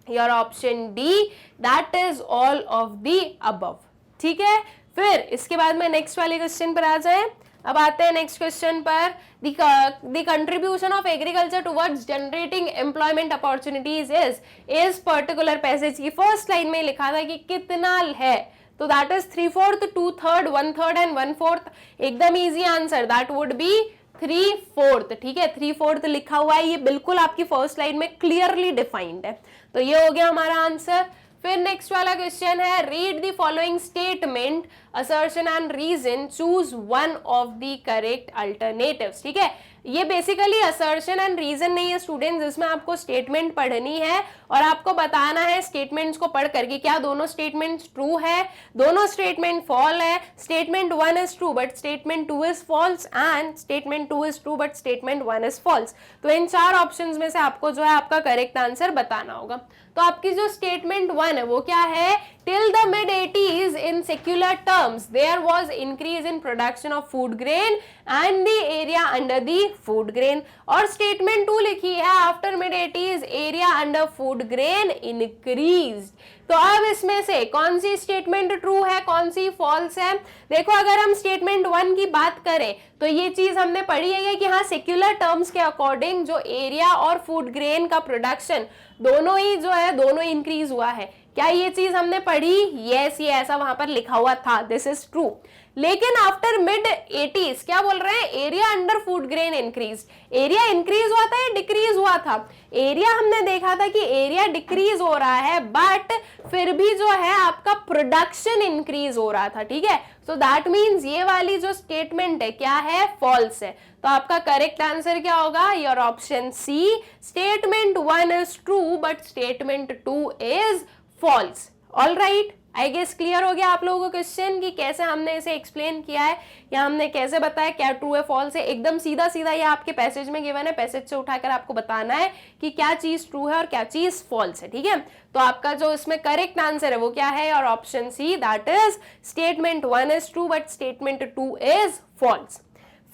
your option D, that is all of the above, ठीक है। फिर इसके बाद में नेक्स्ट वाले क्वेश्चन पर आ जाए। अब आते हैं नेक्स्ट क्वेश्चन पर, the contribution of agriculture towards generating employment opportunities is particular passage की फर्स्ट लाइन में लिखा था कि कितना है, तो दैट इज 3/4, 2/3, 1/3 एंड 1/4। एकदम easy answer, that would B 3/4, ठीक है, 3/4 लिखा हुआ है, ये बिल्कुल आपकी फर्स्ट लाइन में क्लियरली डिफाइंड है। तो ये हो गया हमारा आंसर। फिर नेक्स्ट वाला क्वेश्चन है, read the following statement, assertion and reason, choose one of the correct alternatives, ठीक है। ये बेसिकली असर्शन एंड रीजन नहीं है स्टूडेंट्स, जिसमें आपको स्टेटमेंट पढ़नी है और आपको बताना है स्टेटमेंट्स को पढ़ करके क्या दोनों स्टेटमेंट्स ट्रू है, दोनों स्टेटमेंट फॉल है, statement 1 is true but statement 2 is false, and statement 2 is true but statement 1 is false. तो इन 4 ऑप्शंस में से आपको जो है आपका करेक्ट आंसर बताना होगा। तो आपकी जो स्टेटमेंट 1 है वो क्या है, till the mid 80s in secular terms there was increase in production of food grain and the area under the food grain। और स्टेटमेंट 2 लिखी है, after mid 80s area under food grain increased. तो अब इसमें से कौन सी statement true है, कौन सी फॉल्स है? देखो, अगर हम स्टेटमेंट 1 की बात करें तो ये चीज हमने पढ़ी है कि हाँ सेक्युलर टर्म्स के अकॉर्डिंग जो एरिया और फूड ग्रेन का प्रोडक्शन दोनों ही जो है दोनों इंक्रीज हुआ है। क्या ये चीज हमने पढ़ी? यस, ये ऐसा वहां पर लिखा हुआ था, दिस इज ट्रू। लेकिन आफ्टर मिड 80s क्या बोल रहे हैं, area under food grain increase. Area increase हुआ था या डिक्रीज हुआ था? एरिया हमने देखा था कि एरिया डिक्रीज हो रहा है, बट फिर भी जो है आपका प्रोडक्शन इंक्रीज हो रहा था, ठीक है। सो दैट मीन्स ये वाली जो स्टेटमेंट है क्या है, फॉल्स है। तो आपका करेक्ट आंसर क्या होगा, your option C, statement 1 is true but statement 2 is false. All right, I guess clear हो गया आप लोगों को क्वेश्चन कि कैसे हमने इसे एक्सप्लेन किया है या हमने कैसे बताया क्या ट्रू है फॉल्स है। एकदम सीधा सीधा ये आपके पैसेज में गिवन है, पैसेज से उठाकर आपको बताना है कि क्या चीज ट्रू है और क्या चीज फॉल्स है, ठीक है। तो आपका जो इसमें करेक्ट आंसर है वो क्या है, और option C, that is statement 1 is true but statement 2 is false.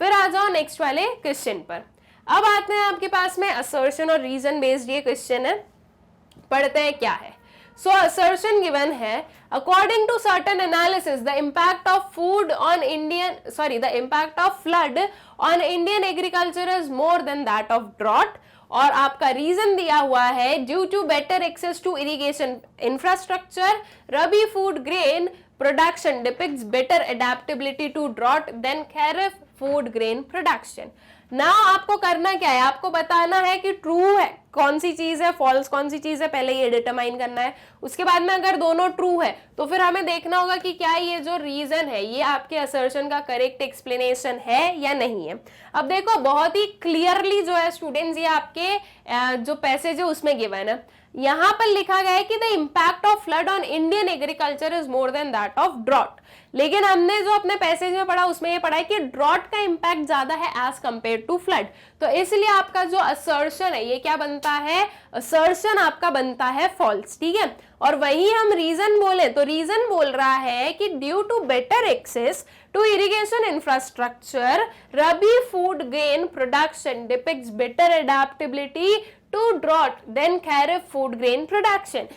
फिर आ जाओ नेक्स्ट वाले क्वेश्चन पर। अब आते हैं आपके पास में असर्शन और रीजन बेस्ड ये क्वेश्चन है, पढ़ते हैं क्या है। So assertion given है, according to certain analysis, the impact of flood on Indian agriculture is more than that of drought। और आपका रीजन दिया हुआ है, due to better access to irrigation infrastructure, rabi food grain production depicts better adaptability to drought than kharif food grain production. ना आपको करना क्या है, आपको बताना है कि ट्रू है कौन सी चीज है, फॉल्स कौन सी चीज है, पहले ये डिटरमाइन करना है। उसके बाद में अगर दोनों ट्रू है तो फिर हमें देखना होगा कि क्या ये जो रीजन है ये आपके असर्शन का करेक्ट एक्सप्लेनेशन है या नहीं है। अब देखो, बहुत ही क्लियरली जो है स्टूडेंट्स, ये आपके जो पैसेज है उसमें गिवन है, यहाँ पर लिखा गया है कि the impact of flood on Indian agriculture is more than that of drought. लेकिन हमने जो अपने पैसेज में पढ़ा उसमें ये पढ़ा है कि ड्रॉट का इंपैक्ट ज्यादा है एज कंपेयर टू फ्लड। तो इसलिए आपका जो असर्शन है ये क्या बनता है, असर्शन आपका बनता है फॉल्स, ठीक है। और वही हम रीजन बोले तो रीजन बोल रहा है कि due to better access to irrigation infrastructure rabi food grain production depicts better adaptability to drought than kharif food grain production.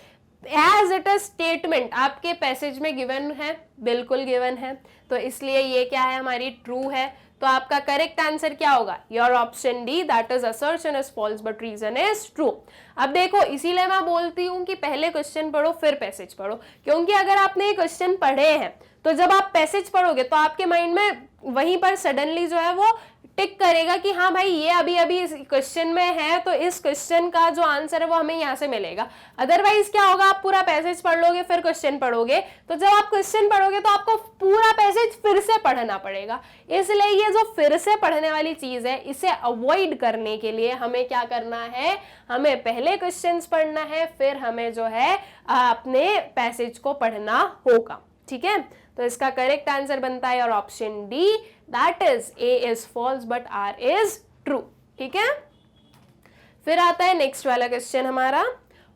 As it a statement आपके पैसेज में गिवन है, बिल्कुल गिवन है, तो इसलिए ये क्या है हमारी ट्रू है। तो आपका करेक्ट आंसर क्या होगा, your option D, that is assertion is false but reason is true. अब देखो इसीलिए मैं बोलती हूँ कि पहले क्वेश्चन पढ़ो फिर पैसेज पढ़ो, क्योंकि अगर आपने ये क्वेश्चन पढ़े हैं तो जब आप पैसेज पढ़ोगे तो आपके माइंड में वहीं पर सडनली जो है वो टिक करेगा कि हाँ भाई ये अभी अभी इस क्वेश्चन में है, तो इस क्वेश्चन का जो आंसर है वो हमें यहाँ से मिलेगा। अदरवाइज क्या होगा, आप पूरा पैसेज पढ़ लोगे फिर क्वेश्चन पढ़ोगे, तो जब आप क्वेश्चन पढ़ोगे तो आपको पूरा पैसेज फिर से पढ़ना पड़ेगा। इसलिए ये जो फिर से पढ़ने वाली चीज है इसे अवॉइड करने के लिए हमें क्या करना है, हमें पहले क्वेश्चन पढ़ना है, फिर हमें जो है अपने पैसेज को पढ़ना होगा, ठीक है। तो इसका करेक्ट आंसर बनता है और option D, that is A is false but R is true, ठीक है। फिर आता है नेक्स्ट वाला क्वेश्चन हमारा,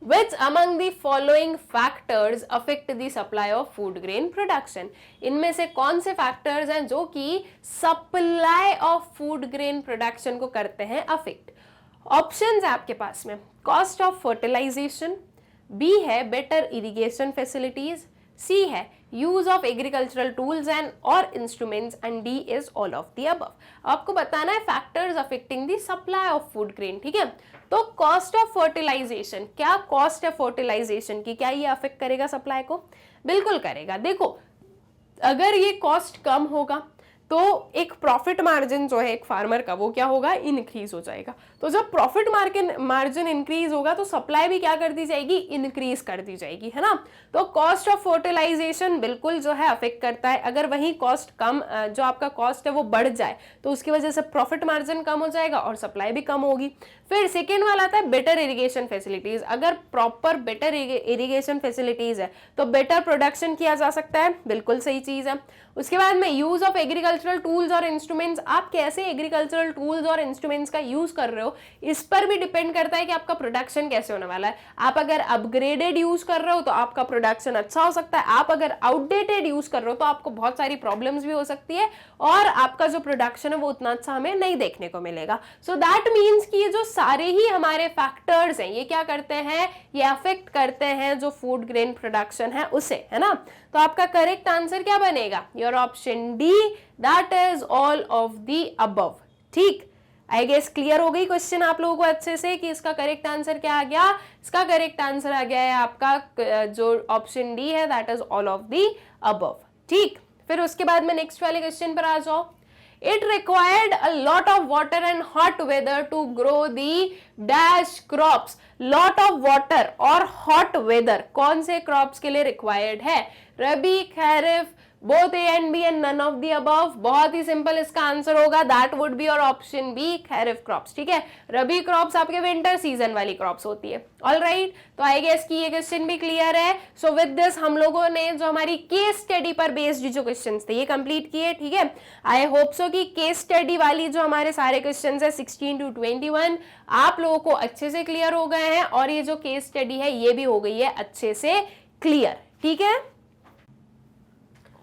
which among the following factors affect the supply of food grain production? इनमें से कौन से फैक्टर्स हैं जो कि supply of food grain production को करते हैं अफेक्ट? ऑप्शंस है आपके पास में, कॉस्ट ऑफ फर्टिलाइजेशन, बी है बेटर इरिगेशन फैसिलिटीज, सी है use of agricultural tools and और instruments, and D is all of the above. आपको बताना है factors affecting the supply of food grain, ठीक है। तो कॉस्ट ऑफ फर्टिलाइजेशन, क्या कॉस्ट है फर्टिलाइजेशन की, क्या ये अफेक्ट करेगा सप्लाई को? बिल्कुल करेगा। देखो अगर ये कॉस्ट कम होगा तो एक प्रॉफिट मार्जिन जो है एक फार्मर का वो क्या होगा, इंक्रीज हो जाएगा। तो जब प्रॉफिट मार्जिन इंक्रीज होगा तो सप्लाई भी क्या कर दी जाएगी, इंक्रीज कर दी जाएगी, है ना। तो कॉस्ट ऑफ फर्टिलाइजेशन बिल्कुल जो है अफेक्ट करता है। अगर वही कॉस्ट कम, जो आपका कॉस्ट है वो बढ़ जाए तो उसकी वजह से प्रॉफिट मार्जिन कम हो जाएगा और सप्लाई भी कम होगी। फिर सेकेंड वाला आता है बेटर इरिगेशन फैसिलिटीज। अगर प्रॉपर बेटर इरिगेशन फैसिलिटीज है तो बेटर प्रोडक्शन किया जा सकता है, बिल्कुल सही चीज है। उसके बाद में यूज ऑफ एग्रीकल्चरल टूल्स और इंस्ट्रूमेंट्स, आप कैसे एग्रीकल्चरल टूल्स और इंस्ट्रूमेंट्स का यूज कर रहे हो इस पर भी डिपेंड करता है कि आपका प्रोडक्शन कैसे होने वाला है। आप अगर अपग्रेडेड यूज कर रहे हो तो आपका प्रोडक्शन अच्छा हो सकता है, आप अगर आउटडेटेड यूज कर रहे हो तो आपको बहुत सारी प्रॉब्लम्स भी हो सकती है और आपका जो प्रोडक्शन है वो उतना अच्छा हमें नहीं देखने को मिलेगा। सो दैट मीन्स कि ये जो सारे ही हमारे फैक्टर्स हैं ये क्या करते हैं, ये अफेक्ट करते हैं जो फूड ग्रेन प्रोडक्शन है उसे, है ना। तो आपका करेक्ट आंसर क्या बनेगा, your option D, that is all of the above, ठीक। आई गेस क्लियर हो गई क्वेश्चन आप लोगों को अच्छे से कि इसका करेक्ट आंसर क्या आ गया। इसका करेक्ट आंसर आ गया है आपका जो ऑप्शन डी है, that is all of the above, ठीक। फिर उसके बाद में नेक्स्ट वाले क्वेश्चन पर आ जाओ। It required a lot of water and hot weather to grow the dash crops. Lot of water और hot weather कौन से crops के लिए required है? रबी, खैरिफ, both A and B and none of the above। बहुत ही सिंपल इसका answer होगा, that would be your option B, kharif crops, ठीक है। रबी क्रॉप्स आपके विंटर सीजन वाली क्रॉप्स होती है। ऑल राइट, तो आई गेस कि ये क्वेश्चन भी क्लियर है। सो विद दिस हम लोगों ने जो हमारी केस स्टडी पर बेस्ड जो क्वेश्चन थे ये कंप्लीट किए, ठीक है। आई होप सो कि केस स्टडी वाली जो हमारे सारे क्वेश्चन है 16 to 21 आप लोगों को अच्छे से क्लियर हो गए हैं और ये जो केस स्टडी है ये भी हो गई है अच्छे से क्लियर, ठीक है।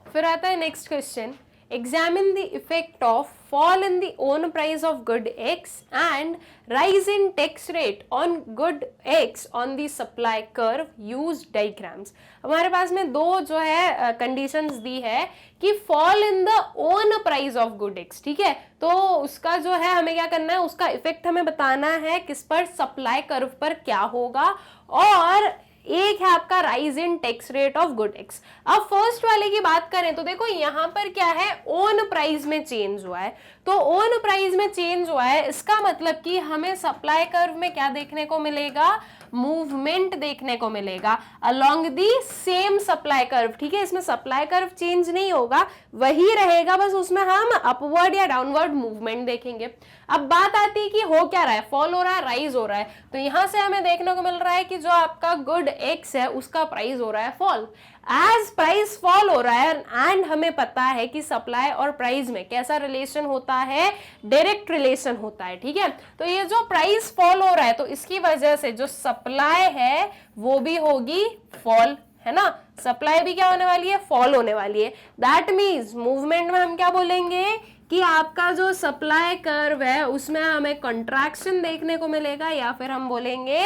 फिर आता है next question, examine the effect of fall in the own price of good eggs and rise in tax rate on good eggs on the supply curve, use diagrams. हमारे पास में दो जो है कंडीशंस दी है कि fall in the own price of good eggs, ठीक है। तो उसका जो है हमें क्या करना है, उसका इफेक्ट हमें बताना है किस पर, सप्लाई कर्व पर क्या होगा। और एक है आपका rise in tax rate of good eggs. अब फर्स्ट वाले की बात करें तो देखो यहाँ पर क्या है, ओन प्राइस में चेंज हुआ है। तो ओन प्राइस में चेंज हुआ है इसका मतलब कि हमें सप्लाई कर्व में क्या देखने को मिलेगा, मूवमेंट देखने को मिलेगा along the same supply curve, ठीक है। इसमें सप्लाई कर्व चेंज नहीं होगा, वही रहेगा, बस उसमें हम अपवर्ड या डाउनवर्ड मूवमेंट देखेंगे। अब बात आती है कि हो क्या रहा है, फॉल हो रहा है, राइज हो रहा है। तो यहां से हमें देखने को मिल रहा है कि जो आपका गुड एक्स है उसका प्राइस हो रहा है फॉल। एज प्राइस फॉल हो रहा है एंड हमें पता है कि सप्लाई और प्राइस में कैसा रिलेशन होता है, डायरेक्ट रिलेशन होता है, ठीक है। तो ये जो प्राइस फॉल हो रहा है तो इसकी वजह से जो सप्लाई है वो भी होगी फॉल, है ना, सप्लाई भी क्या होने वाली है, फॉल होने वाली है। दैट मीन्स मूवमेंट में हम क्या बोलेंगे कि आपका जो सप्लाई कर्व है उसमें हमें कंट्रैक्शन देखने को मिलेगा, या फिर हम बोलेंगे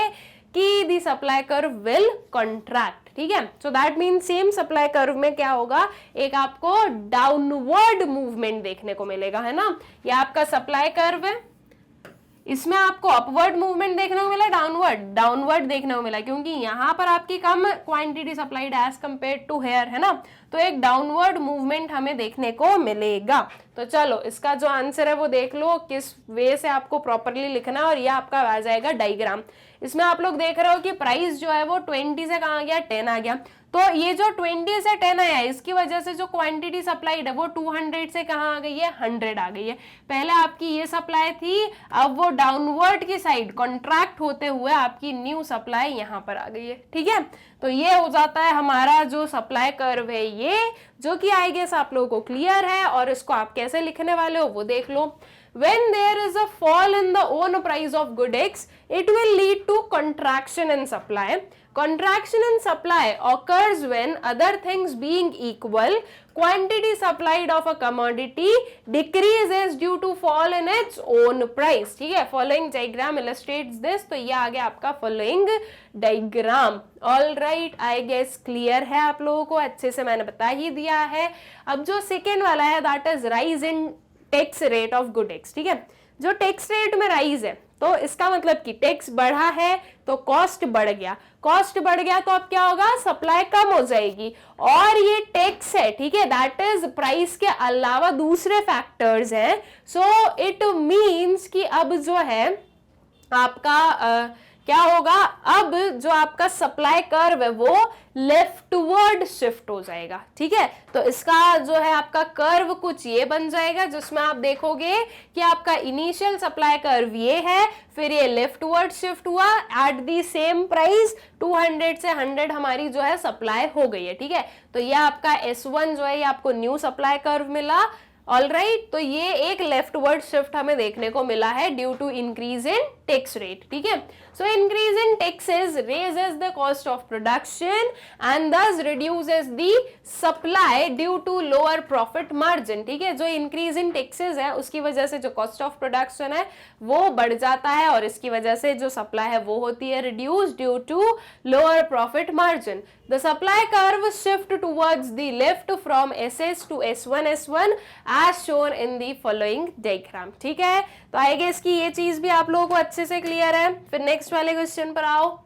कि दी सप्लाई कर्व विल कंट्रैक्ट, ठीक है। सो that means same supply curve में क्या होगा, एक आपको डाउनवर्ड मूवमेंट देखने को मिलेगा, है ना। ये आपका सप्लाई कर्व है, इसमें आपको अपवर्ड मूवमेंट देखने को मिला, डाउनवर्ड देखने को मिला, क्योंकि यहां पर आपकी कम quantity supplied as compare to here, है ना। तो एक डाउनवर्ड मूवमेंट हमें देखने को मिलेगा। तो चलो इसका जो आंसर है वो देख लो किस वे से आपको प्रॉपरली लिखना है, और ये आपका आ जाएगा डायग्राम। इसमें आप लोग देख रहे हो कि प्राइस जो है वो 20 से कहाँ आ गया, 10 आ गया। तो ये जो 20 से 10 आया है इसकी वजह से जो क्वांटिटी सप्लाइड है वो 200 से कहाँ आ गई है, 100 आ गई है। पहले आपकी ये सप्लाई थी, अब वो डाउनवर्ड की साइड कॉन्ट्रैक्ट होते हुए आपकी न्यू सप्लाई यहाँ पर आ गई है, ठीक है। तो ये हो जाता है हमारा जो सप्लाई कर्व है ये, जो कि आई गेस आप लोगों को क्लियर है, और इसको आप कैसे लिखने वाले हो वो देख लो। When there is a fall in the own price of good X, it will lead to contraction in supply. Contraction in supply occurs when, other things being equal, quantity supplied of a commodity decreases due to fall in its own price. ठीक है, following diagram illustrates this. तो ये आ गया आपका following diagram. All right, I guess clear है आप लोगों को, अच्छे से मैंने बता ही दिया है। अब जो सेकेंड वाला है that is rise in tax rate of good x, ठीक है। जो टैक्स रेट में राइज है तो इसका मतलब कि टैक्स बढ़ा है तो कॉस्ट बढ़ गया, कॉस्ट बढ़ गया तो अब क्या होगा, सप्लाई कम हो जाएगी, और ये टैक्स है, ठीक है, दैट इज प्राइस के अलावा दूसरे फैक्टर्स हैं। सो इट मीन्स कि अब जो है आपका क्या होगा, अब जो आपका सप्लाई कर्व है वो लेफ्टवर्ड शिफ्ट हो जाएगा, ठीक है। तो इसका जो है आपका कर्व कुछ ये बन जाएगा, जिसमें आप देखोगे कि आपका इनिशियल सप्लाई कर्व ये है, फिर ये लेफ्टवर्ड शिफ्ट हुआ एट दी सेम प्राइस, 200 से 100 हमारी जो है सप्लाई हो गई है, ठीक है। तो ये आपका S1 जो है ये आपको न्यू सप्लाई कर्व मिला। ऑलराइट, तो ये एक लेफ्टवर्ड शिफ्ट हमें देखने को मिला है due to increase in tax rate, ठीक है। So increase in taxes raises the cost of production and thus reduces the supply due to lower profit margin, ठीक है। जो इंक्रीज इन टैक्सेस है उसकी वजह से जो कॉस्ट ऑफ प्रोडक्शन है वो बढ़ जाता है, और इसकी वजह से जो सप्लाई है वो होती है reduce due to lower profit margin. The supply curve shift towards the left from SS to S1 as shown in the following diagram, ठीक है। तो आई गेस कि ये चीज भी आप लोगों को अच्छे से क्लियर है। फिर नेक्स्ट वाले क्वेश्चन पर आओ।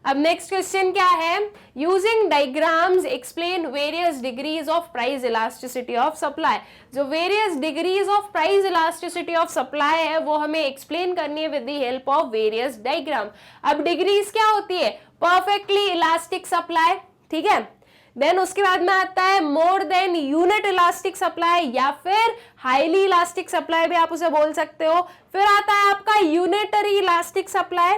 अब नेक्स्ट क्वेश्चन क्या है, using diagrams explain various degrees of price elasticity of supply. जो various degrees of price elasticity of supply है वो हमें एक्सप्लेन करनी है with the help of various diagram. अब डिग्रीज क्या होती है, परफेक्टली इलास्टिक सप्लाई, ठीक है। देन उसके बाद में आता है more than unit elastic supply, या फिर हाईली इलास्टिक सप्लाई भी आप उसे बोल सकते हो। फिर आता है आपका unitary elastic supply,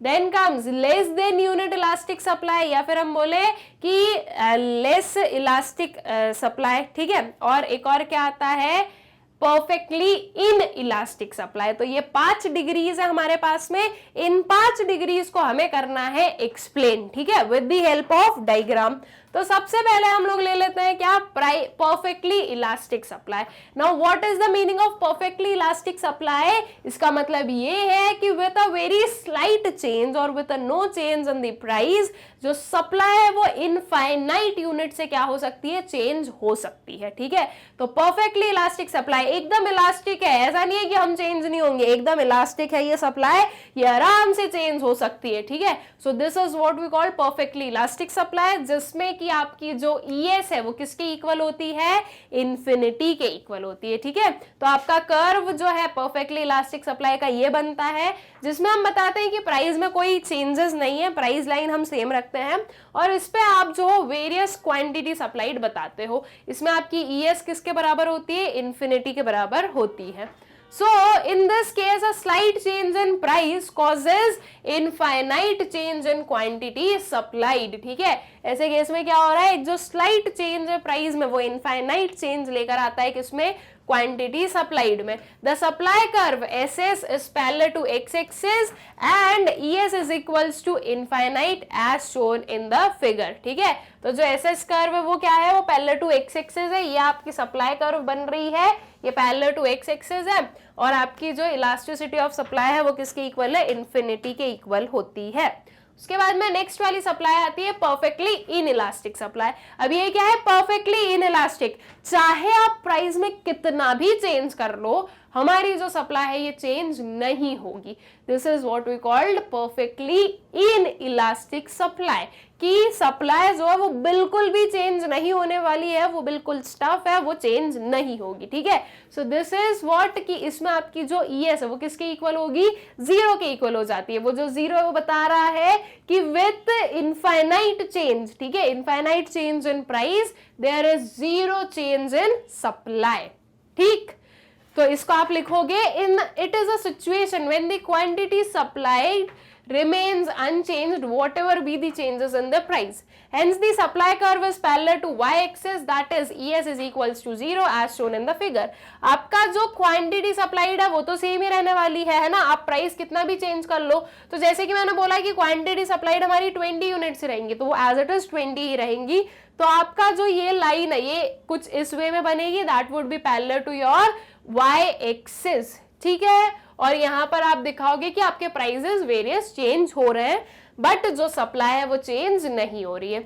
then comes less than unit elastic supply, या फिर हम बोले कि लेस इलास्टिक सप्लाई, ठीक है। और एक और क्या आता है, परफेक्टली इन इलास्टिक सप्लाई। तो ये 5 डिग्रीज है हमारे पास में, इन 5 डिग्रीज को हमें करना है एक्सप्लेन, ठीक है, with the help of diagram. तो सबसे पहले हम लोग ले लेते हैं क्या, perfectly elastic supply. Now what is the meaning of perfectly elastic supply, इसका मतलब ये है कि with a very slight change और with a no change in the price, जो सप्लाई है वो इनफाइनाइट यूनिट से क्या हो सकती है, चेंज हो सकती है, ठीक है। तो परफेक्टली इलास्टिक सप्लाई एकदम इलास्टिक है, ऐसा नहीं है कि हम चेंज नहीं होंगे, एकदम इलास्टिक है ये सप्लाई, ये आराम से चेंज हो सकती है, ठीक है। So this is what we call perfectly elastic supply, जिसमें कि आपकी जो ES है वो किसके इक्वल होती है, इन्फिनिटी के इक्वल होती है, ठीक है। तो आपका कर्व जो है परफेक्टली इलास्टिक सप्लाई का ये बनता है, जिसमें हम बताते हैं कि प्राइस में कोई चेंजेस नहीं है, प्राइस लाइन हम सेम रखते हैं, और इस पे आप जो वेरियस क्वांटिटी सप्लाइड बताते हो, इसमें आपकी ES किसके बराबर होती है, इन्फिनिटी के बराबर होती है। So in this case a slight change in price causes infinite change in quantity supplied, ठीक है। ऐसे केस में क्या हो रहा है, एक जो स्लाइट चेंज है प्राइस में वो इनफाइनाइट चेंज लेकर आता है किसमें, क्वांटिटी सप्लाइड में। The supply curve S S is parallel to X axis and E S is equals to infinite as shown in the figure, ठीक है। तो जो एस एस कर्व है वो क्या है, वो पैरेलल टू एक्स एक्सिस है, ये आपकी सप्लाई कर्व बन रही है, ये पैरेलल टू एक्स एक्सिस है, और आपकी जो इलास्टिसिटी ऑफ सप्लाई है वो किसके इक्वल है, इन्फिनिटी के इक्वल होती है। उसके बाद में नेक्स्ट वाली सप्लाई आती है परफेक्टली इनइलास्टिक सप्लाई। अब ये क्या है, परफेक्टली इनइलास्टिक, चाहे आप प्राइस में कितना भी चेंज कर लो, हमारी जो सप्लाई है ये चेंज नहीं होगी। This is what we called perfectly inelastic supply, कि सप्लाई जो है वो बिल्कुल भी चेंज नहीं होने वाली है, वो बिल्कुल स्टफ है, वो चेंज नहीं होगी, ठीक है। सो दिस इज व्हाट, कि इसमें आपकी जो ईएस है वो किसके इक्वल होगी, जीरो के इक्वल हो जाती है। वो जो जीरो है वो बता रहा है कि विथ इनफाइनाइट चेंज, ठीक है, infinite change in price there is zero change in supply, ठीक। तो इसको आप लिखोगे, in it is a situation when the quantity supplied remains unchanged whatever be the changes in the price. Hence the supply curve is parallel to y-axis, that is ES is equals to 0 as shown in the figure. आपका जो quantity supplied है वो तो same ही रहने वाली है ना, आप प्राइस कितना भी चेंज कर लो। तो जैसे कि मैंने बोला कि क्वांटिटी सप्लाइड हमारी 20 यूनिट्स रहेंगी, तो वो एज इट इज 20 ही रहेंगी। तो आपका जो ये लाइन है ये कुछ इस वे में बनेगी, that would be parallel to your y-axis, ठीक है। और यहां पर आप दिखाओगे कि आपके प्राइसेस वेरियस चेंज हो रहे हैं, बट जो सप्लाई है वो चेंज नहीं हो रही है।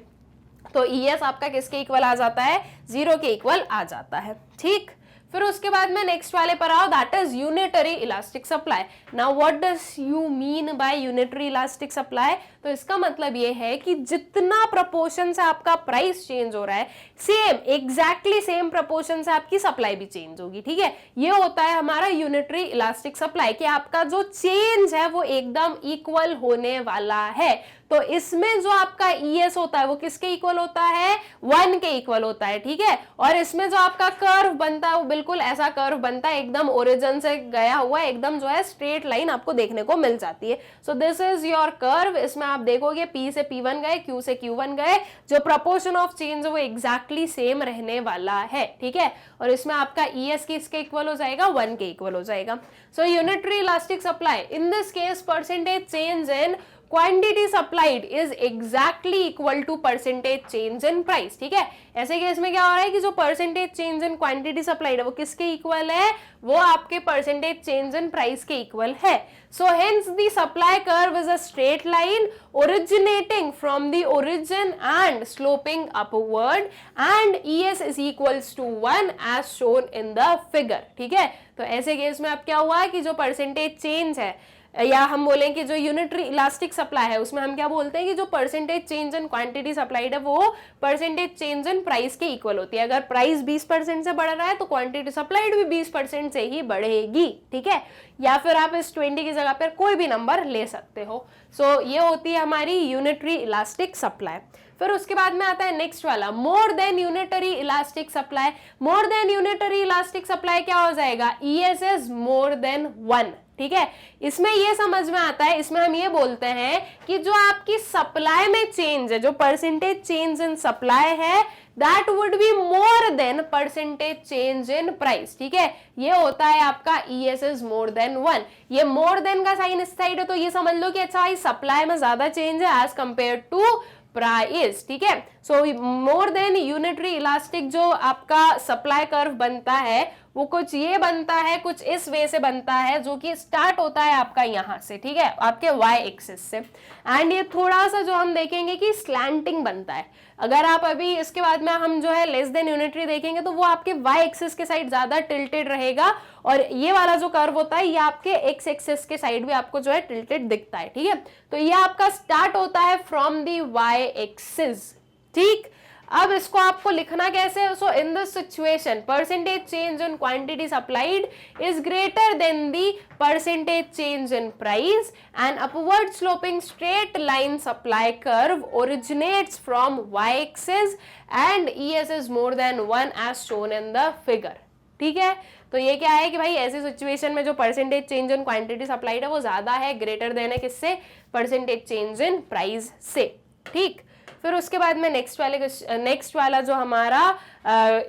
तो ईएस आपका किसके इक्वल आ जाता है, जीरो के इक्वल आ जाता है, ठीक। फिर उसके बाद में नेक्स्ट वाले पर आओ, that is unitary elastic supply. Now what does you mean by unitary elastic supply? तो इसका मतलब ये है कि जितना प्रपोर्शन से आपका प्राइस चेंज हो रहा है, सेम एग्जैक्टली सेम प्रपोर्शन से आपकी सप्लाई भी चेंज होगी, ठीक है। ये होता है हमारा यूनिटरी इलास्टिक सप्लाई, कि आपका जो चेंज है वो एकदम इक्वल होने वाला है। तो इसमें जो आपका ईएस होता है वो किसके इक्वल होता है, 1 के इक्वल होता है, ठीक है। और इसमें जो आपका कर्व बनता है वो बिल्कुल ऐसा कर्व बनता है, एकदम ओरिजिन से गया हुआ, एकदम जो है स्ट्रेट लाइन आपको देखने को मिल जाती है। So this is your curve. इसमें आप देखोगे P से P1 गए, Q से Q1 गए, जो प्रपोर्शन ऑफ चेंज है वो एग्जैक्टली सेम रहने वाला है, ठीक है। और इसमें आपका ईएस किसके इक्वल हो जाएगा, 1 के इक्वल हो जाएगा। So unitary elastic supply, in this case percentage change in quantity supplied is exactly equal to percentage change in price, ठीक है। ऐसे केस में क्या हो रहा है कि जो percentage change in quantity supplied है वो किसके इक्वल है, वो आपके परसेंटेज चेंज इन प्राइस के इक्वल है। So hence the supply curve is a straight line originating from the origin and sloping upward and ES is equals to 1 as shown in the figure, ठीक है। तो ऐसे case में अब क्या हुआ कि जो परसेंटेज चेंज है, या हम बोलें कि जो यूनिटरी इलास्टिक सप्लाई है उसमें हम क्या बोलते हैं कि जो percentage change in quantity supplied है वो परसेंटेज चेंज इन प्राइस के इक्वल होती है। अगर प्राइस 20% से बढ़ रहा है तो क्वांटिटी सप्लाइड भी 20% से ही बढ़ेगी, ठीक है। या फिर आप इस 20 की जगह पर कोई भी नंबर ले सकते हो। सो ये होती है हमारी यूनिटरी इलास्टिक सप्लाई। फिर उसके बाद में आता है नेक्स्ट वाला, more than unitary elastic supply. More than unitary elastic supply क्या हो जाएगा, ईएस इज मोर देन 1, ठीक है। इसमें ये समझ में आता है, इसमें हम ये बोलते हैं कि जो आपकी सप्लाई में चेंज है, जो परसेंटेज चेंज इन सप्लाई है, that would be more than percentage change in price, ठीक है। ये होता है आपका ईएस इज मोर देन 1। ये मोर देन का साइन इस साइड है तो ये समझ लो कि अच्छा भाई सप्लाई में ज्यादा चेंज है एज कंपेयर टू प्राइस, ठीक है। सो मोर देन यूनिटरी इलास्टिक जो आपका सप्लाई कर्व बनता है वो कुछ ये बनता है, कुछ इस वे से बनता है, जो कि स्टार्ट होता है आपका यहां से, ठीक है, आपके वाई एक्सिस से। एंड ये थोड़ा सा जो हम देखेंगे कि स्लैंटिंग बनता है। अगर आप अभी इसके बाद में हम जो है लेस देन यूनिटरी देखेंगे तो वो आपके वाई एक्सिस के साइड ज्यादा टिल्टेड रहेगा, और ये वाला जो कर्व होता है ये आपके एक्स एक्सिस के साइड भी आपको जो है टिल्टेड दिखता है, ठीक है। तो ये आपका स्टार्ट होता है फ्रॉम दी वाई एक्सिस, ठीक। अब इसको आपको लिखना कैसे, so in this situation percentage change in quantity supplied is greater than the percentage change in price and upward sloping straight line supply curve originates from Y axis and ES is more than 1 as shown in the figure, ठीक है। तो ये क्या है कि भाई ऐसी situation में जो percentage change in quantity supplied है वो ज्यादा है, ग्रेटर देन है किससे, परसेंटेज चेंज इन प्राइस से। ठीक, फिर उसके बाद में नेक्स्ट वाला जो हमारा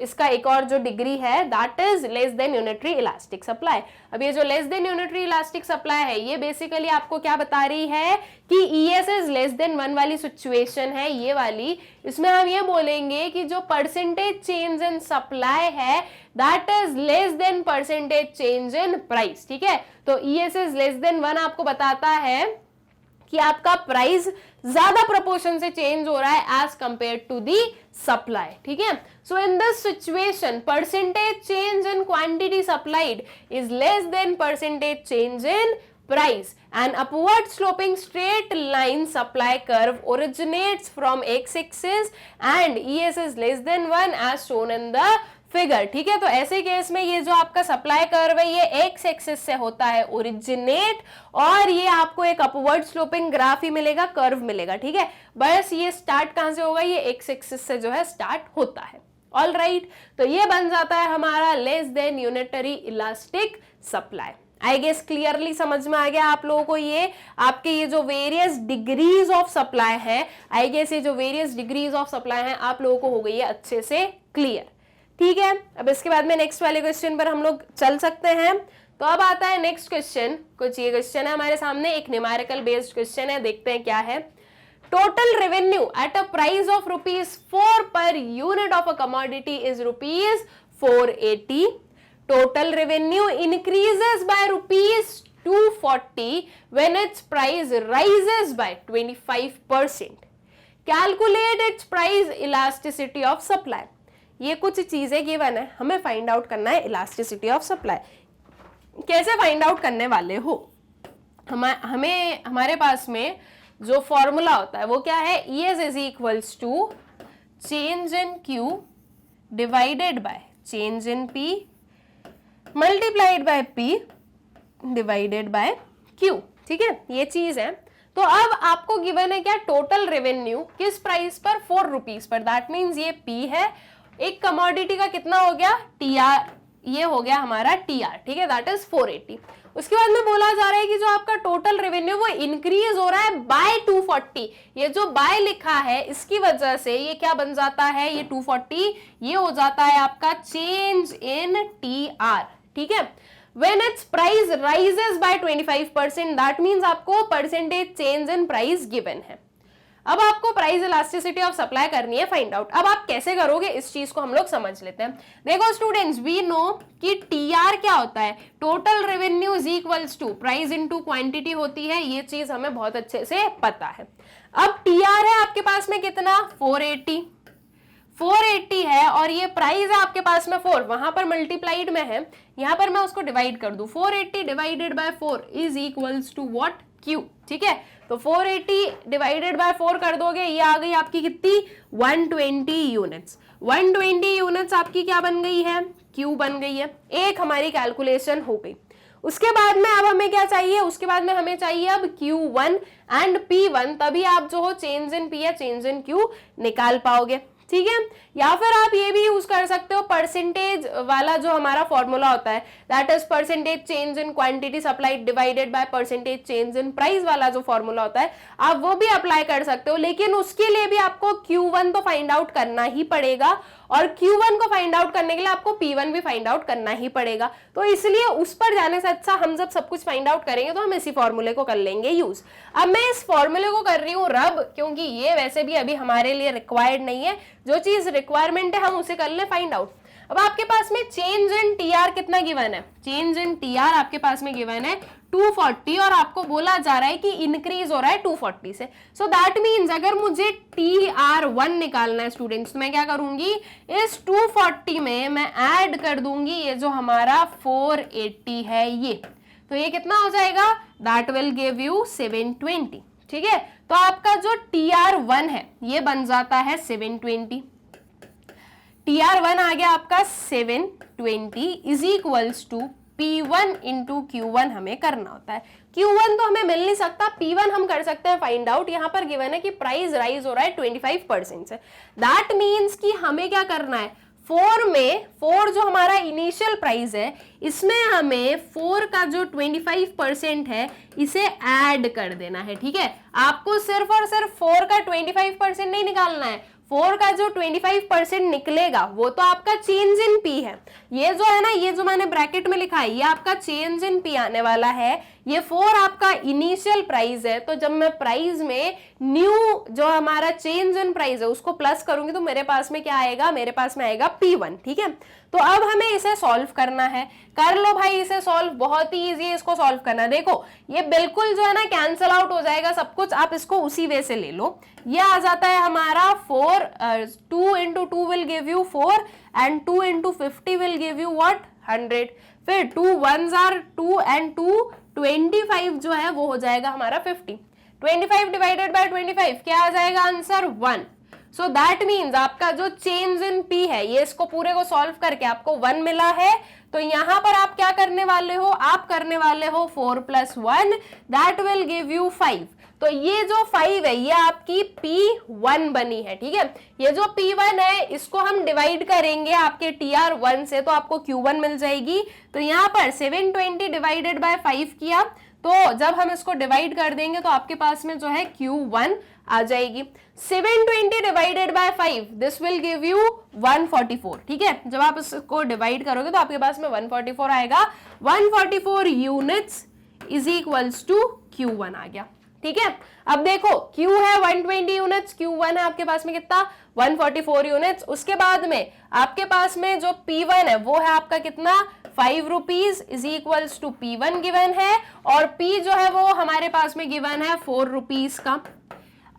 इसका एक और जो डिग्री है that is less than unitary elastic supply. अब ये जो less than unitary elastic supply है ये बेसिकली आपको क्या बता रही है कि ES इज लेस देन 1 वाली सिचुएशन है ये वाली, इसमें हम ये बोलेंगे कि जो परसेंटेज चेंज इन सप्लाई है that is less than percentage change in price. ठीक है, तो ES इज लेस देन 1 आपको बताता है कि आपका प्राइस ज्यादा प्रोपोर्शन से चेंज हो रहा है as compare to the supply. ठीक है, so in this situation percentage change in quantity supplied is less than percentage change in price. An upward sloping straight line supply curve originates from x-axis and ES is less than 1 as shown in the figure. ठीक है, तो ऐसे case में ये जो आपका supply curve है ये एक्स एक्सिस से होता है ओरिजिनेट और ये आपको एक अपवर्ड स्लोपिंग ग्राफ ही मिलेगा, कर्व मिलेगा। ठीक है, बस ये स्टार्ट कहां से होगा, ये एक्स एक्सिस से जो है स्टार्ट होता है। ऑल राइट, तो ये बन जाता है हमारा less than unitary elastic supply. I guess clearly समझ में आ गया आप लोगों को, ये आपके ये जो वेरियस डिग्रीज ऑफ सप्लाई है, आई गेस ये जो वेरियस डिग्रीज ऑफ सप्लाई है आप लोगों को हो गई है अच्छे से क्लियर। ठीक है, अब इसके बाद में नेक्स्ट वाले क्वेश्चन पर हम लोग चल सकते हैं। तो अब आता है नेक्स्ट क्वेश्चन, कुछ ये क्वेश्चन है हमारे सामने, एक न्यूमेरिकल बेस्ड क्वेश्चन है, देखते हैं क्या है। Total revenue at a price of ₹4 per unit of a commodity is ₹480। Total revenue increases by ₹240 when its price rises by 25%. Calculate its price elasticity of supply. ये कुछ चीजें गिवन है, हमें फाइंड आउट करना है इलास्टिसिटी ऑफ सप्लाई। कैसे find out करने वाले हो, हमें हमारे पास में जो फॉर्मूला होता है वो क्या है, ES is equals to change in Q divided by change in P multiplied by P divided by Q। ठीक है, ये चीज है। तो अब आपको गिवन है क्या, टोटल रेवेन्यू किस प्राइस पर, ₹4 पर, दैट मीन्स ये P है, एक कमोडिटी का कितना हो गया TR, ये हो गया हमारा TR। ठीक है, दैट इज 480। उसके बाद में बोला जा रहा है कि जो आपका टोटल रेवेन्यू वो इंक्रीज हो रहा है बाय 240। ये जो बाय लिखा है इसकी वजह से ये क्या बन जाता है, ये 240 ये हो जाता है आपका चेंज इन TR। ठीक है, when its price rises by 25% that means आपको percentage change in price given है। अब आपको प्राइस इलास्टिसिटी ऑफ सप्लाई करनी है फाइंड आउट। अब आप कैसे करोगे इस चीज को हम लोग समझ लेते हैं। देखो स्टूडेंट्स, वी नो कि TR क्या होता है, total revenue is equals to price into quantity होती है, ये चीज हमें बहुत अच्छे से पता है। अब TR है आपके पास में कितना, 480 है और ये प्राइस है आपके पास में 4, वहां पर मल्टीप्लाइड में है, यहां पर मैं उसको डिवाइड कर दूं, 480 divided by 4 is equals to what, Q। ठीक है, तो 480 डिवाइडेड बाय 4 कर दोगे, ये आ गई आपकी कितनी, 120 यूनिट्स। 120 यूनिट्स आपकी क्या बन गई है, Q बन गई है। एक हमारी कैलकुलेशन हो गई। उसके बाद में अब हमें क्या चाहिए, उसके बाद में हमें चाहिए अब Q1 एंड P1, तभी आप जो हो चेंज इन P या चेंज इन Q निकाल पाओगे। ठीक है, या फिर आप ये भी यूज कर सकते हो परसेंटेज वाला जो हमारा फॉर्मूला होता है, that is percentage change in quantity supplied divided by percentage change in price वाला जो फॉर्मूला होता है, आप वो भी अप्लाई कर सकते हो। लेकिन उसके लिए भी आपको Q1 तो फाइंड आउट करना ही पड़ेगा और Q1 को फाइंड आउट करने के लिए आपको P1 भी फाइंड आउट करना ही पड़ेगा। तो इसलिए उस पर जाने से अच्छा हम जब सब कुछ फाइंड आउट करेंगे तो हम इसी फॉर्मूले को कर लेंगे यूज। अब मैं इस फॉर्मूले को कर रही हूँ रब, क्योंकि ये वैसे भी अभी हमारे लिए रिक्वायर्ड नहीं है, जो चीज रिक्वायरमेंट है हम उसे कर ले फाइंड आउट। अब आपके पास में चेंज इन TR कितना गिवन है, चेंज इन TR आपके पास में गिवन है 240 और आपको बोला जा रहा है कि इंक्रीज हो रहा है 240 से। सो दैट मीन्स अगर मुझे TR1 निकालना है स्टूडेंट्स, तो मैं क्या करूंगी, इस 240 में मैं ऐड कर दूंगी ये जो हमारा 480 है ये, तो ये कितना हो जाएगा, दैट विल गिव यू 720। ठीक है, तो आपका जो TR1 है ये बन जाता है 720। TR1 आ गया आपका 720 is equals to P1 into Q1 हमें करना होता है। Q1 तो हमें मिल नहीं सकता, P1 हम कर सकते हैं फाइंड आउट। यहाँ पर गिवन है कि प्राइस राइज हो रहा है 25% से, दैट मीन्स कि हमें क्या करना है, 4 में 4 जो हमारा इनिशियल प्राइस है, इसमें हमें 4 का जो 25% है इसे ऐड कर देना है, ठीक है। आपको सिर्फ और सिर्फ 4 का 25% नहीं निकालना है, 4 का जो 25% निकलेगा वो तो आपका चेंज इन पी है। ये जो है ना, ये जो मैंने ब्रैकेट में लिखा है, ये आपका चेंज इन पी आने वाला है। ये 4 आपका इनिशियल प्राइस है, तो जब मैं प्राइस में न्यू जो हमारा चेंज इन प्राइस है उसको प्लस करूंगी तो मेरे पास में क्या आएगा, मेरे पास में आएगा P1, ठीक है। तो अब हमें इसे सॉल्व करना है। कर लो भाई इसे सॉल्व, बहुत ही इजी है इसको सॉल्व करना। देखो ये बिल्कुल जो है ना कैंसल आउट हो जाएगा सब कुछ, आप इसको उसी वे से ले लो। ये आ जाता है हमारा 4, 2 into 2 will give you 4 and 2 into 50 will give you what, 100। फिर 2 1s are 2 and 2 25 जो है वो हो जाएगा हमारा 50। 25 डिवाइडेड बाय 25 क्या आ जाएगा आंसर, 1। सो दैट मीन्स आपका जो चेंज इन पी है, ये इसको पूरे को सॉल्व करके आपको 1 मिला है। तो यहां पर आप क्या करने वाले हो, आप करने वाले हो 4 + 1 दैट विल गिव यू 5। तो ये जो 5 है ये आपकी P1 बनी है, ठीक है। ये जो P1 है इसको हम डिवाइड करेंगे आपके TR1 से, तो आपको Q1 मिल जाएगी। तो यहाँ पर 720 डिवाइडेड बाय 5 किया, तो जब हम इसको डिवाइड कर देंगे तो आपके पास में जो है Q1 आ जाएगी। 720 divided by 5 this will give you 144, ठीक है। जब आप इसको डिवाइड करोगे तो आपके पास में 144 आएगा। 144 units is equals to Q1 आ गया, ठीक है। अब देखो Q है 120 यूनिट्स, Q1 है आपके पास में कितना, 144 यूनिट्स। उसके बाद में आपके पास में जो P1 है वो है आपका कितना, 5 rupees is equals to P1 given है, और P जो है वो हमारे पास में गिवन है 4 रुपीज का।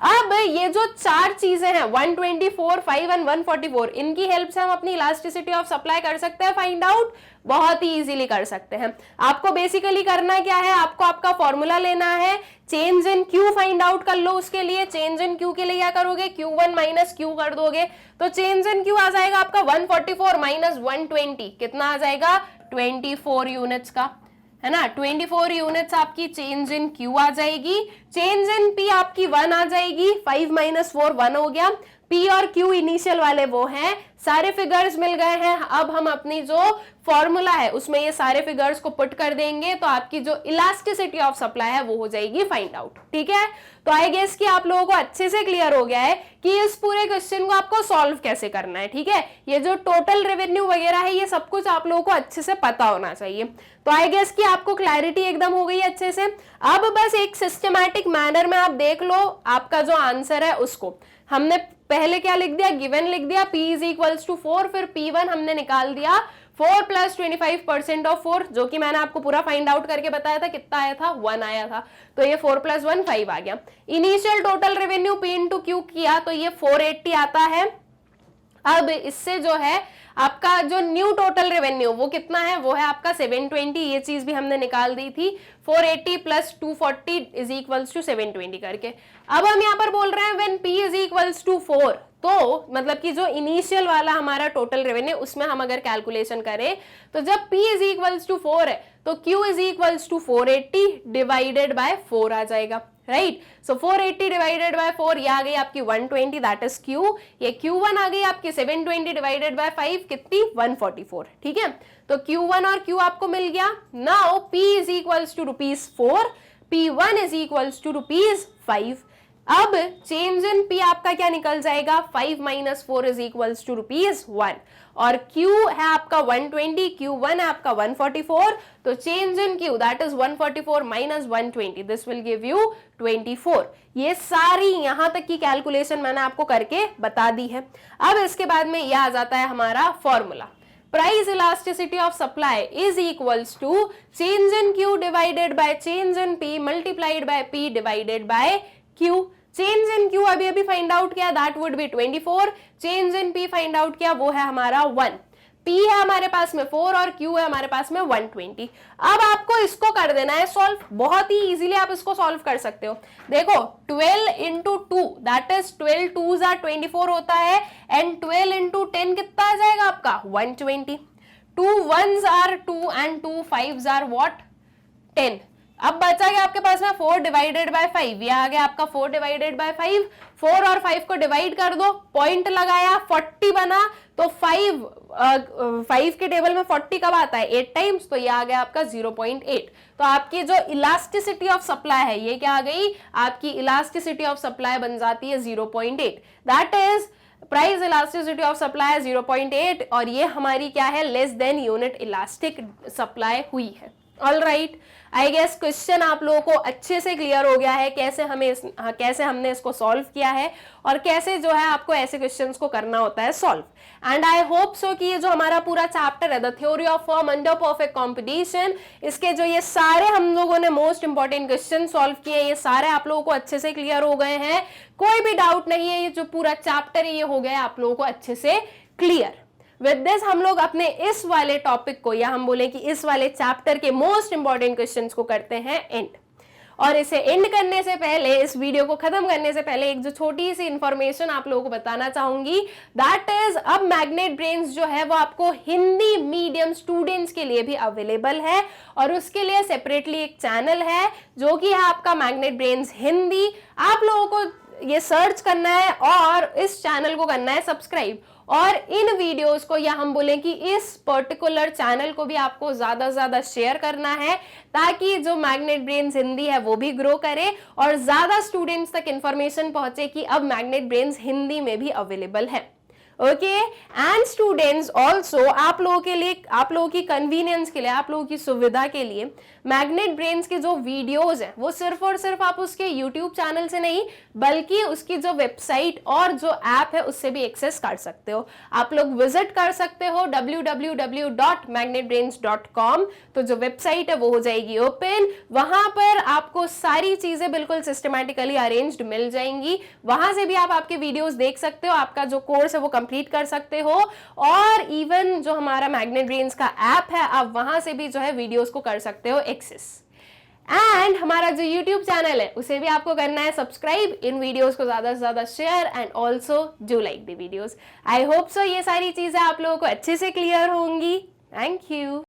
अब ये जो चार चीजें हैं 124, 5 एंड 144, इनकी हेल्प से हम अपनी इलास्टिसिटी ऑफ सप्लाई कर सकते हैं फाइंड आउट, बहुत ही इजीली कर सकते हैं। आपको बेसिकली करना क्या है, आपको आपका फॉर्मूला लेना है, चेंज इन क्यू फाइंड आउट कर लो। उसके लिए चेंज इन क्यू के लिए क्या करोगे, Q1 माइनस क्यू कर दोगे, तो चेंज इन क्यू आ जाएगा आपका 144 माइनस 120, कितना आ जाएगा 24 यूनिट्स का, है ना। 24 यूनिट्स आपकी चेंज इन क्यू आ जाएगी। चेंज इन पी आपकी 1 आ जाएगी, 5 माइनस 4 1 हो गया। पी और क्यू इनिशियल वाले वो हैं, सारे फिगर्स मिल गए हैं। अब हम अपनी जो फॉर्मूला है उसमें ये सारे फिगर्स को पुट कर देंगे, तो आपकी जो इलास्टिसिटी ऑफ सप्लाई है वो हो जाएगी फाइंड आउट, ठीक है। तो आई गेस कि आप लोगों को अच्छे से क्लियर हो गया है कि इस पूरे क्वेश्चन को आपको सॉल्व कैसे करना है, ठीक है। ये जो टोटल रेवेन्यू वगैरह है ये सब कुछ आप लोगों को अच्छे से पता होना चाहिए। तो आई गेस कि आपको क्लैरिटी एकदम हो गई अच्छे से। अब बस एक सिस्टमैटिक मैनर में आप देख लो आपका जो आंसर है उसको। हमने पहले क्या लिख दिया, गिवन लिख दिया, P इज इक्वल्स टू 4, फिर P1 हमने निकाल दिया 4 + 25% ऑफ 4, जो कि मैंने आपको पूरा फाइंड आउट करके बताया था, कितना आया था 1 आया था। तो ये 4 + 1 5 आ गया। Initial total revenue P into Q किया तो ये 480 आता है। अब इससे जो है आपका जो न्यू टोटल रेवेन्यू वो कितना है, वो है आपका 720, ये चीज भी हमने निकाल दी थी। 480 + 240 इज इक्वल्स टू 720 करके। अब हम यहाँ पर बोल रहे हैं when P is equals to 4, तो मतलब कि जो इनिशियल वाला हमारा टोटल रेवेन्यू उसमें हम अगर कैलकुलेशन करें तो जब P इज इक्वल्स टू 4 है तो Q is equals to 480 divided by 4 आ जाएगा, राइट। सो 480 डिवाइडेड बाय 4 ये आ गई आपकी 120, दैट इज Q। ये Q1 आ गई आपकी 720 डिवाइडेड बाय 5, कितनी 144, ठीक है। तो Q1 और Q आपको मिल गया। Now P is equals to ₹4, P1 is equals to ₹5। अब चेंज इन P आपका क्या निकल जाएगा, 5 माइनस 4 इज इक्वल्स टू ₹1, और Q है आपका 120, Q1 है आपका 144, तो change in Q that is 144 minus 120, this will give you 24। ये सारी यहां तक की कैलकुलेशन मैंने आपको करके बता दी है। अब इसके बाद में यह आ जाता है हमारा formula, price elasticity of supply is equals to change in Q divided by change in P multiplied by P divided by Q। Change in Q अभी अभी फाइंड आउट किया, that would be 24। Change in P find out किया, वो है हमारा 1। P है हमारे पास में 4 और Q है हमारे पास में 120। अब आपको इसको कर देना है सॉल्व, बहुत ही इजीली आप इसको सॉल्व कर सकते हो। देखो 12 into 2 that is 12 2s are 24 होता है, एंड 12 इंटू 10 कितना आ जाएगा आपका 120। 2 1s are 2 and 2 5s are what 10। अब बचा गया आपके पास में 4 डिवाइडेड बाय 5, ये आ गया आपका 4 डिवाइडेड बाय 5, 4 और 5 को डिवाइड कर दो, पॉइंट लगाया, 40 बना, तो 5 के टेबल में 40 कब आता है, 8 टाइम्स, तो ये आ गया आपका 0.8। तो आपकी जो इलास्टिसिटी ऑफ सप्लाई है, ये क्या आ गई, आपकी इलास्टिसिटी ऑफ सप्लाई बन जाती है 0.8, that is price elasticity of supply 0.8, और ये हमारी क्या है, less than unit elastic supply हुई है। All right, I guess question आप लोगों को अच्छे से क्लियर हो गया है, कैसे हमने इसको सॉल्व किया है और कैसे जो है आपको ऐसे क्वेश्चंस को करना होता है solve. And I hope so कि ये जो हमारा पूरा चैप्टर है, the theory of form under perfect competition, इसके जो ये सारे हम लोगों ने मोस्ट इंपॉर्टेंट क्वेश्चन सॉल्व किए, ये सारे आप लोगों को अच्छे से क्लियर हो गए हैं, कोई भी डाउट नहीं है, ये जो पूरा चैप्टर है ये हो गया आप लोगों को अच्छे से क्लियर। विद दिस हम लोग अपने इस वाले टॉपिक को, या हम बोले कि इस वाले चैप्टर के मोस्ट इंपॉर्टेंट क्वेश्चंस को करते हैं एंड। और इसे एंड करने से पहले, इस वीडियो को खत्म करने से पहले एक जो छोटी सी इंफॉर्मेशन आप लोगों को बताना चाहूंगी, दैट इज अब मैग्नेट ब्रेन्स जो है वो आपको हिंदी मीडियम स्टूडेंट्स के लिए भी अवेलेबल है, और उसके लिए सेपरेटली एक चैनल है जो कि है आपका मैग्नेट ब्रेन्स हिंदी। आप लोगों को ये सर्च करना है और इस चैनल को करना है सब्सक्राइब, और इन वीडियोस को, या हम बोलें कि इस पर्टिकुलर चैनल को भी आपको ज्यादा से ज्यादा शेयर करना है, ताकि जो मैग्नेट ब्रेन्स हिंदी है वो भी ग्रो करे और ज्यादा स्टूडेंट्स तक इंफॉर्मेशन पहुंचे कि अब मैग्नेट ब्रेन्स हिंदी में भी अवेलेबल है। ओके, एंड स्टूडेंट्स ऑल्सो आप लोगों के लिए, आप लोगों की कन्वीनियंस के लिए, आप लोगों की सुविधा के लिए, मैग्नेट ब्रेन्स के जो वीडियोस हैं वो सिर्फ और सिर्फ आप उसके यूट्यूब चैनल से नहीं, बल्कि उसकी जो वेबसाइट और जो ऐप है उससे भी एक्सेस कर सकते हो। आप लोग विजिट कर सकते हो www.magnetbrains.com, तो जो वेबसाइट है वो हो जाएगी ओपन, वहां पर आपको सारी चीजें बिल्कुल सिस्टमैटिकली अरेंज्ड मिल जाएंगी, वहां से भी आप आपके वीडियोस देख सकते हो, आपका जो कोर्स है वो कंप्लीट कर सकते हो, और इवन जो हमारा मैग्नेट ब्रेन्स का ऐप है आप वहां से भी जो है वीडियोस को कर सकते हो एक्सेस। एंड हमारा जो YouTube चैनल है उसे भी आपको करना है सब्सक्राइब, इन वीडियोस को ज्यादा से ज्यादा share, and also do like the videos. I hope so ये सारी चीजें आप लोगों को अच्छे से क्लियर होंगी। Thank you.